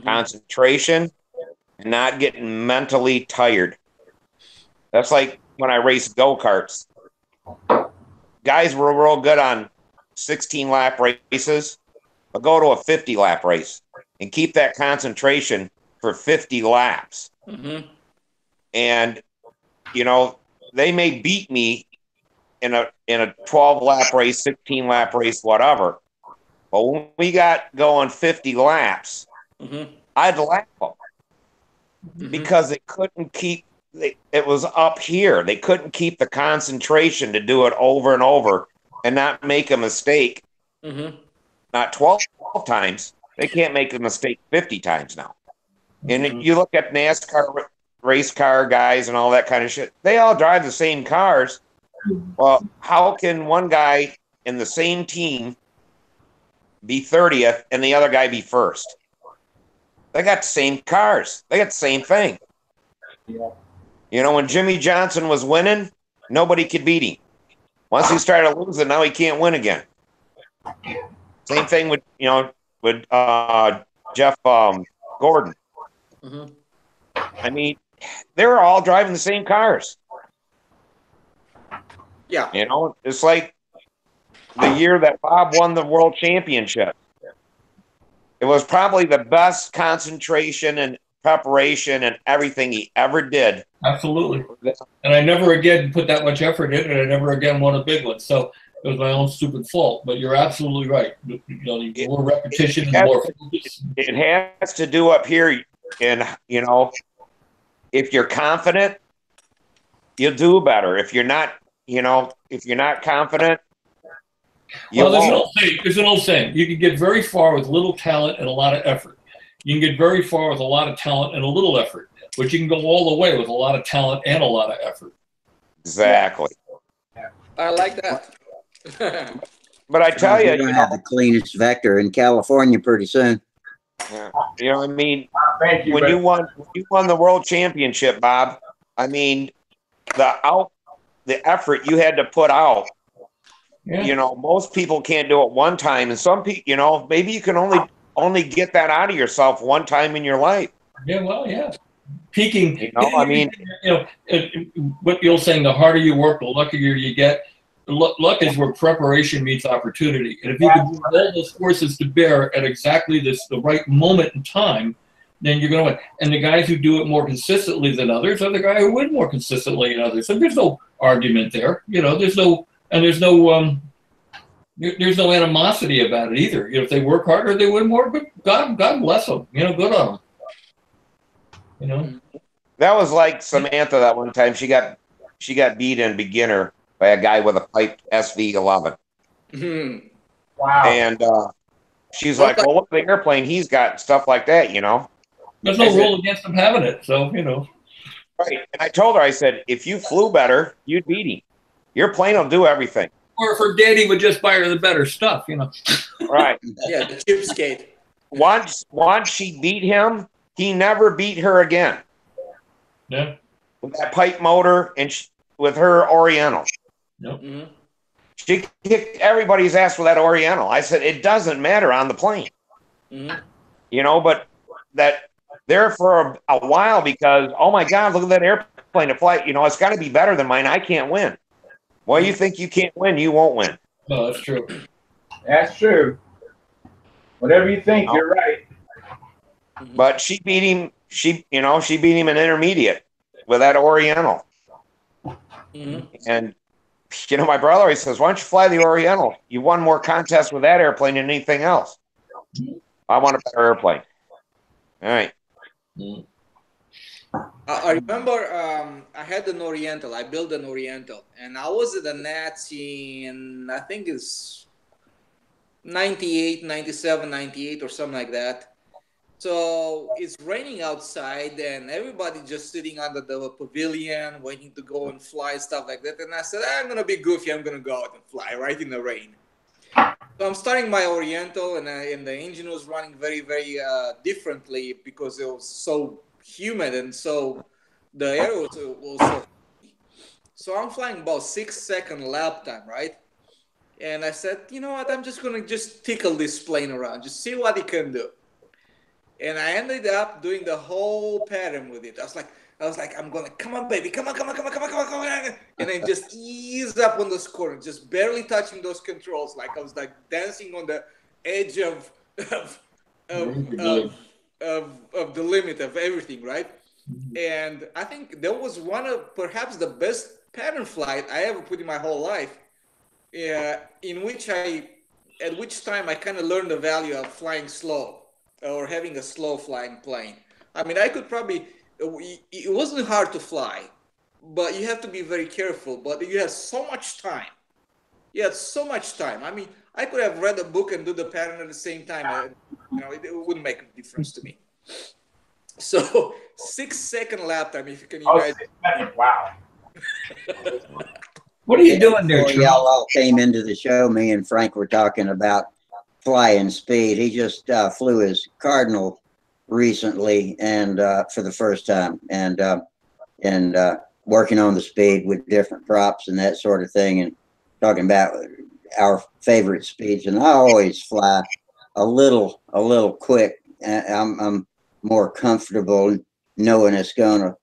concentration and not getting mentally tired. That's like when I raced go-karts. Guys were real good on 16-lap races, but go to a 50-lap race and keep that concentration for 50 laps. And, they may beat me in a 12-lap race, 16-lap race, whatever. But when we got going 50 laps, I'd lap them because they couldn't keep. It was up here. They couldn't keep the concentration to do it over and over and not make a mistake. Not 12 times. They can't make a mistake 50 times now. And you look at NASCAR race car guys and all that kind of shit. They all drive the same cars. Well, how can one guy in the same team be 30th and the other guy be first? They got the same cars. They got the same thing. When Jimmy Johnson was winning, nobody could beat him. Once he started losing, now he can't win again. Same thing with Jeff Gordon. I mean, they were all driving the same cars. Yeah. It's like the year that Bob won the world championship. It was probably the best concentration and preparation and everything he ever did. Absolutely. And I never again put that much effort in, and I never again won a big one. So it was my own stupid fault. But you're absolutely right. More repetition and more focus. It has to do up here. And, if you're confident, you'll do better. If you're not, confident, you won't. There's an old saying. You can get very far with little talent and a lot of effort. You can get very far with a lot of talent and a little effort. But you can go all the way with a lot of talent and a lot of effort. Exactly. I like that. But I tell you, you're going to have the cleanest vector in California pretty soon. Yeah. I mean, Thank you, when you won the world championship, Bob, I mean, the effort you had to put out. Most people can't do it one time, and some people, maybe you can only get that out of yourself one time in your life. Yeah, well, yeah. Peaking. I mean, what you're saying, the harder you work, the luckier you get. Luck is where preparation meets opportunity. And if you can bring all those forces to bear at exactly the right moment in time, then you're going to win. And the guys who do it more consistently than others are the guys who win more consistently than others. So there's no argument there. There's no animosity about it either. If they work harder, they win more. But God bless them. Good on them. That was like Samantha that one time. She got beat in beginner by a guy with a piped SV11. Wow. And she's like, well, look at the airplane he's got, stuff like that, There's no rule against him having it, so, Right. And I told her, I said, if you flew better, you'd beat him. Your plane will do everything. Or if her daddy would just buy her the better stuff, Right. Yeah, the chip skate. Once she beat him, he never beat her again. Yeah. With that pipe motor and with her Oriental. Yep. She kicked everybody's ass with that Oriental. I said, it doesn't matter on the plane. Mhm. You know, but that there for a while because, oh my God, look at that airplane to flight. You know, it's got to be better than mine. I can't win. Well, you think you can't win, you won't win. No, that's true. That's true. Whatever you think, you're right. But she beat him. She beat him in intermediate with that Oriental. Mhm. And you know, my brother always says, "Why don't you fly the Oriental? You won more contests with that airplane than anything else." I want a better airplane. All right. I remember I had an Oriental. I built an Oriental, and I was at the Nats in, I think it's 98, 97, 98 or something like that. So it's raining outside, and everybody just sitting under the pavilion waiting to go and fly, stuff like that. And I said, I'm going to be goofy. I'm going to go out and fly right in the rain. So I'm starting my Oriental, and the engine was running very, very differently because it was so humid, and so the air was so. So I'm flying about 6-second lap time, right? And I said, you know what? I'm just gonna just tickle this plane around, just see what it can do. And I ended up doing the whole pattern with it. I was like, I'm gonna come on, baby, come on, and then just ease up on those corners, just barely touching those controls, like I was like dancing on the edge of the limit of everything, right? And I think that was one of perhaps the best pattern flight I ever put in my whole life. In which at which time I kind of learned the value of flying slow or having a slow flying plane. I mean, I could probably, it wasn't hard to fly, but you have to be very careful. But you have so much time. You had so much time. I mean, I could have read a book and do the pattern at the same time. You know, it wouldn't make a difference to me. So 6-second lap time, if you can imagine. Wow. What are you doing there, Before Charles? y'all all came into the show, me and Frank were talking about flying speed. He just flew his Cardinal recently, and for the first time, and working on the speed with different props and that sort of thing, and talking about our favorite speeds. And I always fly a little quick. I'm more comfortable knowing it's gonna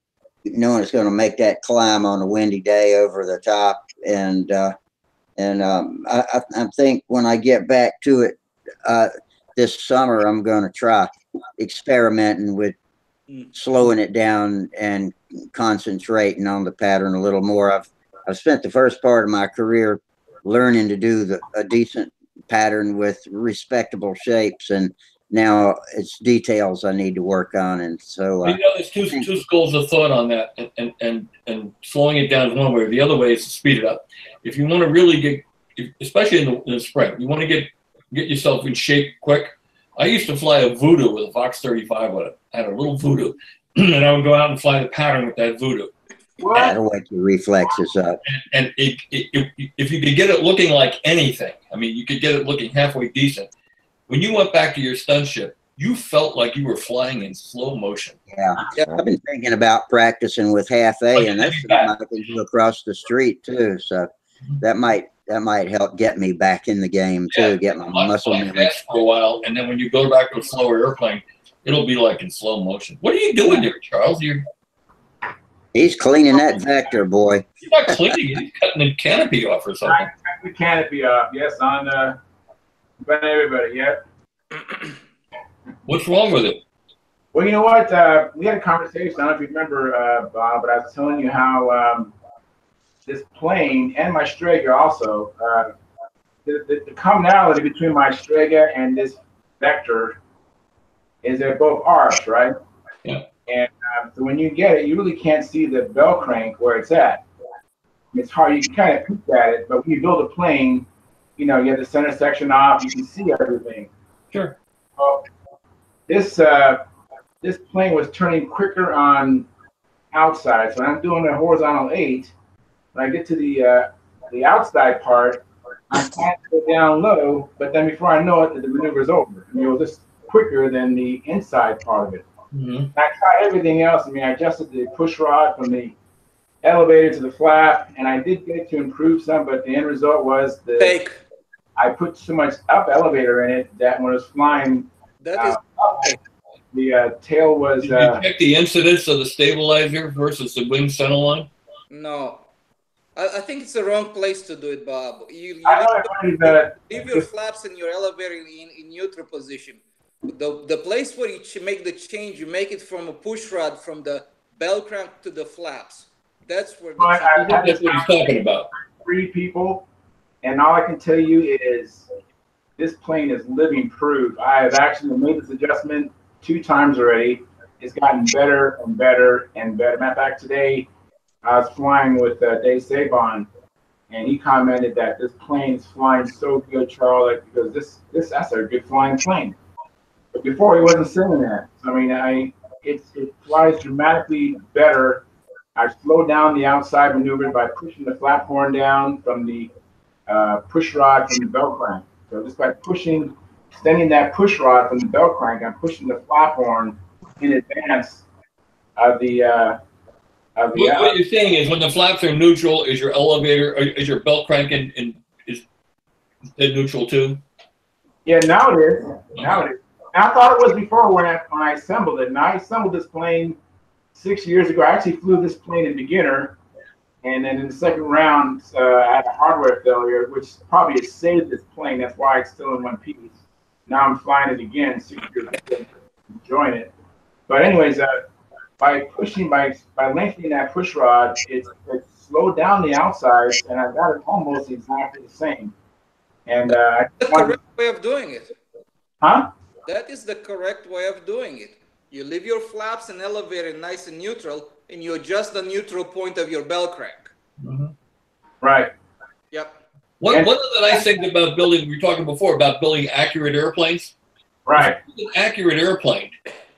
make that climb on a windy day over the top. And I think when I get back to it this summer, I'm going to try experimenting with slowing it down and concentrating on the pattern a little more. I've spent the first part of my career learning to do a decent pattern with respectable shapes, and now it's details I need to work on. And so you know, there's two schools of thought on that, and slowing it down is one way. The other way is to speed it up. If you want to really get, especially in the spring, you want to get yourself in shape quick. I used to fly a Voodoo with a Fox 35 on it. I had a little Voodoo, and I would go out and fly the pattern with that Voodoo. that'll wake your reflexes up. And if you could get it looking like anything, I mean, you could get it looking halfway decent. When you went back to your stunt ship, you felt like you were flying in slow motion. Yeah. I've been thinking about practicing with half A, and that's something I can do across the street too. So that might help get me back in the game too, get my muscle memory for a while, and then when you go back to a slower airplane, it'll be like in slow motion. What are you doing there, Charles? He's cleaning that vector, boy. You're not cleaning it. He's cutting the canopy off or something. The canopy off, yes, on but everybody, yeah. What's wrong with it? Well, you know what? We had a conversation. I don't know if you remember, Bob, but I was telling you how this plane and my Strega also, the commonality between my Strega and this Vector is they're both arched, right? Yeah. And so when you get it, you really can't see the bell crank where it's at. It's hard. You can kind of peek at it, but when you build a plane, you know, you have the center section off. You can see everything. Sure. Well, this plane was turning quicker on outside. So when I'm doing a horizontal 8, when I get to the outside part, I'm trying to go down low, but then before I know it, the maneuver is over. I mean, it was just quicker than the inside part of it. Mm-hmm. I tried everything else. I mean, I adjusted the push rod from the elevator to the flap, and I did get to improve some, but the end result was I put so much up elevator in it that when it was flying, That is the tail was. Did you check the incidence of the stabilizer versus the wing center line? no. I think it's the wrong place to do it, Bob. You leave your flaps and your elevator in neutral position. The place where you make the change, you make it from a push rod from the bell crank to the flaps. That's where that's what he's talking about. 3 people, and all I can tell you is this plane is living proof. I have actually made this adjustment 2 times already. It's gotten better and better and better. Matter of fact, today I was flying with Dave Sabon, and he commented that this plane is flying so good, Charlie, because that's a good flying plane. But before he wasn't saying that. I mean, it flies dramatically better. I slowed down the outside maneuver by pushing the flap horn down from the push rod from the bell crank. So just by extending that push rod from the bell crank, I'm pushing the flap horn in advance of the. What you're saying is when the flaps are neutral, is your elevator, is your belt crank is neutral too? Yeah, now it is. Now it is. And I thought it was before when I assembled it. And I assembled this plane 6 years ago. I actually flew this plane in beginner, and then in the second round, I had a hardware failure, which probably has saved this plane. That's why it's still in one piece. Now I'm flying it again 6 years later, enjoying it. But anyways, by lengthening that push rod, it slowed down the outsides, and I got it almost exactly the same. And that's the correct way of doing it. Huh? That is the correct way of doing it. You leave your flaps and elevator nice and neutral, and you adjust the neutral point of your bell crank. Mm-hmm. Right. Yep. One of the nice things about building, we were talking before about building accurate airplanes. Right. If you build an accurate airplane,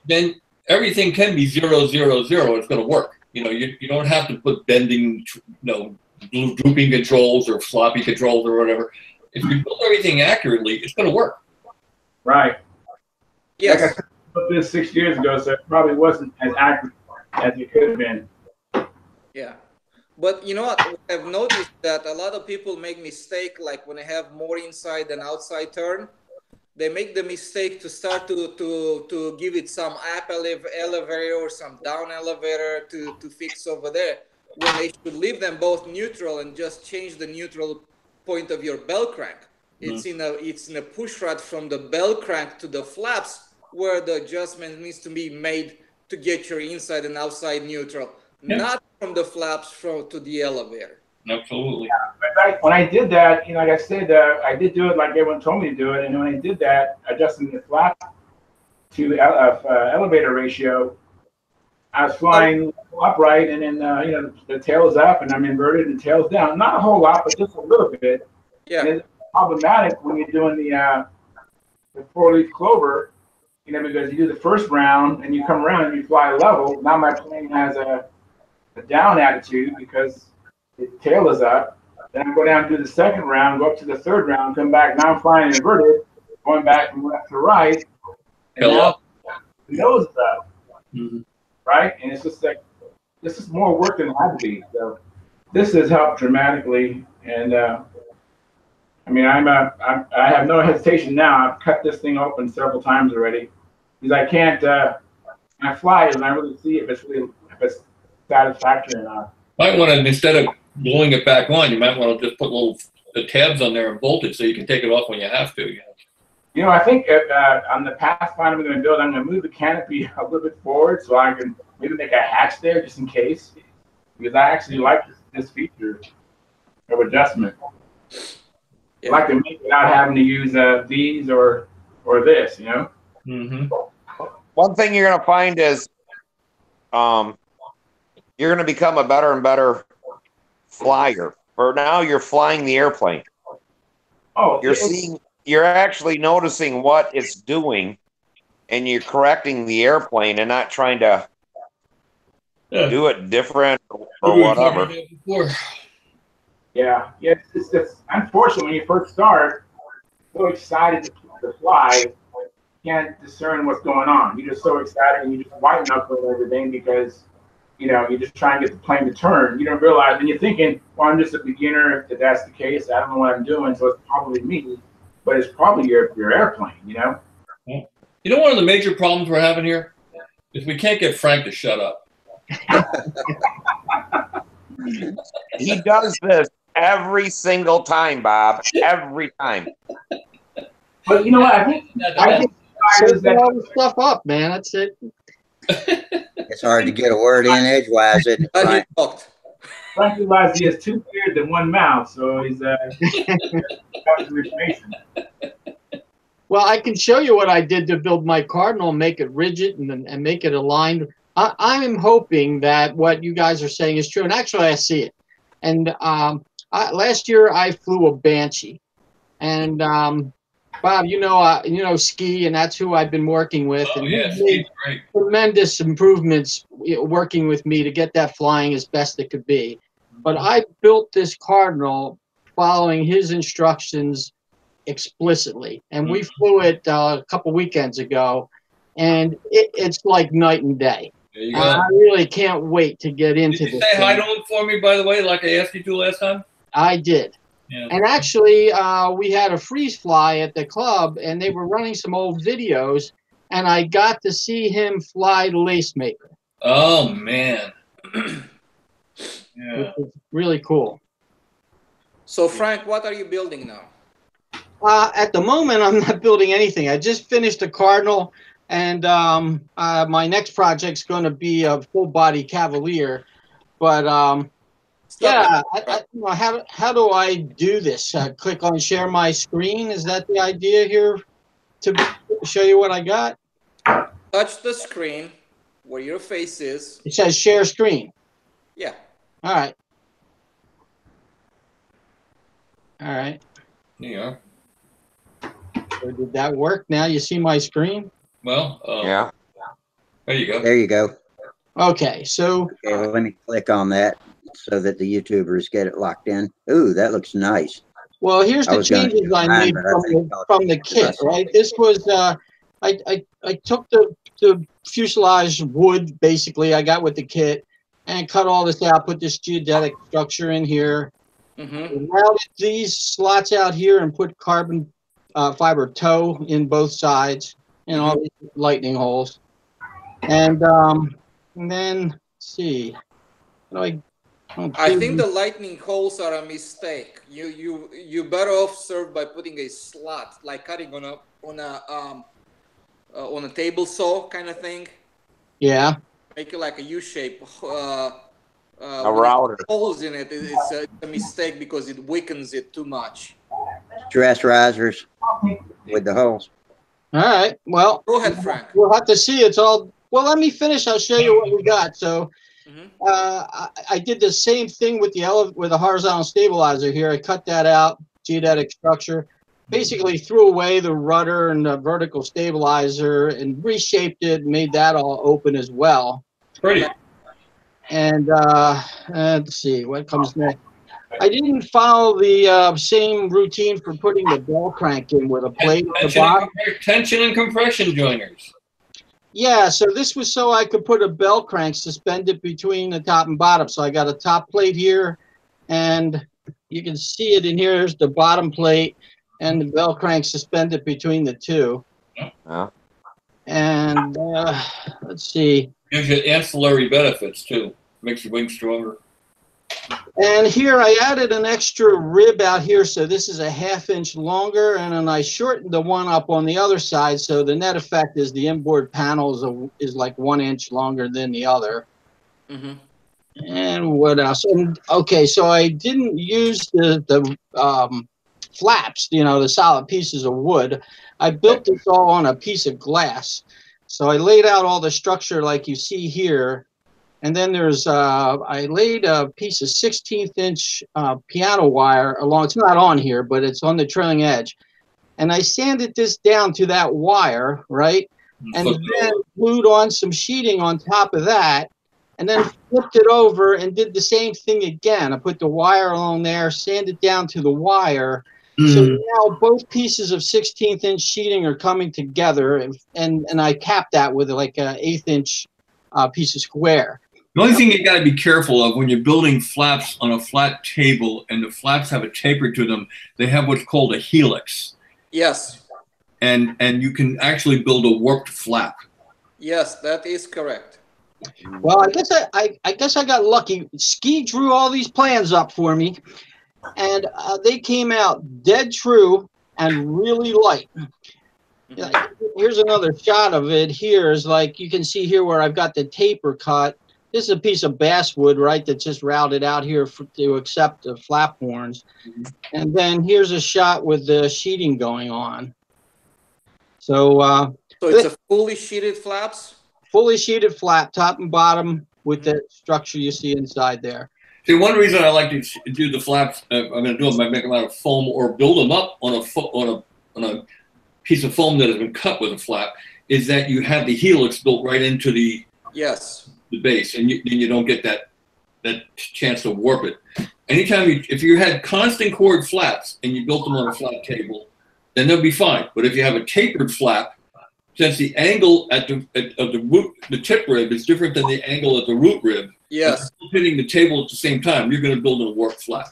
then everything can be 0, 0, 0. It's going to work. You don't have to put bending, drooping controls or floppy controls or whatever. If you build everything accurately, it's going to work. Right. Yes. Like I said, I put this 6 years ago, so it probably wasn't as accurate as it could have been. Yeah. But you know what? I've noticed that a lot of people make mistake, like when they have more inside than outside turn, they make the mistake to start to give it some up elevator or some down elevator to fix over there, when they should leave them both neutral and just change the neutral point of your bell crank. It's in a push rod from the bell crank to the flaps where the adjustment needs to be made to get your inside and outside neutral, not from the flaps to the elevator. Absolutely. Yeah, when I did that, like I said, I did do it like everyone told me to do it, and when I did that, adjusting the flap to elevator ratio, I was flying upright, and then the tail is up, and I'm inverted, and the tail's down. Not a whole lot, but just a little bit. Yeah. And it's problematic when you're doing the 4-leaf clover, because you do the first round and you come around and you fly level. Now my plane has a down attitude because the tail is up. Then I go down and do the second round, go up to the third round, come back. Now I'm flying inverted, going back from left to right. And now the nose is up. Mm-hmm. Right? And it's just like, this is more work than it had to be. So this has helped dramatically. And I have no hesitation now. I've cut this thing open several times already because I can't. I fly it and I really see if it's satisfactory or not. Might want to, instead of gluing it back on, you might want to just put the tabs on there and bolt it so you can take it off when you have to. I think on the Pathfinder I'm going to build, I'm going to move the canopy a little bit forward so I can maybe make a hatch there just in case, because I actually like this feature of adjustment. Yeah. I like to make it without having to use these or this, Mm-hmm. One thing you're going to find is you're going to become a better and better flyer. For now, you're flying the airplane. Oh, you're actually noticing what it's doing, and you're correcting the airplane and not trying to do it different or whatever. Yeah, it's unfortunate when you first start, so excited to fly, you can't discern what's going on. You're just so excited and you just white knuckle everything because, you're just trying to get the plane to turn. You don't realize, and you're thinking, well, I'm just a beginner. If that's the case, I don't know what I'm doing, so it's probably me. But it's probably your airplane. You know, one of the major problems we're having here is we can't get Frank to shut up. He does this every single time, Bob. Every time. But you know what? I think set all the stuff up, man. That's it. It's hard to get a word in edgewise, isn't it, Frank? Frank realized he has 2 ears and 1 mouth, so he's information. Well, I can show you what I did to build my Cardinal, make it rigid and make it aligned. I'm hoping that what you guys are saying is true, and actually I see it. And last year I flew a Banshee, and Bob, you know Ski, and that's who I've been working with, and he's made tremendous improvements working with me to get that flying as best it could be. But I built this Cardinal following his instructions explicitly, and we flew it a couple weekends ago, and it's like night and day. I really can't wait to get into this. Did you say hi to him for me, by the way, like I asked you to last time? I did. Yeah. And actually, we had a freeze fly at the club, and they were running some old videos, and I got to see him fly the Lace Maker. Oh, man. Yeah. Which is really cool. So, Frank, what are you building now? At the moment, I'm not building anything. I just finished a Cardinal, and my next project's going to be a full-body Cavalier. But yeah, how do I do this? Click on share my screen. Is that the idea here to show you what I got? Touch the screen where your face is. It says share screen. Yeah. All right. All right. Yeah. So did that work? Now you see my screen? Well, yeah. There you go. There you go. Okay, so. Okay, well, let me click on that so that the YouTubers get it locked in. Ooh, that looks nice. Well, here's the changes I made from the kit, right? This was, I took the fuselage wood, basically, I got with the kit, and cut all this out, put this geodetic structure in here. Routed these slots out here and put carbon fiber toe in both sides and all these lightning holes. And then, let's see. I think the lightning holes are a mistake. You better off serve by putting a slot, like cutting on a table saw kind of thing. Yeah. Make it like a U shape. A router. Holes in it. It's a mistake because it weakens it too much. Dress risers with the holes. All right. Well, go ahead, Frank. We'll have to see. It's all. Well, let me finish. I'll show you what we got. So, I did the same thing with the horizontal stabilizer here. I cut that out, geodetic structure. Basically, threw away the rudder and the vertical stabilizer and reshaped it. Made that all open as well. Pretty. And let's see what comes next. I didn't follow the same routine for putting the bell crank in with a plate on the bottom. Tension and compression joiners. Yeah, so this was so I could put a bell crank suspended between the top and bottom. So I got a top plate here, and you can see it in here. There's the bottom plate and the bell crank suspended between the two. And let's see. Gives you ancillary benefits, too. Makes your wing stronger. And here I added an extra rib out here, so this is a 1/2 inch longer, and then I shortened the one up on the other side, so the net effect is the inboard panel is like 1 inch longer than the other. And what else? And, okay, so I didn't use the flaps, the solid pieces of wood. I built this all on a piece of glass. So I laid out all the structure like you see here. And then there's, I laid a piece of 16th inch piano wire along, it's not on here, but it's on the trailing edge. And I sanded this down to that wire, right? And then glued on some sheeting on top of that, and then flipped it over and did the same thing again. I put the wire along there, sanded down to the wire. So now both pieces of 16th inch sheeting are coming together, and I capped that with like an 1/8 inch piece of square. The only thing you got to be careful of when you're building flaps on a flat table and the flaps have a taper to them, they have what's called a helix. Yes. And you can actually build a warped flap. Yes, that is correct. Well, I guess I got lucky. Ski drew all these plans up for me, and they came out dead true and really light. Here's another shot of it. Here is like you can see here where I've got the taper cut. This is a piece of basswood, right, that's just routed out here to accept the flap horns. And then here's a shot with the sheeting going on. So it's a fully sheeted flaps? Fully sheeted flap, top and bottom, with the structure you see inside there. See, one reason I like to do the flaps, I'm going to do them by making them out of foam or build them up on a piece of foam that has been cut with a flap, is that you have the helix built right into the base, and you don't get that chance to warp it. Anytime if you had constant chord flaps and you built them on a flat table, then they'll be fine. But if you have a tapered flap, since the angle of the root, the tip rib is different than the angle at the root rib, yes, hitting the table at the same time, you're going to build a warped flap.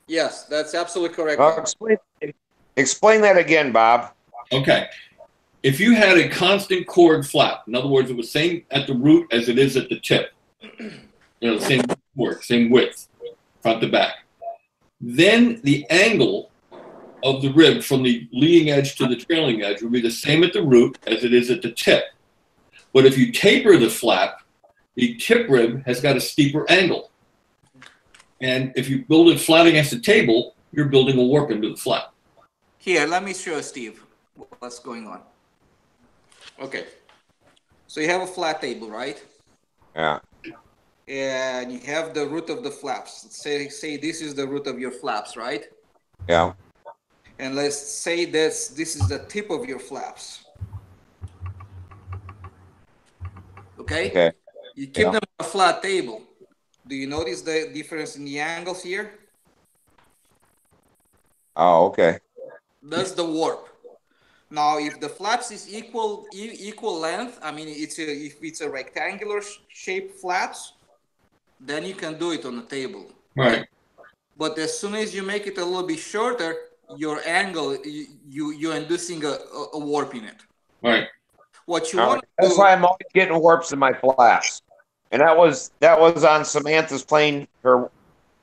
Yes, that's absolutely correct. Explain that again, Bob. Okay. If you had a constant chord flap, in other words, it was same at the root as it is at the tip, the same chord, same width, front to back, then the angle of the rib from the leading edge to the trailing edge will be the same at the root as it is at the tip. But if you taper the flap, the tip rib has got a steeper angle. And if you build it flat against the table, you're building a warp into the flap. Here, let me show Steve what's going on. Okay. So you have a flat table, right? Yeah. And you have the root of the flaps. Say this is the root of your flaps, right? Yeah. And let's say this is the tip of your flaps. Okay? Okay. You keep them on a flat table. Do you notice the difference in the angles here? Oh, okay. That's the warp. Now, if the flaps is equal length, I mean, if it's a rectangular shaped flaps, then you can do it on the table. Right. But as soon as you make it a little bit shorter, your angle, you're inducing a warp in it. Right. What you want to That's do, why I'm always getting warps in my flaps. And that was on Samantha's plane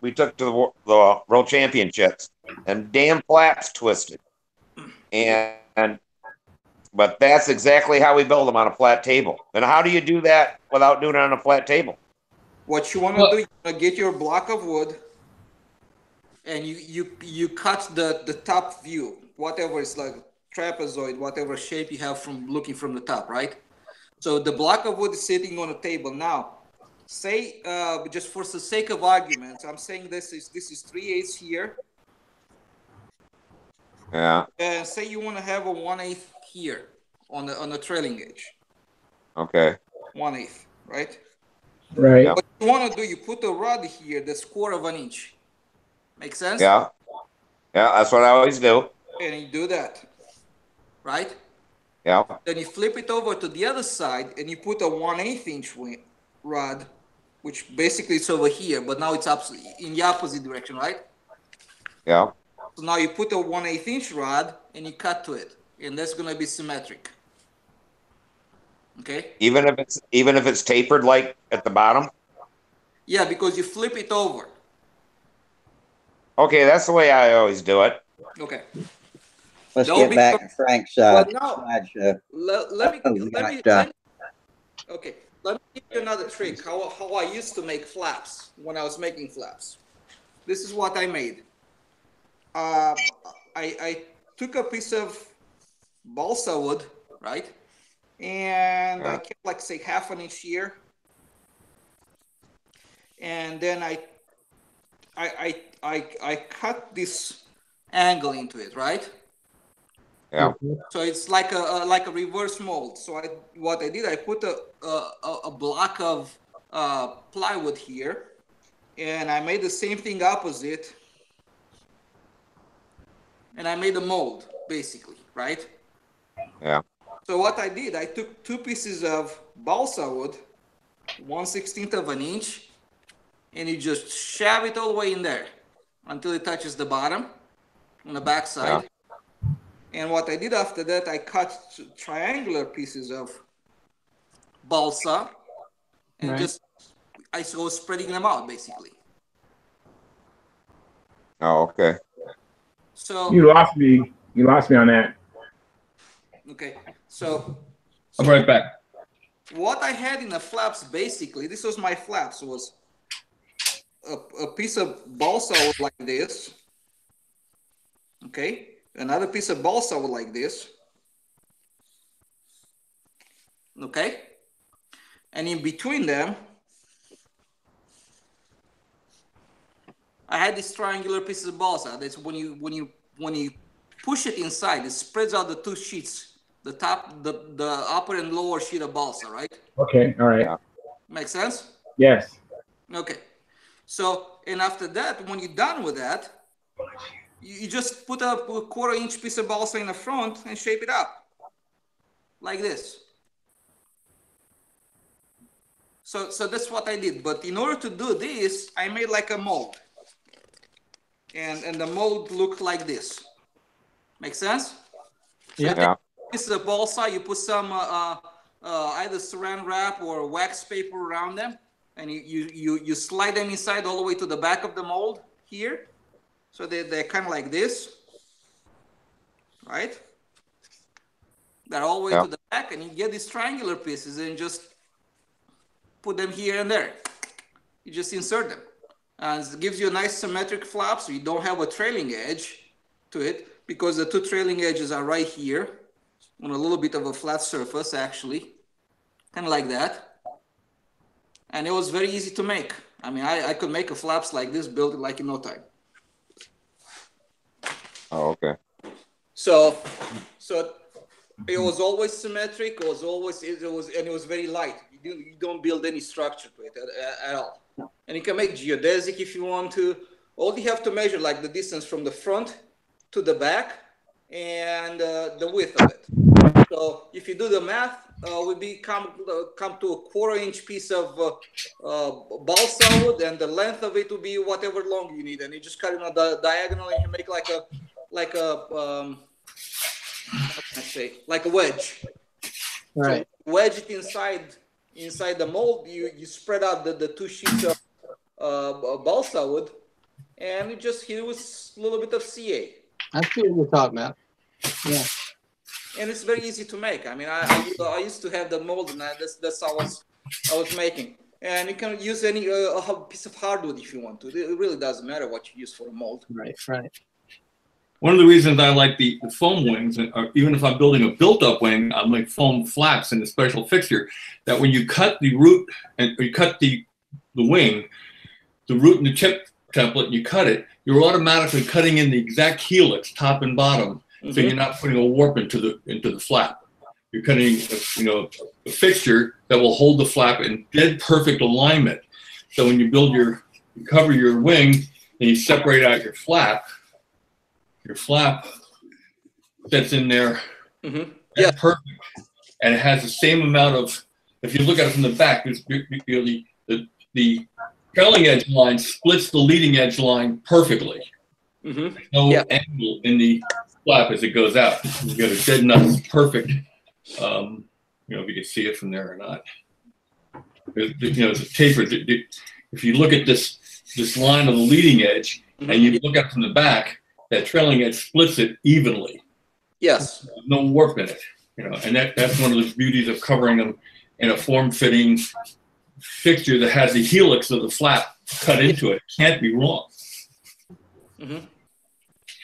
we took to the World Championships, and damn flaps twisted. But that's exactly how we build them on a flat table. And how do you do that without doing it on a flat table? what you want to do, you want to get your block of wood, and you cut the top view, whatever is like trapezoid, whatever shape you have from looking from the top, right? So the block of wood is sitting on a table. Now, say just for the sake of argument, I'm saying this is 3/8 here. Yeah. And say you want to have a 1/8 here on the trailing edge. Okay. 1/8, right? Right. Yeah. What you want to do, you put a rod here that's 1/4 inch. Make sense? Yeah. Yeah, that's what I always do. And you do that, right? Yeah. Then you flip it over to the other side and you put a 1/8 inch rod, which basically is over here, but now it's in the opposite direction, right? Yeah. So now you put a 1/8 inch rod and you cut to it, and that's going to be symmetric. Okay. Even if it's tapered like at the bottom. Yeah, because you flip it over. Okay, that's the way I always do it. Okay. Let's Don't get back to Frank's now, slideshow. let me give you another trick. How I used to make flaps when I was making flaps. This is what I made. I took a piece of balsa wood, right? And I kept like say 1/2 inch here. And then I cut this angle into it, right? Yeah. So it's like a reverse mold. So what I did, I put a block of plywood here, and I made the same thing opposite, and I made a mold basically, right? Yeah. So what I did, I took 2 pieces of balsa wood, 1/16 of an inch, and you just shove it all the way in there until it touches the bottom on the back side. And what I did after that, I cut triangular pieces of balsa and just I was spreading them out basically. Oh, okay. So you lost me. You lost me on that. Okay, so I'm right back. what I had in the flaps basically, this was my flaps, was a piece of balsa was like this. Okay, another piece of balsa was like this. Okay, and in between them, I had this triangular piece of balsa. That's when you push it inside, it spreads out the two sheets, the top, the upper and lower sheet of balsa, right? Okay, all right. Make sense? Yes. Okay. So, and after that, when you're done with that, you just put a 1/4 inch piece of balsa in the front and shape it up like this. So that's what I did. But in order to do this, I made like a mold. And the mold looked like this. Make sense? So Yeah. This is a balsa. You put some either saran wrap or wax paper around them, and you slide them inside all the way to the back of the mold here. So they're kind of like this, right? They're all the way to the back, and you get these triangular pieces and just put them here and there. You just insert them. It gives you a nice symmetric flap, so you don't have a trailing edge to it, because the two trailing edges are right here on a little bit of a flat surface, actually, kind of like that. And it was very easy to make. I mean, I could make a flaps like this, build it like in no time. Oh, okay. So it was always symmetric. It was very light. You don't build any structure to it at all. And you can make geodesic if you want to. All you have to measure, like the distance from the front to the back and the width of it. So if you do the math, we come to a 1/4 inch piece of balsa wood, and the length of it will be whatever long you need, and you just cut it on the diagonal, and you make like a how can I say, like a wedge. Right. So wedge it inside the mold. You spread out the two sheets of balsa wood, and you just hit it with a little bit of CA. I see what you're talking about. Yeah. And it's very easy to make. I mean, I used to have the mold, and that's how I was making. And you can use any piece of hardwood if you want to. It really doesn't matter what you use for a mold. Right. One of the reasons I like the foam wings, even if I'm building a built-up wing, I make foam flaps in a special fixture, that when you cut the root and you cut the wing, the root and the tip template, and you cut it, you're automatically cutting in the exact helix, top and bottom, so you're not putting a warp into the flap. You're cutting, a fixture that will hold the flap in dead perfect alignment. So when you cover your wing and you separate out your flap that's in there. That's perfect, and it has the same amount of. If you look at it from the back, the trailing edge line splits the leading edge line perfectly. There's no angle in the flap as it goes out. You get a dead nuts perfect. If you can see it from there or not. It's a taper. If you look at this line on the leading edge and you look at it from the back, that trailing edge splits it evenly. Yes. There's no warp in it. And that's one of the beauties of covering them in a form-fitting fixture that has the helix of the flap cut into it. It can't be wrong.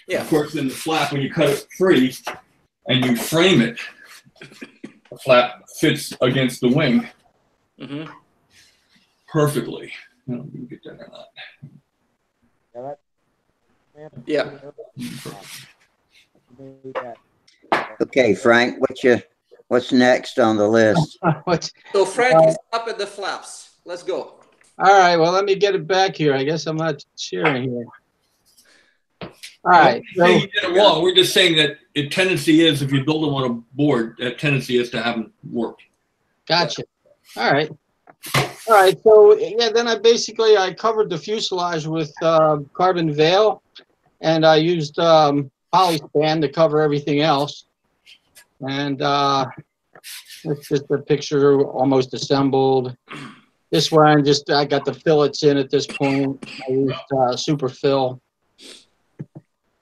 Yeah. Of course, in the flap, when you cut it free and you frame it, the flap fits against the wing perfectly. I don't know if you can get that or not. Yeah. Okay, Frank, what's next on the list? So Frank is up at the flaps. Let's go. All right. Well, let me get it back here. I guess I'm not sharing here. All right. So, you did it wrong. We're just saying that the tendency is, if you build them on a board, that tendency is to have them warped. Gotcha. All right. All right, so yeah, then I covered the fuselage with carbon veil, and I used polyspan to cover everything else. And it's just a picture almost assembled. This one, I got the fillets in at this point. I used super fill.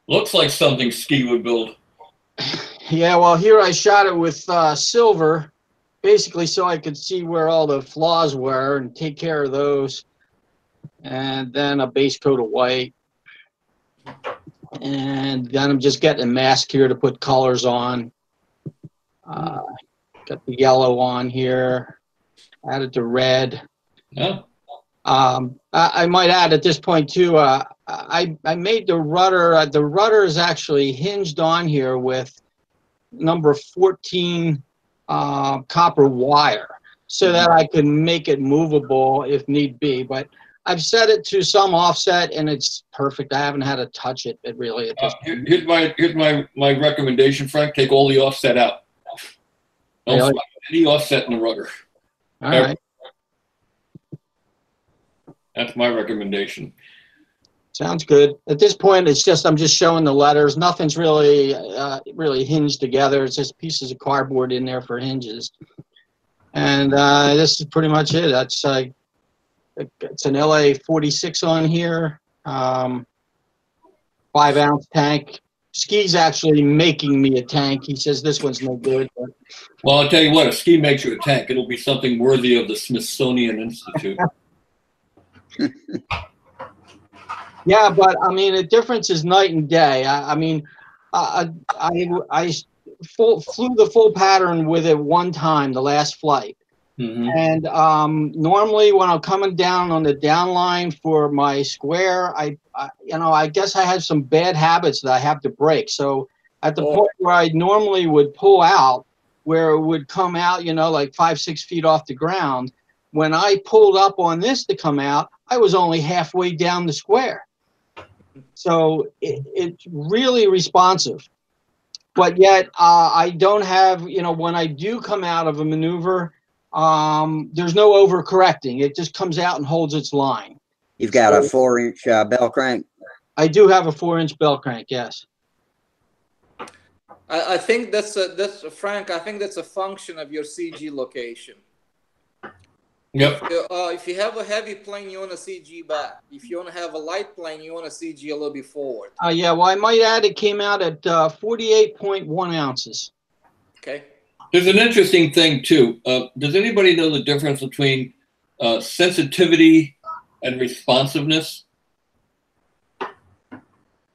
Looks like something Ski would build. Yeah, well, here I shot it with silver, basically so I could see where all the flaws were and take care of those. And then a base coat of white. And then I'm just getting a mask here to put colors on. Got the yellow on here. Added the red. Yeah. I might add at this point too. I made the rudder. The rudder is actually hinged on here with number 14 copper wire, so that I can make it movable if need be. But I've set it to some offset, and it's perfect. I haven't had to touch it really at this point. Here's my recommendation, Frank. Take all the offset out. Don't Really? slap any offset in the rudder. All right. That's my recommendation. Sounds good. At this point, I'm just showing the letters. Nothing's really hinged together. It's just pieces of cardboard in there for hinges. And this is pretty much it. That's it's an LA 46 on here, 5-ounce tank. Ski's actually making me a tank. He says this one's no good. But... Well, I'll tell you what. If Ski makes you a tank, it'll be something worthy of the Smithsonian Institute. Yeah, but I mean, the difference is night and day. I flew the full pattern with it one time, the last flight. Mm-hmm. And normally when I'm coming down on the down line for my square, I guess I had some bad habits that I have to break. So at the point where I normally would pull out, where it would come out, like 5-6 feet off the ground, when I pulled up on this to come out, I was only halfway down the square. So it's really responsive. But yet I don't have, when I do come out of a maneuver, there's no overcorrecting. It just comes out and holds its line. You've got a 4-inch bell crank? I do have a 4-inch bell crank, yes. I think that's Frank. I think that's a function of your CG location. Yep. If you have a heavy plane, you want a CG back. If you want to have a light plane, you want a CG a little bit forward. Yeah, well, I might add it came out at 48.1 ounces. Okay. There's an interesting thing, too. Does anybody know the difference between sensitivity and responsiveness?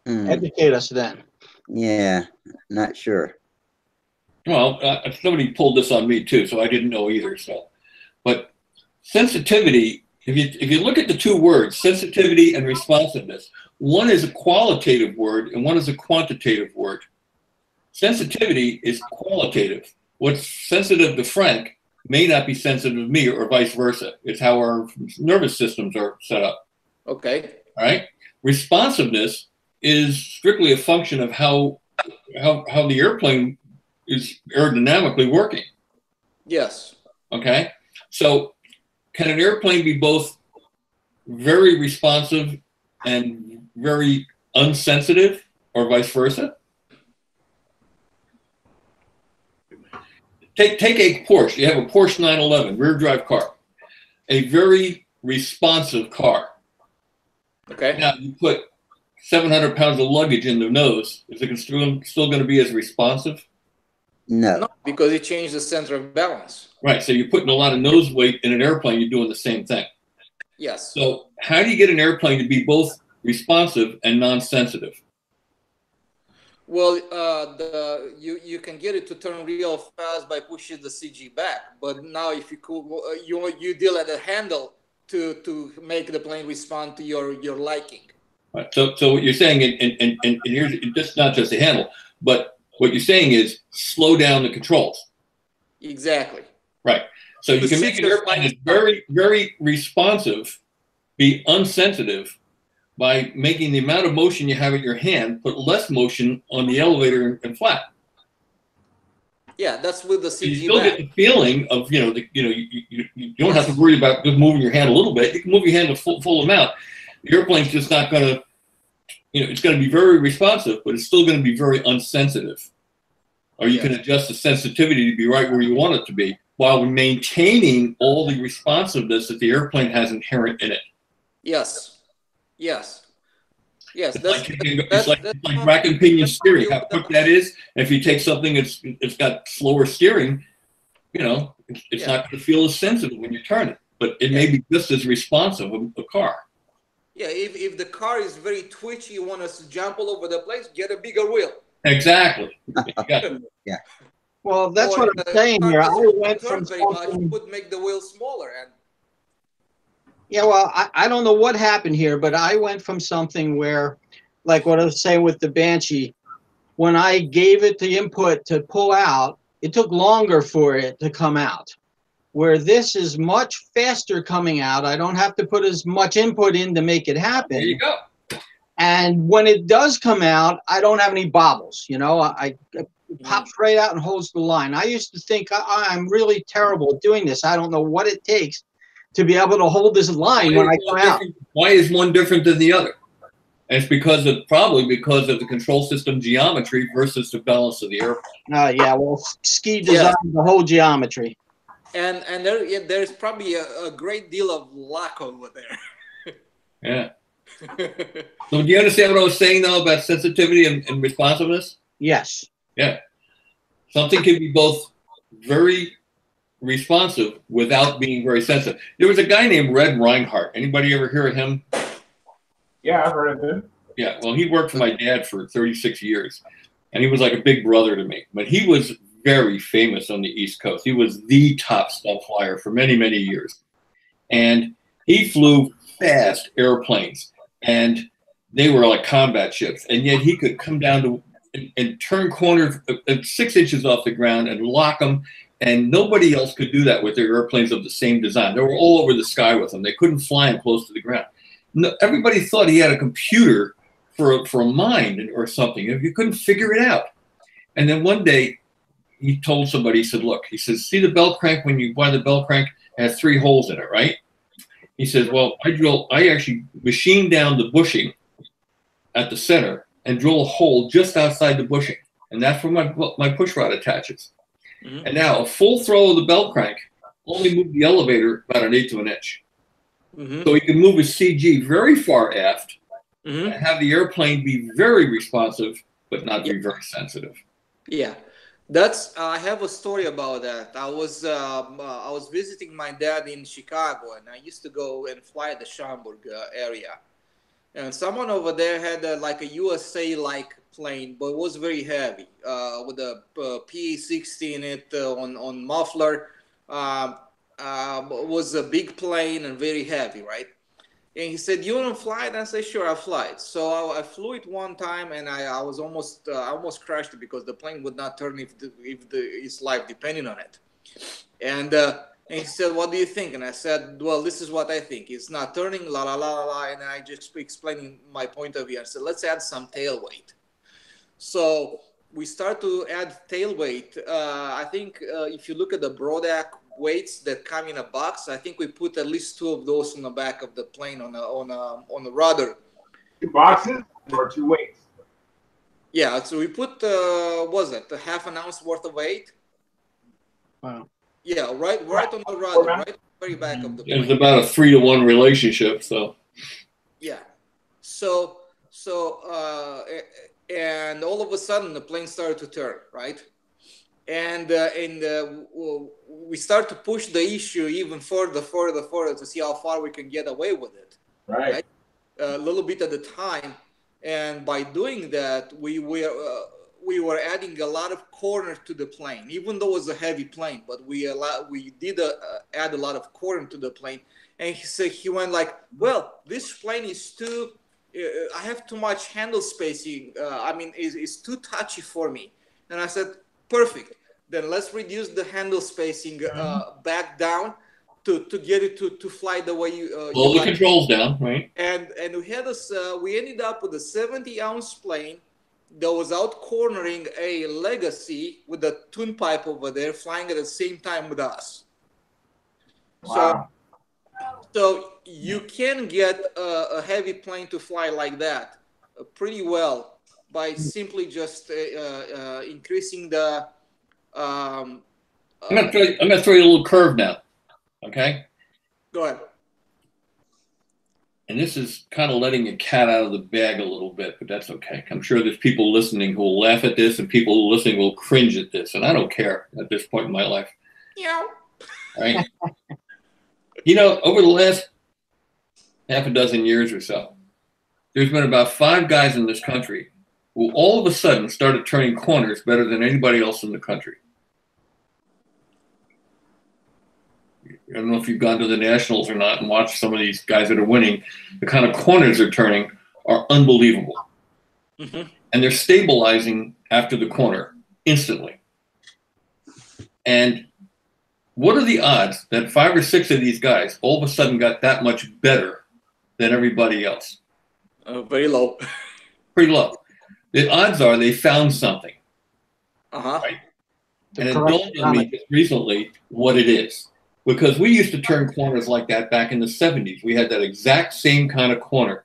Educate us then. Yeah, not sure. Well, somebody pulled this on me, too, so I didn't know either. But sensitivity, if you look at the two words, sensitivity and responsiveness, one is a qualitative word and one is a quantitative word. Sensitivity is qualitative. What's sensitive to Frank may not be sensitive to me, or vice versa. It's how our nervous systems are set up. Okay. All right. Responsiveness is strictly a function of how the airplane is aerodynamically working. Yes. Okay. So can an airplane be both very responsive and very unsensitive, or vice versa? Take a Porsche. You have a Porsche 911 rear drive car, a very responsive car. Okay. Now you put 700 pounds of luggage in the nose. Is it still going to be as responsive? No, because it changed the center of balance. Right. So you're putting a lot of nose weight in an airplane. You're doing the same thing. Yes. So how do you get an airplane to be both responsive and non-sensitive? Well, you can get it to turn real fast by pushing the CG back. But now, if you could, you deal at a handle to make the plane respond to your liking. Right. So what you're saying, and here's just not just a handle, but what you're saying is slow down the controls. Exactly. Right. So you can make an airplane that's very, very responsive be unsensitive by making the amount of motion you have in your hand put less motion on the elevator and flat. Yeah, that's with the CG You still back. get the feeling of, you don't have to worry about just moving your hand a little bit. You can move your hand a full amount. The airplane's just not going to, it's going to be very responsive, but it's still going to be very unsensitive. Or you can adjust the sensitivity to be right where you want it to be, while maintaining all the responsiveness that the airplane has inherent in it. Yes. Yes. Yes. It's like rack and pinion steering. How quick that is. And if you take something it's got slower steering, it's not going to feel as sensitive when you turn it, but it may be just as responsive of a car. Yeah. If the car is very twitchy, you want to jump all over the place, get a bigger wheel. Exactly. Yeah. Well, that's what I'm saying here. I went from something, would make the wheel smaller. And yeah, well, I don't know what happened here, but I went from something where, like what I was saying with the Banshee, when I gave it the input to pull out, it took longer for it to come out. Where this is much faster coming out, I don't have to put as much input in to make it happen. There you go. And when it does come out, I don't have any bobbles. It pops right out and holds the line. I used to think I'm really terrible at doing this. I don't know what it takes to be able to hold this line when I come out. Why is one different than the other? And it's probably because of the control system geometry versus the balance of the airplane. Yeah, well, Ski designed the whole geometry. And there's probably a great deal of luck over there. Yeah. So do you understand what I was saying, though, about sensitivity and responsiveness? Yes. Yeah. Something can be both very responsive without being very sensitive. There was a guy named Red Reinhardt. Anybody ever hear of him? Yeah, I've heard of him. Yeah, well, he worked for my dad for 36 years, and he was like a big brother to me. But he was very famous on the East Coast. He was the top stunt flyer for many, many years. And he flew fast airplanes, and they were like combat ships. And yet he could come down to and turn corners 6 inches off the ground and lock them. And nobody else could do that with their airplanes of the same design. They were all over the sky with them. They couldn't fly them close to the ground. No, everybody thought he had a computer for a mind or something. You couldn't figure it out. And then one day he told somebody, he said, look, he says, see the bell crank when you buy the bell crank? It has 3 holes in it, right? He says, well, I actually machine down the bushing at the center and drill a hole just outside the bushing. And that's where my push rod attaches. Mm-hmm. And now a full throw of the bell crank only moved the elevator about 1/8 of an inch. Mm-hmm. So he can move his CG very far aft and have the airplane be very responsive, but not be very sensitive. Yeah. I have a story about that. I was visiting my dad in Chicago, and I used to go and fly the Schaumburg area. And someone over there had like a USA-like plane, but it was very heavy with a PA-60 in it on muffler. It was a big plane and very heavy, right? And he said, "You want to fly it?" And I said, "Sure, I'll fly it." So I flew it one time, and I was almost crashed it because the plane would not turn if his life depended on it. And he said, "What do you think?" And I said, "Well, this is what I think. It's not turning, la la la la la." And I just explaining my point of view. I said, "Let's add some tail weight." So we start to add tail weight. I think if you look at the Brodak weights that come in a box, I think we put at least 2 of those on the back of the plane on the rudder. 2 boxes or 2 weights? Yeah, so we put was it a ½ an ounce worth of weight? Wow. Yeah, right on the rudder, right at the very back of the plane. It's about a 3-to-1 relationship, so. Yeah, so and all of a sudden the plane started to turn, right? And we start to push the issue even further to see how far we can get away with it. Right. A little bit at a time, and by doing that, we were adding a lot of corner to the plane, even though it was a heavy plane. But we did add a lot of corner to the plane. And he went like, "Well, this plane is too. I have too much handle spacing. It's too touchy for me." And I said, "Perfect. Then let's reduce the handle spacing back down to get it to fly the way you Blow the controls down, right?" And we ended up with a 70-ounce plane that was out cornering a Legacy with a twin pipe over there, flying at the same time with us. Wow. So you can get a heavy plane to fly like that pretty well by simply just increasing the. I'm gonna throw you a little curve now. Okay. Go ahead. And this is kind of letting a cat out of the bag a little bit, but that's okay. I'm sure there's people listening who will laugh at this, and people who are listening will cringe at this, and I don't care at this point in my life. Yeah. All right. You know, over the last half a dozen years or so, there's been about 5 guys in this country who all of a sudden started turning corners better than anybody else in the country. I don't know if you've gone to the Nationals or not and watched some of these guys that are winning. The kind of corners they're turning are unbelievable. Mm-hmm. And they're stabilizing after the corner instantly. And what are the odds that 5 or 6 of these guys all of a sudden got that much better than everybody else? Very low. Pretty low. The odds are they found something. Uh-huh. Right? And it dawned on me just recently what it is. Because we used to turn corners like that back in the 70s. We had that exact same kind of corner.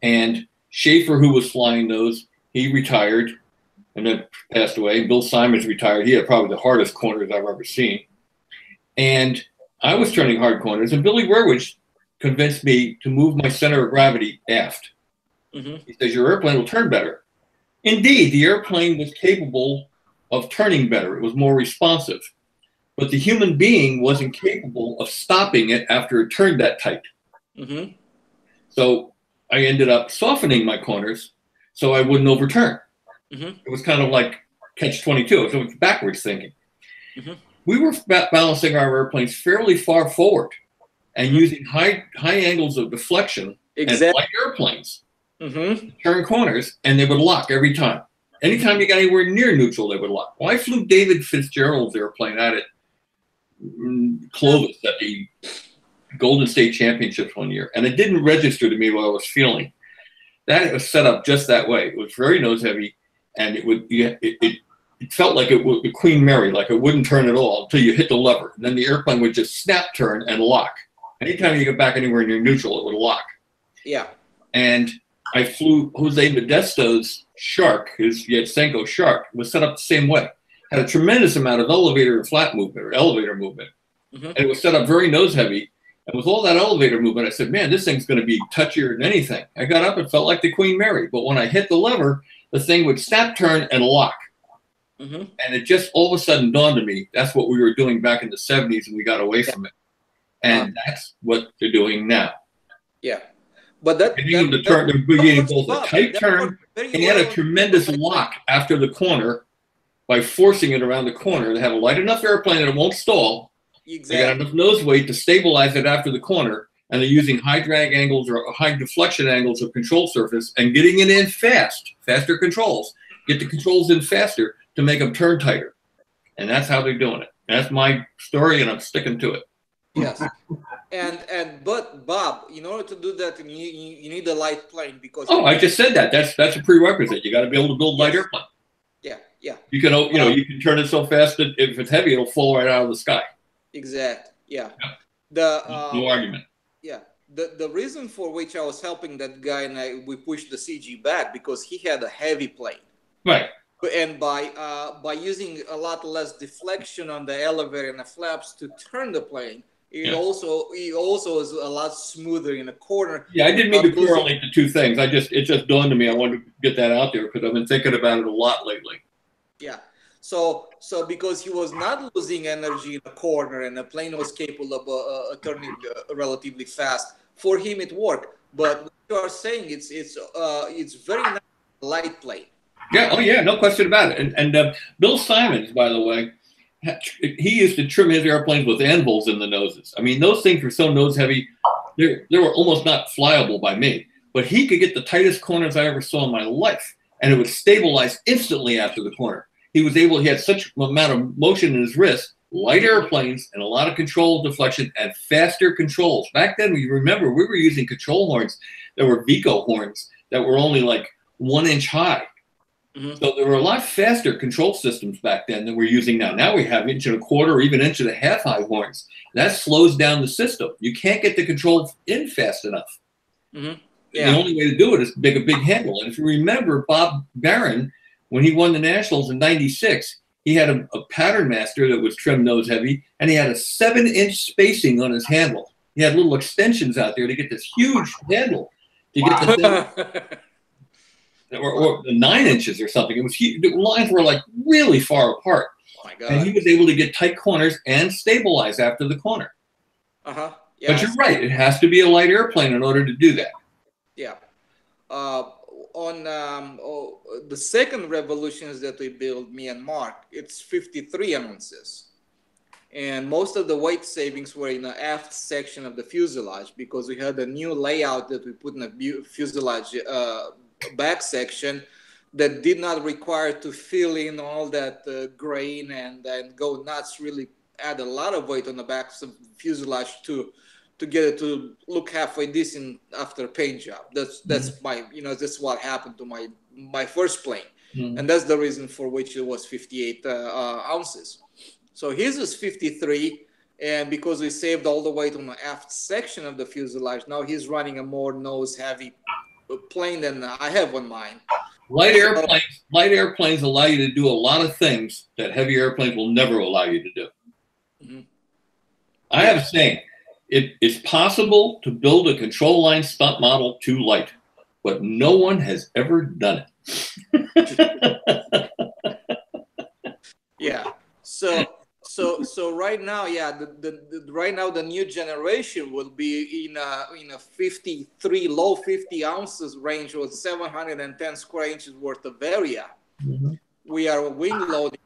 And Schaefer, who was flying those, he retired and then passed away. Bill Simons retired. He had probably the hardest corners I've ever seen. And I was turning hard corners, and Billy Werwich convinced me to move my center of gravity aft. Mm-hmm. He says, your airplane will turn better. Indeed, the airplane was capable of turning better. It was more responsive. But the human being wasn't capable of stopping it after it turned that tight. Mm-hmm. So I ended up softening my corners so I wouldn't overturn. Mm-hmm. It was kind of like catch-22. So it was backwards thinking. Mm-hmm. We were balancing our airplanes fairly far forward and using high angles of deflection and light airplanes to turn corners, and they would lock every time. Anytime you got anywhere near neutral, they would lock. Well, I flew David Fitzgerald's airplane out at Clovis at the Golden State Championships one year, and it didn't register to me what I was feeling. That was set up just that way. It was very nose heavy, and it felt like it was the Queen Mary, like it wouldn't turn at all until you hit the lever. And then the airplane would just snap turn and lock. Anytime you get back anywhere near neutral, it would lock. Yeah. And I flew Jose Modesto's Shark, his Yatsenko Shark, was set up the same way. Had a tremendous amount of elevator and flat movement or elevator movement. Mm-hmm. And it was set up very nose heavy. And with all that elevator movement, I said, man, this thing's going to be touchier than anything. I got up, it felt like the Queen Mary. But when I hit the lever, the thing would snap turn and lock. Mm-hmm. And it just all of a sudden dawned on me, that's what we were doing back in the 70s, and we got away from it. And that's what they're doing now. Yeah. But they're getting both a tight turn and a tremendous lock after the corner by forcing it around the corner. They have a light enough airplane that it won't stall. Exactly. They got enough nose weight to stabilize it after the corner, and they're using high drag angles or high deflection angles of control surface and getting it in faster controls. Get the controls in faster to make them turn tighter. And that's how they're doing it. That's my story, and I'm sticking to it. Yes. But Bob, in order to do that, you need a light plane because. Oh, I just said that. That's a prerequisite. You got to be able to build light airplane. Yeah, yeah. You can you can turn it so fast that if it's heavy, it'll fall right out of the sky. Exactly. Yeah. No argument. Yeah. The reason for which I was helping that guy and we pushed the CG back because he had a heavy plane. Right. And by using a lot less deflection on the elevator and the flaps to turn the plane, it also is a lot smoother in the corner. Yeah, I didn't mean to correlate the two things. It just dawned on me. I wanted to get that out there because I've been thinking about it a lot lately. Yeah. So because he was not losing energy in the corner and the plane was capable of turning relatively fast, for him it worked. But what you are saying, it's very nice light plane. Yeah. Oh, yeah. No question about it. And Bill Simons, by the way, he used to trim his airplanes with anvils in the noses. I mean, those things were so nose heavy, they were almost not flyable by me. But he could get the tightest corners I ever saw in my life, and it would stabilize instantly after the corner. He had such an amount of motion in his wrist, light airplanes, and a lot of control deflection and faster controls. Back then, you remember, we were using control horns that were Vico horns that were only like 1 inch high. So there were a lot faster control systems back then than we're using now. Now we have 1.25 or even 1.5 high horns. That slows down the system. You can't get the control in fast enough. Yeah. The only way to do it is to make a big handle. And if you remember Bob Barron, when he won the Nationals in '96, he had a pattern master that was trim nose heavy, and he had a 7-inch spacing on his handle. He had little extensions out there to get this huge handle. To get the or 9 inches or something. It was huge. The lines were like really far apart. Oh my God. And he was able to get tight corners and stabilize after the corner. Yeah, but you're right. It has to be a light airplane in order to do that. Yeah. On the second Revolutions that we built, me and Mark, it's 53 ounces. And most of the weight savings were in the aft section of the fuselage because we had a new layout that we put in the fuselage back section that did not require to fill in all that grain and then go nuts, really add a lot of weight on the back of the fuselage to get it to look halfway decent after a paint job. That's my, that's what happened to my first plane. And that's the reason for which it was 58 ounces. So his is 53, and because we saved all the weight on the aft section of the fuselage, now he's running a more nose-heavy plane than I have on mine. Light airplanes allow you to do a lot of things that heavy airplanes will never allow you to do. I have a saying, it's possible to build a control line stunt model too light, but no one has ever done it. Yeah. So right now, right now the new generation will be in a 53 low 50 ounces range with 710 square inches worth of area. We are wing loading,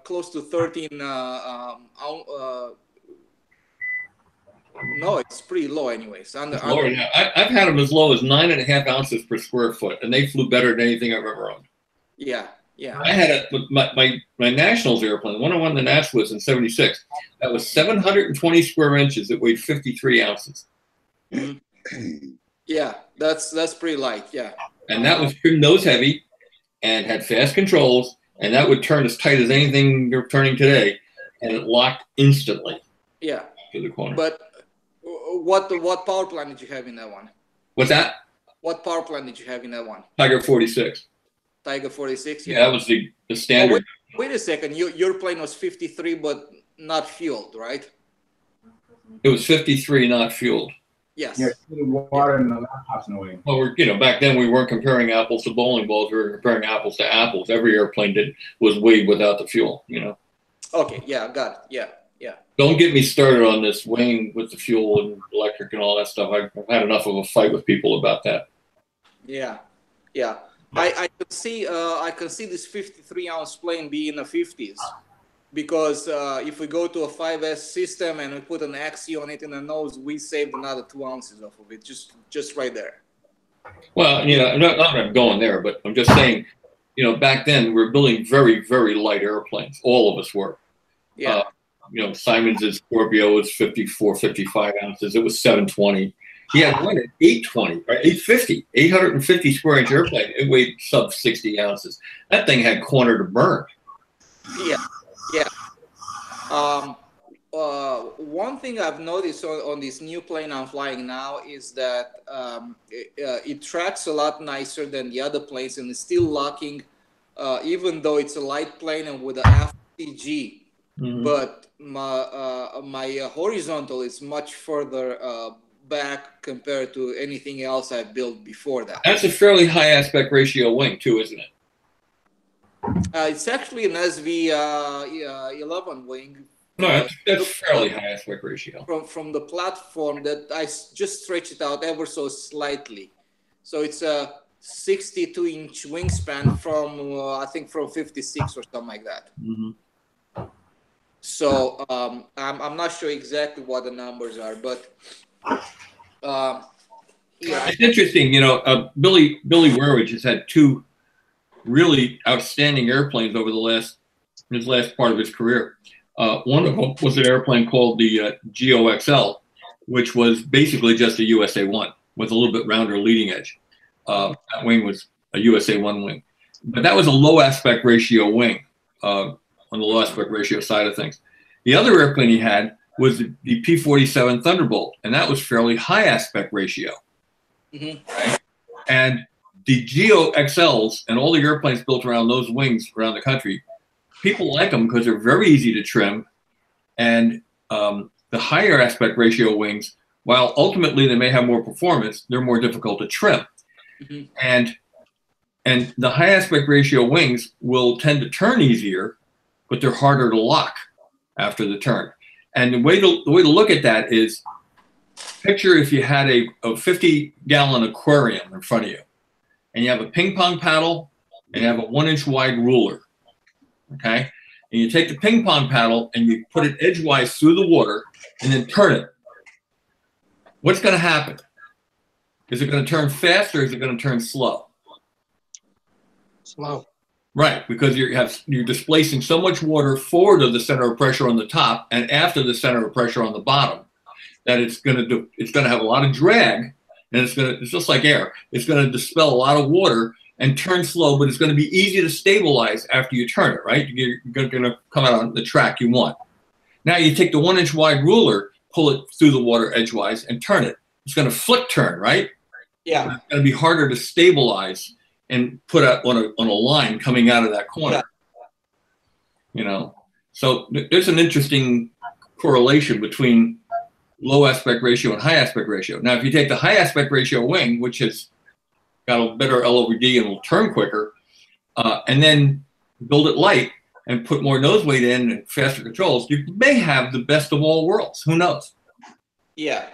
close to 13. No, it's pretty low, anyways. I've had them as low as 9.5 ounces per square foot, and they flew better than anything I've ever owned. Yeah. I had my Nationals airplane, the one I won the Nationals in '76. That was 720 square inches. It weighed 53 ounces. Yeah, that's pretty light. Yeah. And that was trim nose heavy, and had fast controls, and that would turn as tight as anything you're turning today, and it locked instantly. Yeah. To the corner. But what power plant did you have in that one? What's that? What power plant did you have in that one? Tiger 46. Tiger 46. Yeah, that was the standard. Oh, wait a second. Your plane was 53, but not fueled, right? It was 53, not fueled. Yes. Yeah, water and the laptops in the way. Well, back then we weren't comparing apples to bowling balls. We were comparing apples to apples. Every airplane was weighed without the fuel. Okay. Yeah, got it. Yeah. Don't get me started on this weighing with the fuel and electric and all that stuff. I've had enough of a fight with people about that. Yeah. I could see this 53-ounce plane be in the 50s, because if we go to a 5S system and we put an axis on it in the nose, we saved another 2 ounces off of it, just right there. Well, I'm not going there, but I'm just saying, back then we were building very, very light airplanes. All of us were. Yeah. Simon's Scorpio was 54, 55 ounces. It was 720. He had one at 820, or 850, 850 square inch airplane. It weighed sub 60 ounces. That thing had corner to burn. Yeah. One thing I've noticed on this new plane I'm flying now is that it tracks a lot nicer than the other planes, and it's still locking, even though it's a light plane and with an FCG. But my horizontal is much further back compared to anything else I've built before that. That's a fairly high aspect ratio wing too, isn't it? It's actually an SV11 wing. No, that's fairly high aspect ratio. From the platform that I just stretched it out ever so slightly. So it's a 62-inch wingspan from, I think, from 56 or something like that. So I'm not sure exactly what the numbers are, but it's interesting. Billy Wehrwich has had two really outstanding airplanes over his last part of his career. One of them was an airplane called the GOXL, which was basically just a USA 1 with a little bit rounder leading edge. That wing was a USA 1 wing. But that was a low aspect ratio wing on the low aspect ratio side of things. The other airplane he had was the P-47 Thunderbolt, and that was fairly high aspect ratio. Right? And the Geo XLs and all the airplanes built around those wings around the country, people like them because they're very easy to trim. And the higher aspect ratio wings, while ultimately they may have more performance, they're more difficult to trim. And the high aspect ratio wings will tend to turn easier, but they're harder to lock after the turn. And the way to look at that is, picture if you had a 50-gallon aquarium in front of you, and you have a ping pong paddle, and you have a 1-inch wide ruler, okay? And you take the ping pong paddle and you put it edgewise through the water and then turn it. What's going to happen? Is it going to turn fast or is it going to turn slow? Slow. Right, because you're displacing so much water forward of the center of pressure on the top and after the center of pressure on the bottom that it's going to have a lot of drag, and it's just like air. It's going to dispel a lot of water and turn slow, but it's going to be easy to stabilize after you turn it. Right, you're going to come out on the track you want. Now you take the 1-inch wide ruler, pull it through the water edgewise, and turn it. It's going to flick turn, right? Yeah. It's going to be harder to stabilize and put out on a line coming out of that corner. Yeah. You know, so there's an interesting correlation between low aspect ratio and high aspect ratio. Now, if you take the high aspect ratio wing, which has got a better L over D and will turn quicker, and then build it light and put more nose weight in and faster controls, you may have the best of all worlds. Who knows? Yeah.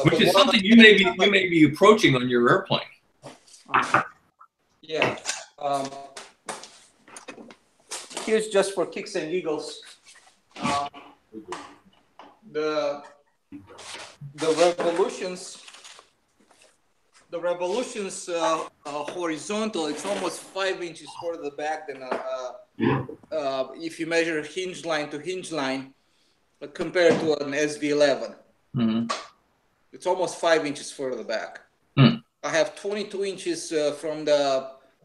Which is something you may be approaching on your airplane. Yeah. Here's just for kicks and giggles. The revolutions horizontal, it's almost 5 inches further back than if you measure hinge line to hinge line compared to an SV11. It's almost 5 inches further back. I have 22 inches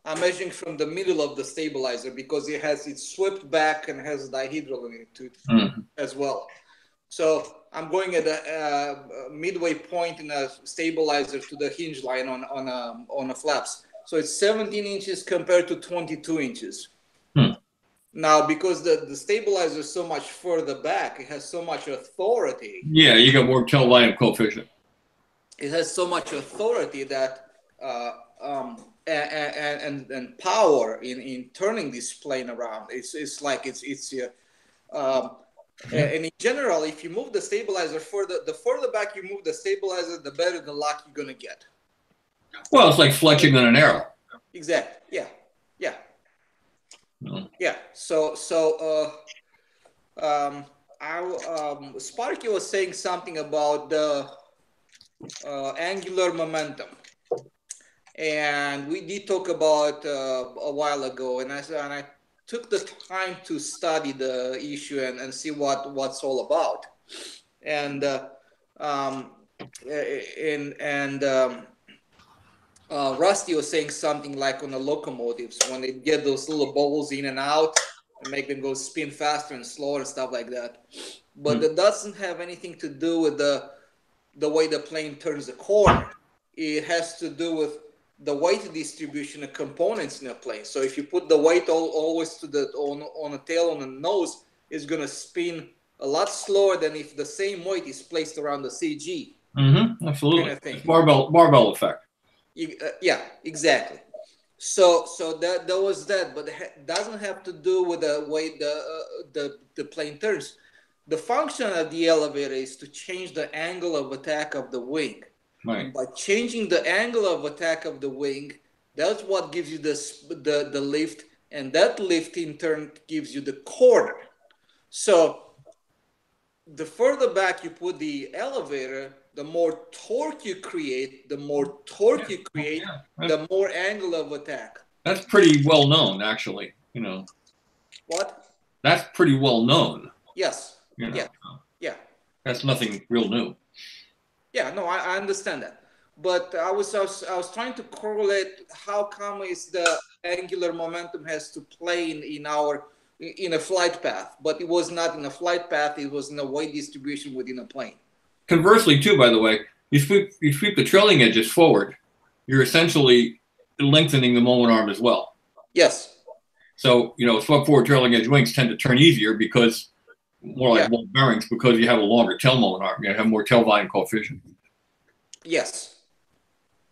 I'm measuring from the middle of the stabilizer because it's swept back and has dihedral in it as well. So I'm going at a midway point in a stabilizer to the hinge line on a flaps. So it's 17 inches compared to 22 inches. Now, because the stabilizer is so much further back, it has so much authority. Yeah, you got more tail volume coefficient. It has so much authority that and power in turning this plane around. It's like and in general, if you move the stabilizer the further back you move the stabilizer, the better the lock you're gonna get. Well, it's like fletching on an arrow. Exactly. Yeah. Yeah. So Sparky was saying something about the angular momentum, and we did talk about a while ago, and I took the time to study the issue and see what's all about, and Rusty was saying something like on the locomotives when they get those little bubbles in and out and make them go spin faster and slower and stuff like that, but that doesn't have anything to do with the way the plane turns the corner. It has to do with the weight distribution of components in a plane. So if you put the weight always to on a tail, on a nose, it's going to spin a lot slower than if the same weight is placed around the CG. Absolutely. Kind of thing. Barbell effect. Yeah, exactly. So that was that, but it doesn't have to do with the way the plane turns. The function of the elevator is to change the angle of attack of the wing. Right. By changing the angle of attack of the wing, that's what gives you the lift, and that lift in turn gives you the corner. So the further back you put the elevator, the more torque you create. The more torque you create, the more angle of attack. That's pretty well known, actually. You know. What? That's pretty well known. Yes. You know, yeah. That's nothing real new. Yeah, no, I understand that. but I was trying to correlate how come is the angular momentum has to play in a flight path, but it was not in a flight path. It was in a weight distribution within a plane. Conversely, too, by the way, you sweep the trailing edges forward, you're essentially lengthening the moment arm as well. Yes. So, you know, swept forward trailing edge wings tend to turn easier because more like ball bearings, because you have a longer tail moment arm. You have more tail volume coefficient. Yes.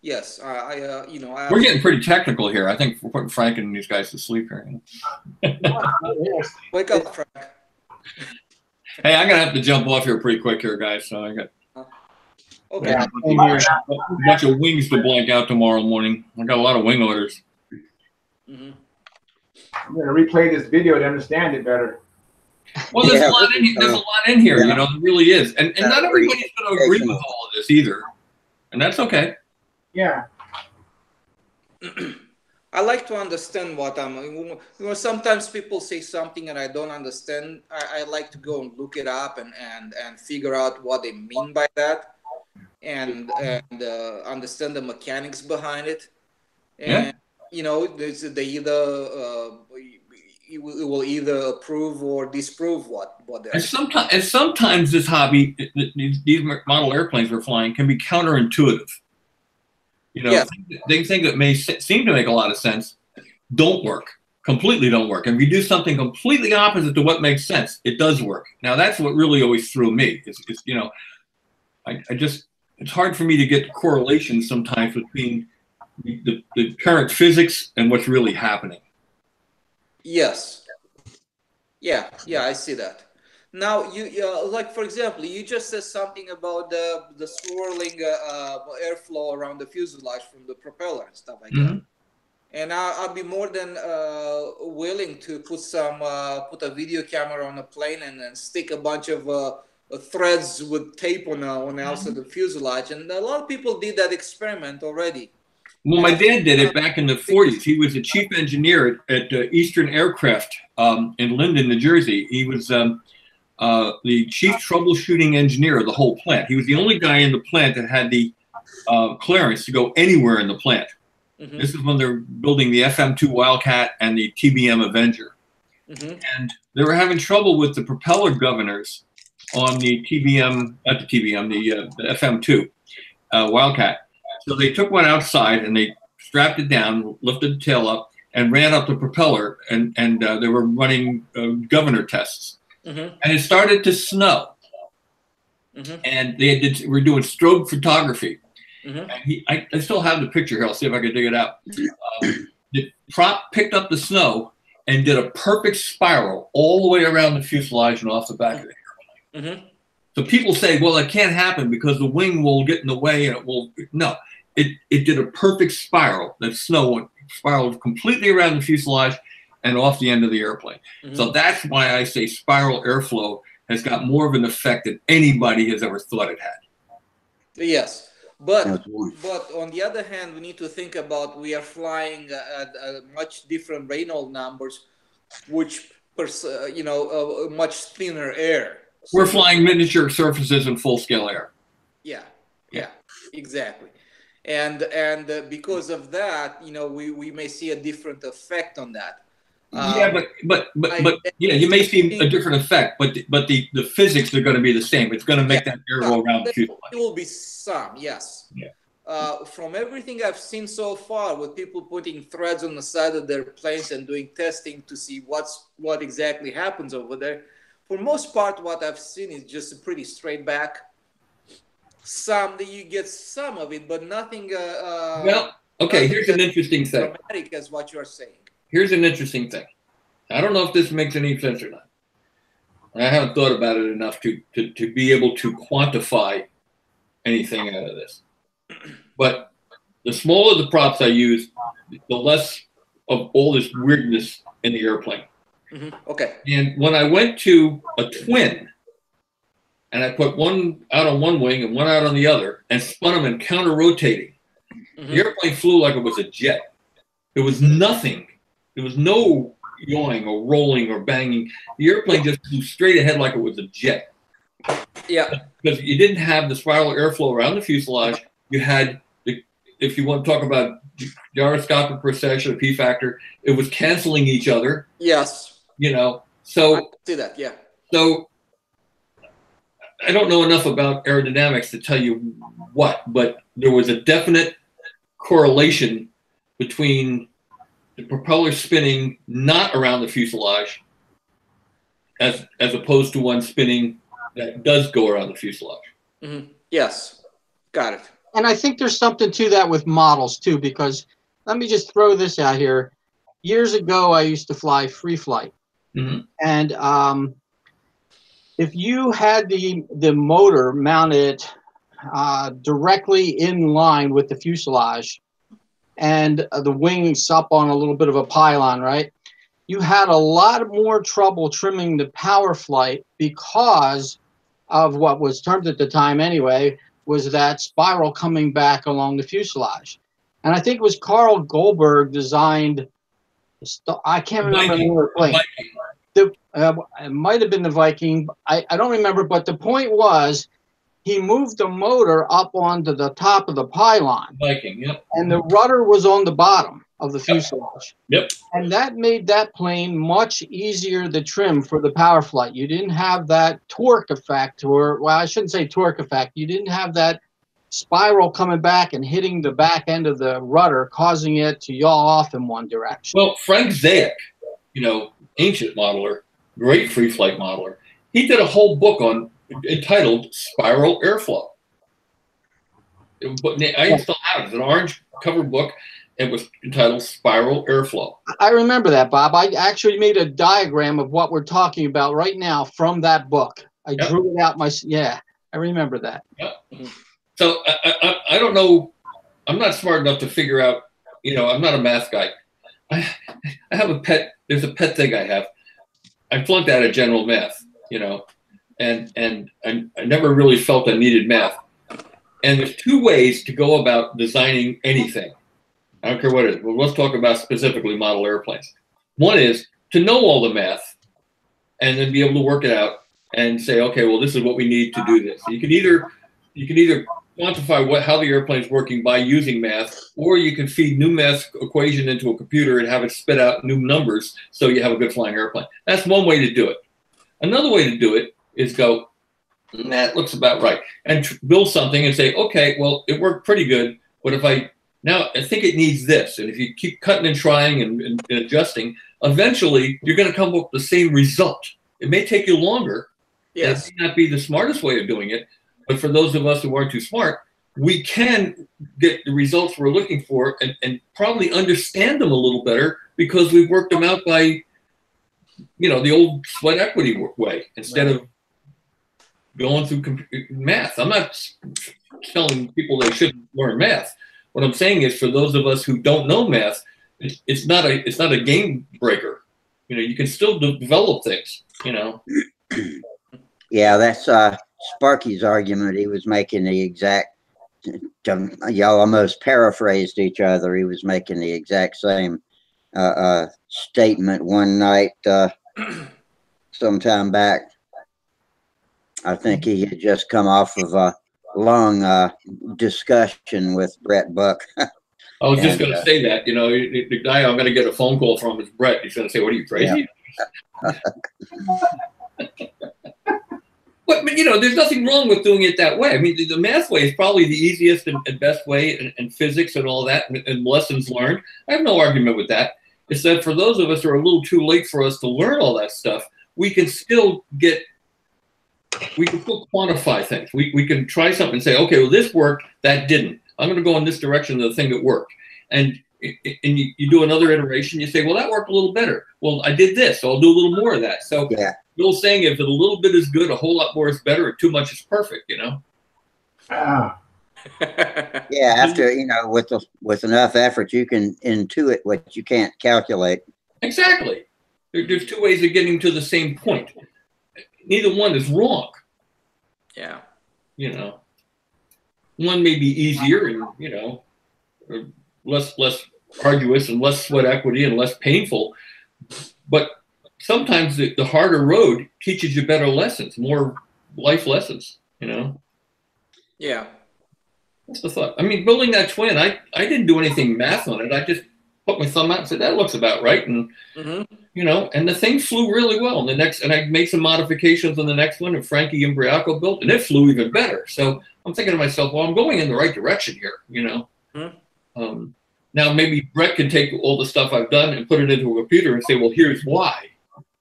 Yes. We're getting pretty technical here. I think we're putting Frank and these guys to sleep here. Wake up, Frank. Hey, I'm gonna have to jump off here pretty quick here, guys. So I got okay. a bunch of wings to blank out tomorrow morning. I got a lot of wing orders. Mm-hmm. I'm gonna replay this video to understand it better. Well, there's a lot in here. You know, there really is, and not everybody's going to agree with all of this either, and that's okay. Yeah. I like to understand what sometimes people say something and I don't understand. I like to go and look it up and figure out what they mean by that, and understand the mechanics behind it. And you know, they either it will either approve or disprove what they're saying. And sometimes this hobby, these model airplanes we're flying, can be counterintuitive. You know, things that may seem to make a lot of sense don't work, completely don't work. And if you do something completely opposite to what makes sense, it does work. Now, that's what really always threw me. It's you know, it's hard for me to get the correlation sometimes between the current physics and what's really happening. Yes. Yeah, I see that. Now, like, for example, you just said something about the swirling airflow around the fuselage from the propeller and stuff like that. And I'll be more than willing to put a video camera on a plane and then stick a bunch of threads with tape on the outside of the fuselage. And a lot of people did that experiment already. Well, my dad did it back in the 40s. He was the chief engineer at Eastern Aircraft in Linden, New Jersey. He was the chief troubleshooting engineer of the whole plant. He was the only guy in the plant that had the clearance to go anywhere in the plant. This is when they're building the FM2 Wildcat and the TBM Avenger. And they were having trouble with the propeller governors on the TBM, not the TBM, the FM2 Wildcat. So they took one outside and they strapped it down, lifted the tail up, and ran up the propeller, and they were running governor tests. And it started to snow. And they were doing strobe photography. And I still have the picture here. I'll see if I can dig it out. The prop picked up the snow and did a perfect spiral all the way around the fuselage and off the back of the airplane. So people say, well, it can't happen because the wing will get in the way and it will. No, it did a perfect spiral. The snow spiraled completely around the fuselage and off the end of the airplane. So that's why I say spiral airflow has got more of an effect than anybody has ever thought it had. Yes. But on the other hand, we need to think about we are flying at much different Reynolds numbers, which, much thinner air. We're flying miniature surfaces in full-scale air. Yeah, exactly. And because of that, we may see a different effect on that. But you may see a different effect, but the physics are going to be the same. It's going to make that air go around the fuselage. It will be some, yes. From everything I've seen so far, with people putting threads on the side of their planes and doing testing to see what exactly happens over there, for most part, what I've seen is just a pretty straight back. You get some of it, but nothing. Here's an interesting thing. Dramatic as what you are saying. Here's an interesting thing. I don't know if this makes any sense or not. I haven't thought about it enough to be able to quantify anything out of this. But the smaller the props I use, the less of all this weirdness in the airplane. Okay. And when I went to a twin, and I put one out on one wing and one out on the other, and spun them in counter-rotating, the airplane flew like it was a jet. There was nothing. There was no yawing or rolling or banging. The airplane just flew straight ahead like it was a jet. Yeah. Because you didn't have the spiral airflow around the fuselage. You had if you want to talk about gyroscopic precession, or P factor, it was canceling each other. Yes. You know, I so see that. Yeah. so I don't know enough about aerodynamics to tell you what, but there was a definite correlation between the propeller spinning not around the fuselage as opposed to one spinning that does go around the fuselage. Mm-hmm. Yes. Got it. And I think there's something to that with models too, because let me just throw this out here. Years ago, I used to fly free flight. Mm-hmm. And if you had the motor mounted directly in line with the fuselage and the wings up on a little bit of a pylon, right? You had a lot more trouble trimming the power flight because of what was termed at the time anyway, was that spiral coming back along the fuselage. And I think it was Carl Goldberg designed, I can't remember the name of the plane. It might have been the Viking. I don't remember, but the point was he moved the motor up onto the top of the pylon. Viking, yep. And the rudder was on the bottom of the fuselage. Yep. And that made that plane much easier to trim for the power flight. You didn't have that torque effect, or, well, I shouldn't say torque effect. You didn't have that spiral coming back and hitting the back end of the rudder, causing it to yaw off in one direction. Well, Frank Zayek, you know, ancient modeler, great free flight modeler, he did a whole book entitled Spiral Airflow. I still have it. It's an orange cover book. It was entitled Spiral Airflow. I remember that, Bob. I actually made a diagram of what we're talking about right now from that book. I drew it out I remember that. Yep. So I don't know. I'm not smart enough to figure out, you know, I'm not a math guy. I have a pet. There's a pet thing I have. I flunked out of general math, you know, and I never really felt I needed math. And there's two ways to go about designing anything. I don't care what it is. Well, let's talk about specifically model airplanes. One is to know all the math and then be able to work it out and say, okay, well, this is what we need to do this. You can either quantify how the airplane's working by using math, or you can feed new math equation into a computer and have it spit out new numbers so you have a good flying airplane. That's one way to do it. Another way to do it is go, that looks about right, and build something and say, okay, well, it worked pretty good, but now I think it needs this. And if you keep cutting and trying and adjusting, eventually you're going to come up with the same result. It may take you longer. Yes. It may not be the smartest way of doing it, but for those of us who aren't too smart, we can get the results we're looking for and probably understand them a little better because we've worked them out by, you know, the old sweat equity way instead of going through math. I'm not telling people they shouldn't learn math. What I'm saying is, for those of us who don't know math, it's not a game breaker. You know, you can still develop things. You know. Yeah, that's Sparky's argument. He was making the exact. Y'all almost paraphrased each other. He was making the exact same statement one night, sometime back. I think he had just come off of a long discussion with Brett Buck. I was just going to say that, you know, the guy I'm going to get a phone call from is Brett. He's going to say, "What are you, crazy?" Yeah. But, you know, there's nothing wrong with doing it that way. I mean, the math way is probably the easiest and best way, and physics and all that, and lessons learned. I have no argument with that. It's that for those of us who are a little too late for us to learn all that stuff, we can still quantify things. We can try something and say, okay, well, this worked, that didn't. I'm going to go in this direction of the thing that worked. And you do another iteration, you say, well, that worked a little better. Well, I did this, so I'll do a little more of that. So yeah. The old saying, if a little bit is good, a whole lot more is better, or too much is perfect, you know? Yeah, after, you know, with enough effort, you can intuit what you can't calculate. Exactly. There's two ways of getting to the same point. Neither one is wrong. Yeah. You know, one may be easier and, you know, less arduous and less sweat equity and less painful, but sometimes the harder road teaches you better lessons, more life lessons, you know? Yeah. That's the thought. I mean, building that twin, I didn't do anything math on it. I just put my thumb out and said, that looks about right. And, you know, and the thing flew really well. And and I made some modifications on the next one, and Frankie Imbriaco built, and it flew even better. So I'm thinking to myself, well, I'm going in the right direction here, you know. Now maybe Brett can take all the stuff I've done and put it into a computer and say, well, here's why.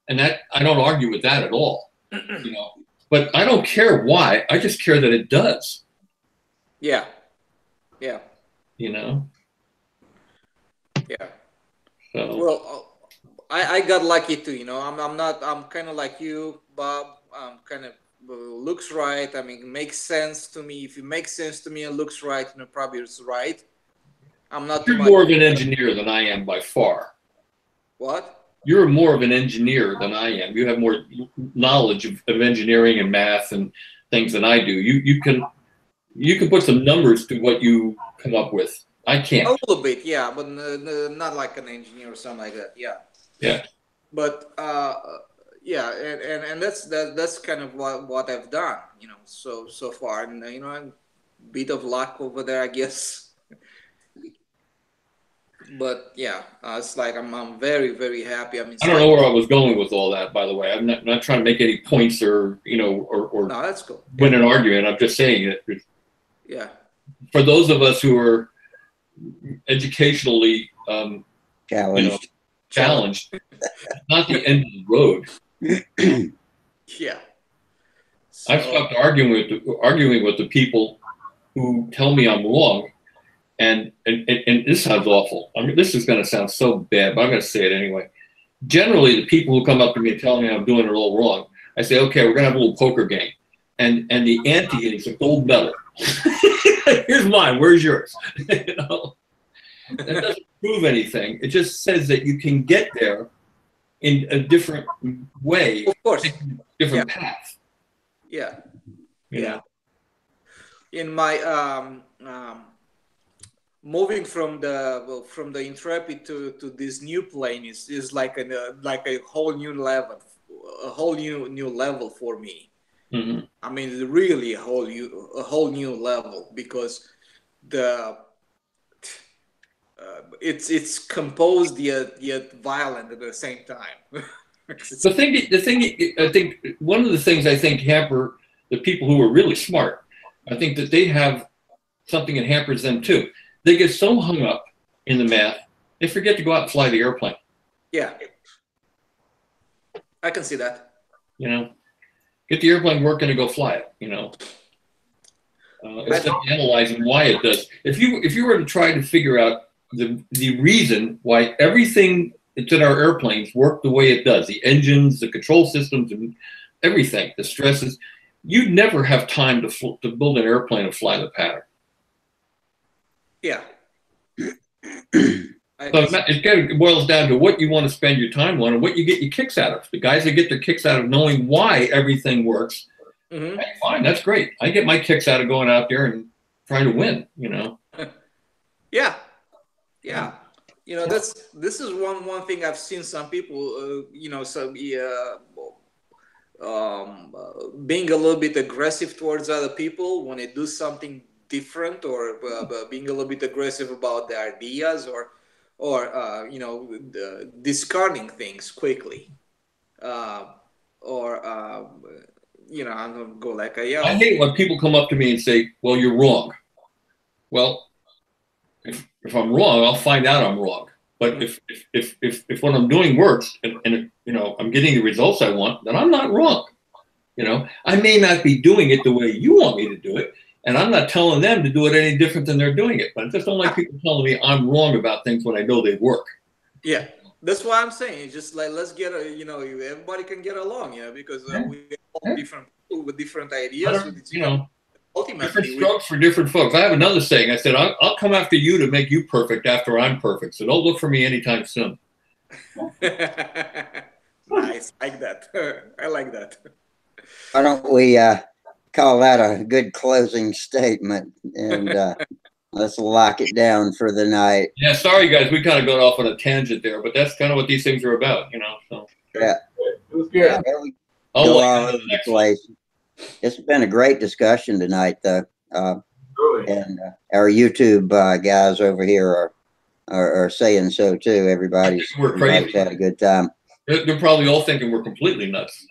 And that, I don't argue with that at all, you know. But I don't care why. I just care that it does. Yeah. Yeah. You know? Yeah. So. Well, I got lucky too, you know. I'm kind of like you, Bob. I'm kind of looks right. I mean, it makes sense to me. If it makes sense to me and looks right, you know, probably it's right. I'm not You're more of an engineer than I am by far. What? You're more of an engineer than I am. You have more knowledge of engineering and math and things than I do. You can put some numbers to what you come up with. I can't. A little bit, yeah, but not like an engineer or something like that. Yeah. Yeah. But yeah, and that's kind of what I've done, you know, so far, and you know, a bit of luck over there, I guess. But yeah, it's like I'm very, very happy. I mean, I don't know where I was going with all that, by the way. I'm not trying to make any points or, you know, or no, that's cool. Win an argument. I'm just saying it. Yeah. For those of us who are educationally challenged, you know, challenged, not the end of the road. Yeah. So, I've stopped arguing with the people who tell me I'm wrong. And this sounds awful. I mean, this is going to sound so bad, but I'm going to say it anyway. Generally, the people who come up to me and tell me I'm doing it all wrong, I say, okay, we're going to have a little poker game. And the ante is a gold medal. Here's mine. Where's yours? You know? That doesn't prove anything. It just says that you can get there in a different way. Of course. Different path. Yeah. You know? In my moving from the Intrepid to this new plane is like a whole new level, new level for me. I mean, really a whole new level, because it's composed yet violent at the same time. The thing I think one of the things I think hamper the people who are really smart, I think that they have something that hampers them too. They get so hung up in the math, they forget to go out and fly the airplane. Yeah, I can see that. You know, get the airplane working and go fly it. You know, instead of analyzing why it does. If you were to try to figure out the reason why everything that's in our airplanes work the way it does, the engines, the control systems, and everything, the stresses, you'd never have time to build an airplane and fly the pattern. Yeah. So it boils down to what you want to spend your time on and what you get your kicks out of. The guys that get their kicks out of knowing why everything works, hey, fine, that's great. I get my kicks out of going out there and trying to win, you know. Yeah. Yeah. You know, this is one thing I've seen some people, you know, being a little bit aggressive towards other people when they do something different, or being a little bit aggressive about their ideas, or you know, discarding things quickly, or you know, I'm gonna go like I hate when people come up to me and say, well, you're wrong. Well, if I'm wrong, I'll find out I'm wrong. But if what I'm doing works and you know, I'm getting the results I want, then I'm not wrong. You know, I may not be doing it the way you want me to do it, and I'm not telling them to do it any different than they're doing it. But I just don't like people telling me I'm wrong about things when I know they work. Yeah, that's why I'm saying. It's just like, let's get you know, everybody can get along, you know, because we all different people with different ideas. You know, ultimately, different strokes for different folks. I have another saying. I said, I'll come after you to make you perfect after I'm perfect. So don't look for me anytime soon. Nice, like that. I like that. Why don't we call that a good closing statement, and let's lock it down for the night. Yeah, sorry guys, we kind of got off on a tangent there, but that's kind of what these things are about, you know. So yeah, it was good. Yeah, we go all over the place. It's been a great discussion tonight, though. Really. And our YouTube guys over here are saying so too. Everybody's had a good time. They're probably all thinking we're completely nuts.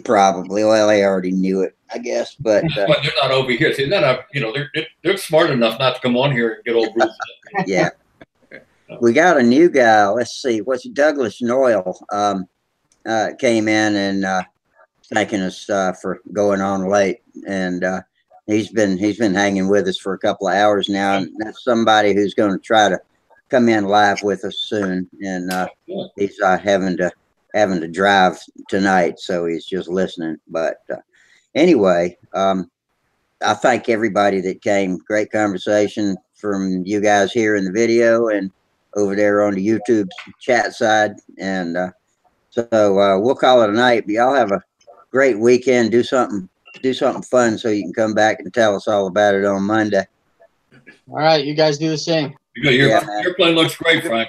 Probably. Well, they already knew it, I guess. But they're not over here. See, they're smart enough not to come on here and get all bruised up. Yeah. We got a new guy. Let's see. What's Douglas Noyle came in and thanking us for going on late, and he's been hanging with us for a couple of hours now. And that's somebody who's going to try to come in live with us soon. And he's having to drive tonight, so he's just listening. But anyway, I thank everybody that came. Great conversation from you guys here in the video and over there on the YouTube chat side. And so we'll call it a night. But y'all have a great weekend. Do something fun so you can come back and tell us all about it on Monday. All right, you guys do the same. Your plane looks great, Frank.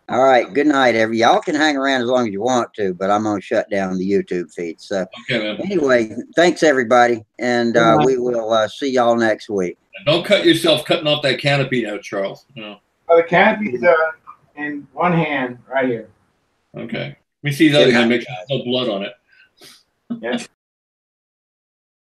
All right, good night, y'all can hang around as long as you want to, but I'm gonna shut down the YouTube feed. So anyway, thanks everybody, and we will see y'all next week. And don't cut yourself cutting off that canopy now, Charles. No. Oh, the canopy's in one hand right here. Okay. Let me see the other hand. Make sure there's no blood on it. Yeah.